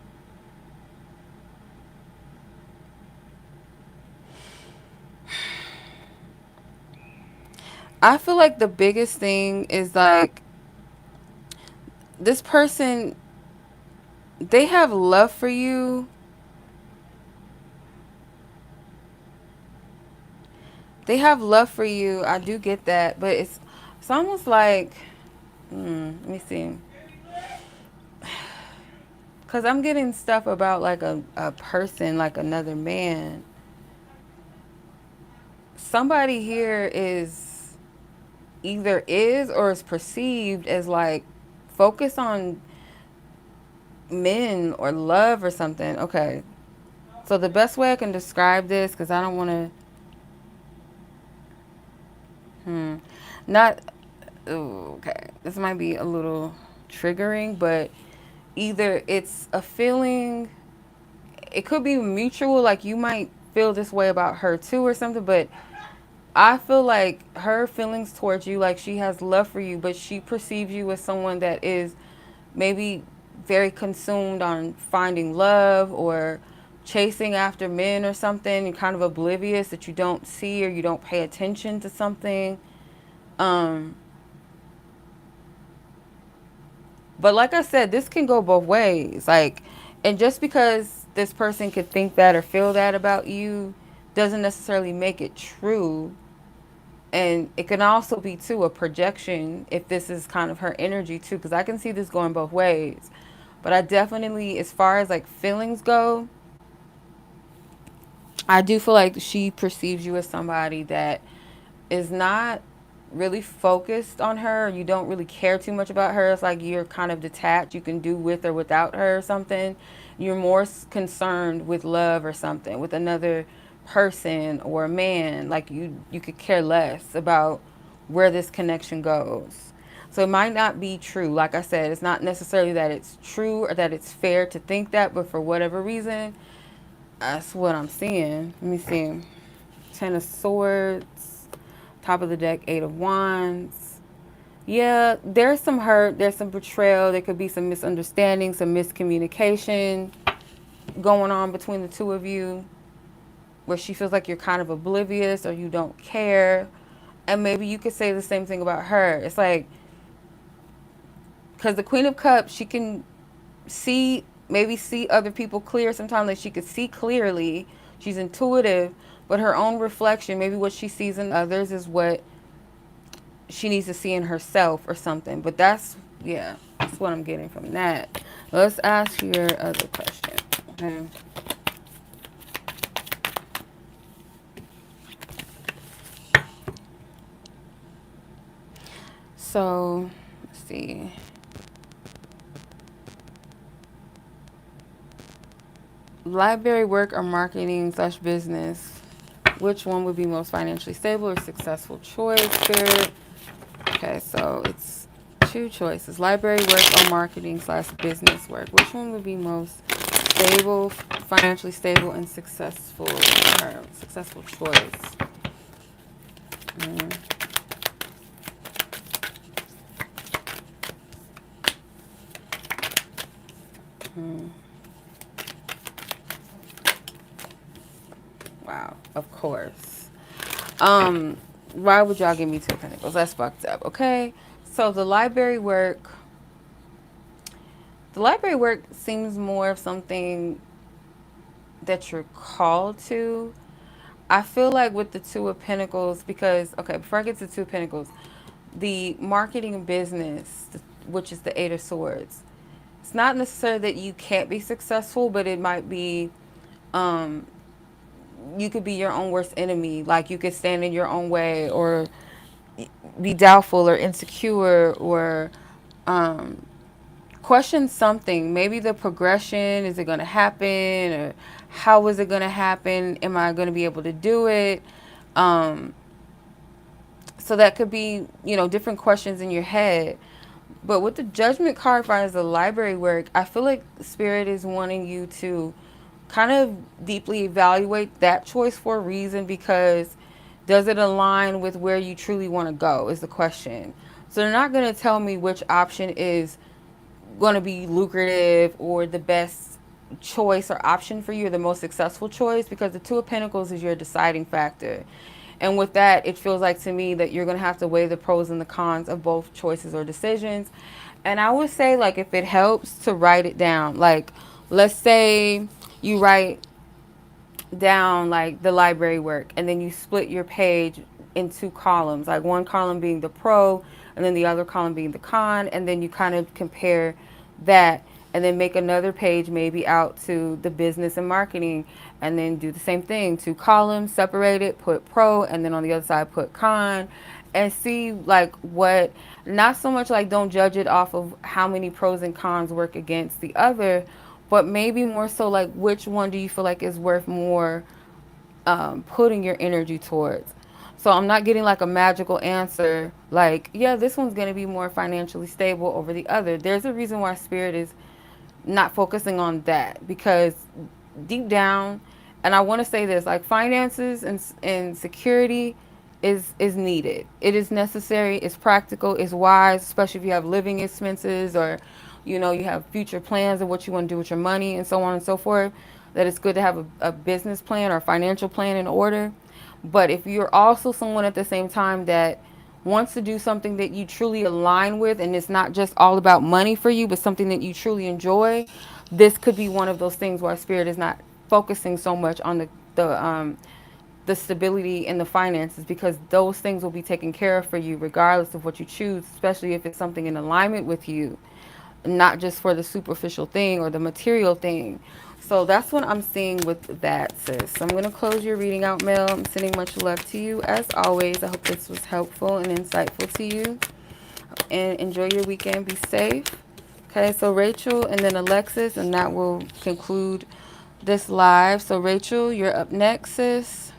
[SPEAKER 1] I feel like the biggest thing is like this person, they have love for you. They have love for you. I do get that, but it's almost like, let me see. Because I'm getting stuff about like a person, like another man. Somebody here is either is or is perceived as like focused on men or love or something. Okay. So the best way I can describe this, because I don't want to, not, ooh, okay. This might be a little triggering, but either it's a feeling, it could be mutual, like you might feel this way about her too or something, but I feel like her feelings towards you, like she has love for you, but she perceives you as someone that is maybe very consumed on finding love or chasing after men or something, and kind of oblivious that you don't see or you don't pay attention to something. But like I said, this can go both ways. Like, and just because this person could think that or feel that about you doesn't necessarily make it true. And it can also be, too, a projection if this is kind of her energy, too, because I can see this going both ways. But I definitely, as far as, like, feelings go, I do feel like she perceives you as somebody that is not really focused on her. You don't really care too much about her. It's like you're kind of detached. You can do with or without her or something. You're more concerned with love or something, with another person or a man. Like you could care less about where this connection goes. So it might not be true. Like I said, it's not necessarily that it's true or that it's fair to think that, but for whatever reason, that's what I'm seeing. Let me see. Ten of Swords. Top of the deck, Eight of Wands. Yeah, there's some hurt. There's some betrayal. There could be some misunderstanding, some miscommunication going on between the two of you, where she feels like you're kind of oblivious or you don't care. And maybe you could say the same thing about her. It's like, because the Queen of Cups, she can maybe see other people clear sometimes. Like she could see clearly. She's intuitive, but her own reflection, maybe what she sees in others is what she needs to see in herself or something. But that's, yeah, that's what I'm getting from that. Let's ask your other question. Okay. So, let's see. Library work or marketing / business? Which one would be most financially stable or successful choice, Spirit? Okay, so it's two choices. Library work or marketing / business work. Which one would be most stable, financially stable, and successful? Or successful choice. Mm. Mm. Wow, of course. Why would y'all give me 2 of Pentacles? That's fucked up. Okay, so the library work seems more of something that you're called to. I feel like with the 2 of Pentacles, because, okay, before I get to 2 of Pentacles, the marketing and business, which is the 8 of Swords, it's not necessarily that you can't be successful, but it might be, you could be your own worst enemy. Like you could stand in your own way or be doubtful or insecure or question something. Maybe the progression, is it going to happen, or how is it going to happen? Am I going to be able to do it? So that could be, different questions in your head. But with the Judgment card, as the library work, I feel like Spirit is wanting you to kind of deeply evaluate that choice for a reason, because does it align with where you truly want to go is the question. So they're not going to tell me which option is going to be lucrative or the best choice or option for you, or the most successful choice, because the 2 of Pentacles is your deciding factor. And with that, it feels like to me that you're going to have to weigh the pros and the cons of both choices or decisions. And I would say, like, if it helps to write it down, like, let's say you write down like the library work and then you split your page in 2 columns, like one column being the pro and then the other column being the con, and then you kind of compare that and then make another page maybe out to the business and marketing, and then do the same thing, 2 columns, separate it, put pro, and then on the other side put con, and see like what, not so much like don't judge it off of how many pros and cons work against the other, but maybe more so like which one do you feel like is worth more putting your energy towards. So I'm not getting like a magical answer like, yeah, this one's going to be more financially stable over the other. There's a reason why Spirit is not focusing on that, because deep down, and I want to say this, like finances and security is needed. It is necessary, it's practical, it's wise, especially if you have living expenses, or you have future plans of what you want to do with your money and so on and so forth, that it's good to have a business plan or financial plan in order. But if you're also someone at the same time that wants to do something that you truly align with, and it's not just all about money for you, but something that you truly enjoy, this could be one of those things where Spirit is not focusing so much on the stability and the finances, because those things will be taken care of for you regardless of what you choose, especially if it's something in alignment with you, not just for the superficial thing or the material thing. So that's what I'm seeing with that, sis. So I'm going to close your reading out, Mel. I'm sending much love to you. As always, I hope this was helpful and insightful to you. And enjoy your weekend. Be safe. Okay, so Rachel and then Alexis, and that will conclude this live. So Rachel, you're up next, sis.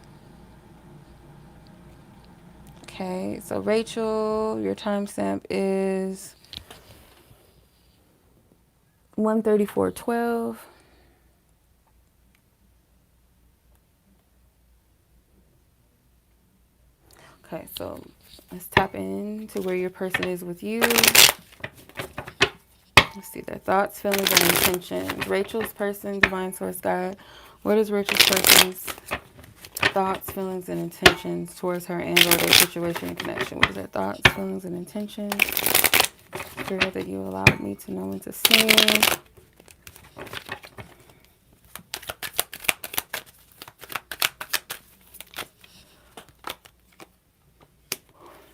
[SPEAKER 1] Okay, so Rachel, your timestamp is 1:34:12. Okay, so let's tap into where your person is with you. Let's see their thoughts, feelings, and intentions. Rachel's person, divine source guide. What is Rachel's person's thoughts, feelings, and intentions towards her and or their situation and connection? What is their thoughts, feelings, and intentions? Spirit that you allowed me to know and to see.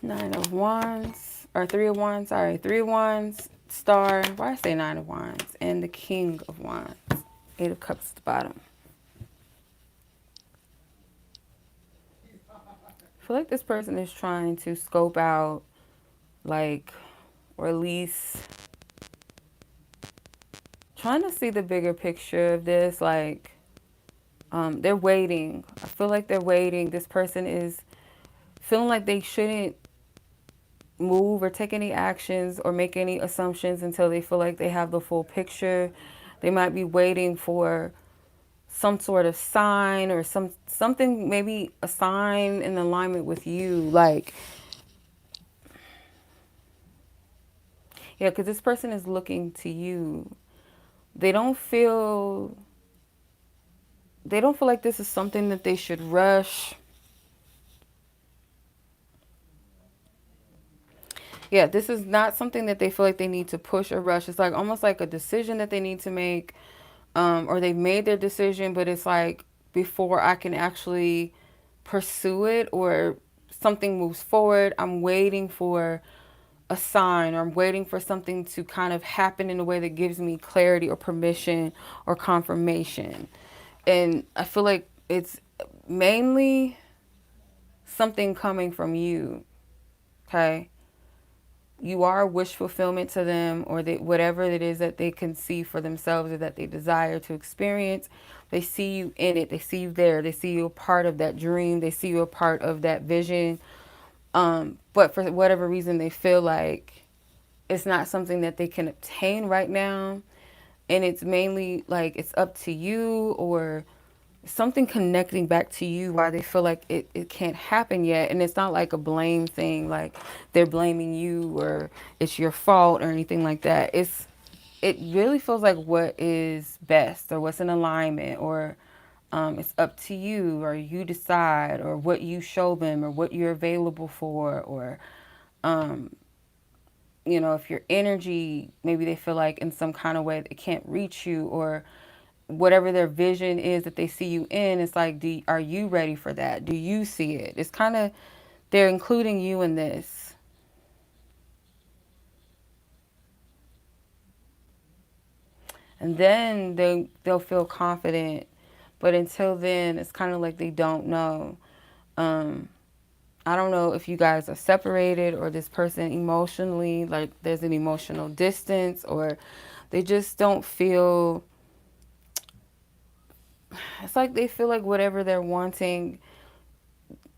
[SPEAKER 1] Nine of Wands, or Three of Wands, sorry. Three of Wands, Star, why I say Nine of Wands, and the King of Wands. Eight of Cups at the bottom. I feel like this person is trying to scope out, like, or at least trying to see the bigger picture of this. Like, they're waiting. I feel like they're waiting. This person is feeling like they shouldn't move or take any actions or make any assumptions until they feel like they have the full picture. They might be waiting for some sort of sign or something, maybe a sign in alignment with you. Like, yeah, because this person is looking to you. They don't feel like this is something that they should rush. Yeah, this is not something that they feel like they need to push or rush. It's like almost like a decision that they need to make, or they've made their decision, but it's like before I can actually pursue it or something moves forward, I'm waiting for a sign, or I'm waiting for something to kind of happen in a way that gives me clarity or permission or confirmation. And I feel like it's mainly something coming from you, okay? You are wish fulfillment to them, or whatever it is that they can see for themselves or that they desire to experience. They see you in it. They see you there. They see you a part of that dream. They see you a part of that vision. But for whatever reason, they feel like it's not something that they can obtain right now. And it's mainly like it's up to you, or something connecting back to you why they feel like it can't happen yet. And it's not like a blame thing, like they're blaming you or it's your fault or anything like that. It really feels like what is best or what's in alignment, or it's up to you, or you decide, or what you show them, or what you're available for, or you know, if your energy, maybe they feel like in some kind of way they can't reach you, or whatever their vision is that they see you in. It's like, are you ready for that? Do you see it? It's kind of, they're including you in this. And then they'll feel confident. But until then, it's kind of like they don't know. I don't know if you guys are separated, or this person emotionally, like there's an emotional distance, or they just don't feel, it's like they feel like whatever they're wanting,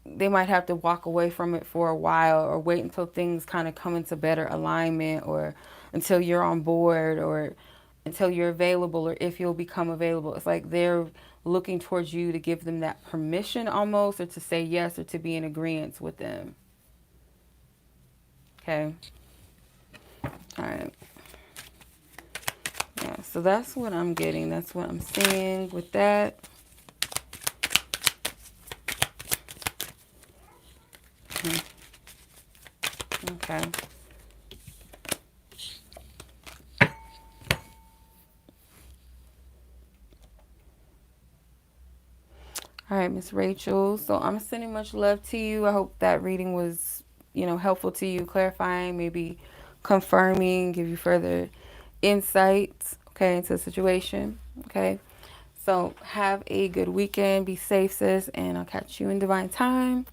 [SPEAKER 1] they might have to walk away from it for a while, or wait until things kind of come into better alignment, or until you're on board, or until you're available, or if you'll become available. It's like they're looking towards you to give them that permission almost, or to say yes, or to be in agreement with them. Okay. All right. Yeah, so that's what I'm getting. That's what I'm seeing with that. Okay. All right, Miss Rachel. So I'm sending much love to you. I hope that reading was, you know, helpful to you, clarifying, maybe confirming, give you further insights, okay, into the situation. Okay. So have a good weekend. Be safe, sis, and I'll catch you in divine time.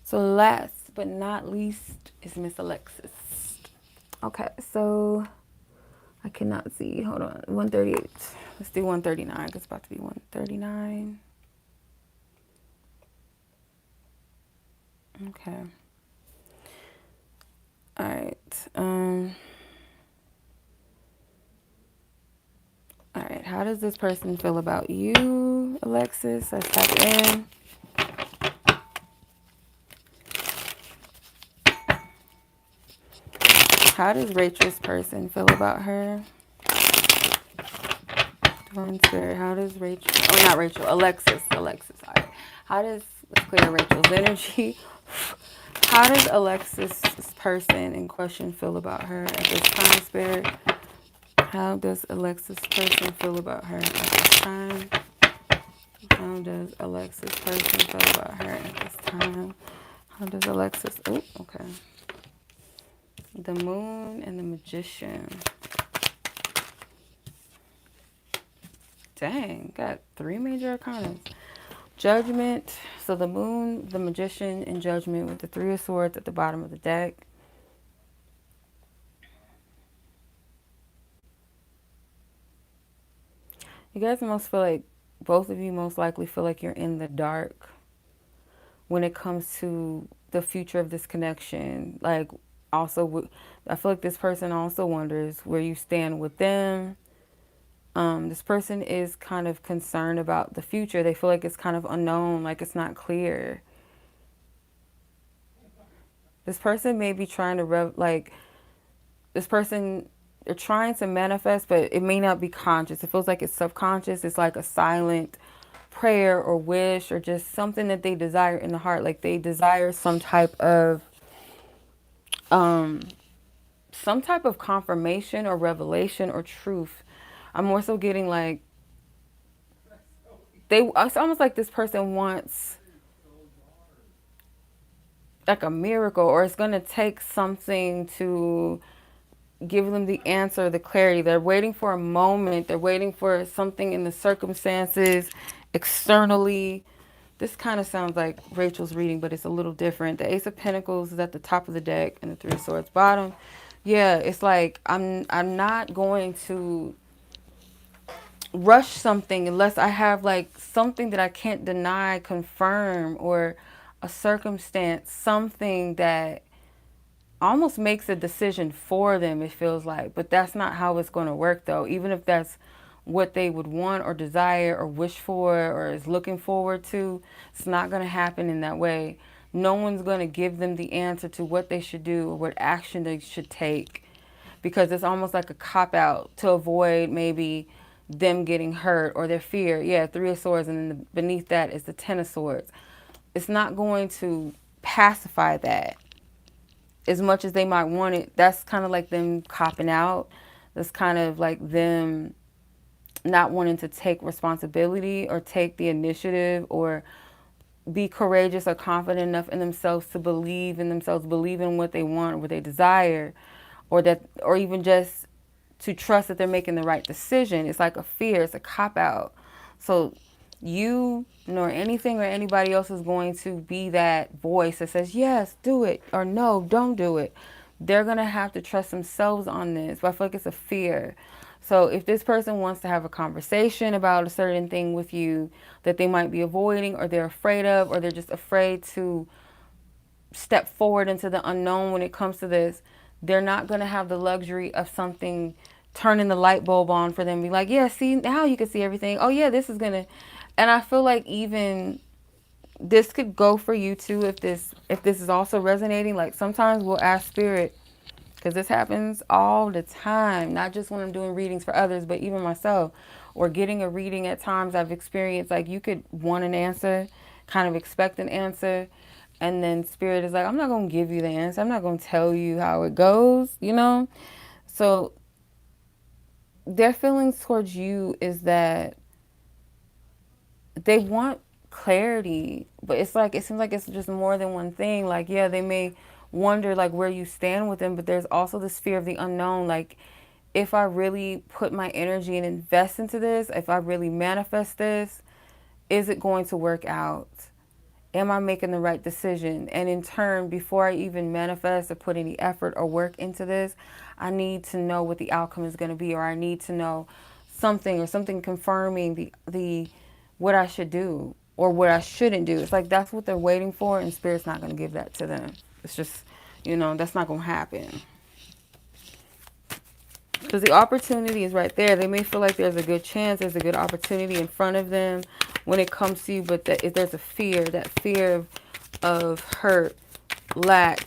[SPEAKER 1] So last but not least is Miss Alexis. Okay, so I cannot see. Hold on. 138. Let's do 139 because it's about to be 139. Okay. All right. All right. How does this person feel about you, Alexis? Let's tap in. How does Rachel's person feel about her? Divine Spirit. How does Rachel? Oh, not Rachel. Alexis. Alexis. All right. How does Let's clear Rachel's energy. How does Alexis, this person in question, feel about her at this time, Spirit? How does Alexis person feel about her at this time? How does Alexis person feel about her at this time? How does Alexis... Oh, okay. The Moon and the Magician. Dang, got 3 major arcana. Judgment. So the Moon, the Magician, and Judgment with the 3 of Swords at the bottom of the deck. You guys most feel like, both of you most likely feel like you're in the dark when it comes to the future of this connection. Like, also, I feel like this person also wonders where you stand with them. This person is kind of concerned about the future. They feel like it's kind of unknown, like it's not clear. This person may be trying to, this person, they're trying to manifest, but it may not be conscious. It feels like it's subconscious. It's like a silent prayer or wish or just something that they desire in the heart. Like they desire some type of confirmation or revelation or truth. I'm more so getting like, it's almost like this person wants like a miracle, or it's going to take something to give them the answer, the clarity. They're waiting for a moment. They're waiting for something in the circumstances externally. This kind of sounds like Rachel's reading, but it's a little different. The Ace of Pentacles is at the top of the deck and the 3 of Swords bottom. Yeah, it's like I'm not going to rush something unless I have like something that I can't deny, confirm, or a circumstance, something that almost makes a decision for them, it feels like. But that's not how it's going to work, though. Even if that's what they would want or desire or wish for or is looking forward to, it's not going to happen in that way. No one's going to give them the answer to what they should do or what action they should take, because it's almost like a cop-out to avoid maybe them getting hurt or their fear. Yeah, 3 of Swords, and then beneath that is the 10 of Swords. It's not going to pacify that as much as they might want it. That's kind of like them copping out. That's kind of like them not wanting to take responsibility or take the initiative or be courageous or confident enough in themselves to believe in themselves, believe in what they want or what they desire, or even just to trust that they're making the right decision. It's like a fear. It's a cop-out. So you nor anything or anybody else is going to be that voice that says, yes, do it, or no, don't do it. They're going to have to trust themselves on this. But I feel like it's a fear. So if this person wants to have a conversation about a certain thing with you that they might be avoiding or they're afraid of, or they're just afraid to step forward into the unknown when it comes to this, they're not going to have the luxury of something turning the light bulb on for them. Be like, yeah, see, now you can see everything. Oh, yeah, this is going to... And I feel like even this could go for you, too, if this is also resonating. Like, sometimes we'll ask Spirit, because this happens all the time, not just when I'm doing readings for others, but even myself, or getting a reading at times I've experienced. Like, you could want an answer, kind of expect an answer, and then Spirit is like, I'm not going to give you the answer. I'm not going to tell you how it goes, you know? So their feelings towards you is that they want clarity, but it's like, it seems like it's just more than one thing. Like, yeah, they may wonder like where you stand with them, but there's also this fear of the unknown. Like, if I really put my energy and invest into this, if I really manifest this, is it going to work out? Am I making the right decision? And in turn, before I even manifest or put any effort or work into this, I need to know what the outcome is going to be, or I need to know something, or something confirming the what I should do or what I shouldn't do. It's like that's what they're waiting for, and Spirit's not going to give that to them. It's just, you know, that's not going to happen. Because the opportunity is right there. They may feel like there's a good chance, there's a good opportunity in front of them when it comes to you, but if there's a fear, that fear of hurt, lack,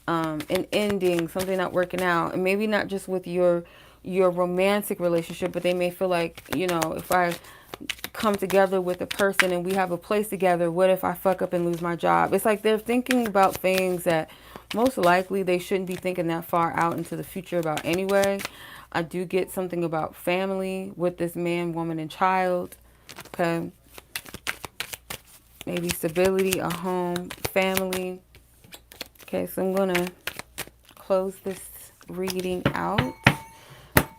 [SPEAKER 1] an ending, something not working out, and maybe not just with your romantic relationship, but they may feel like, you know, if I come together with a person and we have a place together. What if I fuck up and lose my job? It's like they're thinking about things that most likely they shouldn't be thinking that far out into the future about anyway. I do get something about family with this man, woman, and child. Okay. Maybe stability, a home, family. Okay, so I'm going to close this reading out.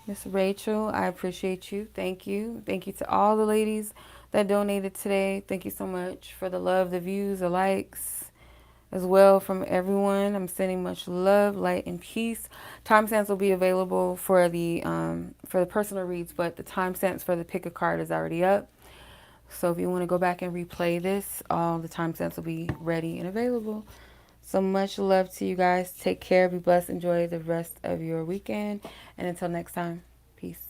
[SPEAKER 1] Miss Rachel, I appreciate you. Thank you. Thank you to all the ladies that donated today. Thank you so much for the love, the views, the likes as well from everyone. I'm sending much love, light, and peace. Timestamps will be available for the personal reads, but the timestamps for the pick a card is already up. So if you want to go back and replay this, all the timestamps will be ready and available. So much love to you guys. Take care. Be blessed. Enjoy the rest of your weekend. And until next time, peace.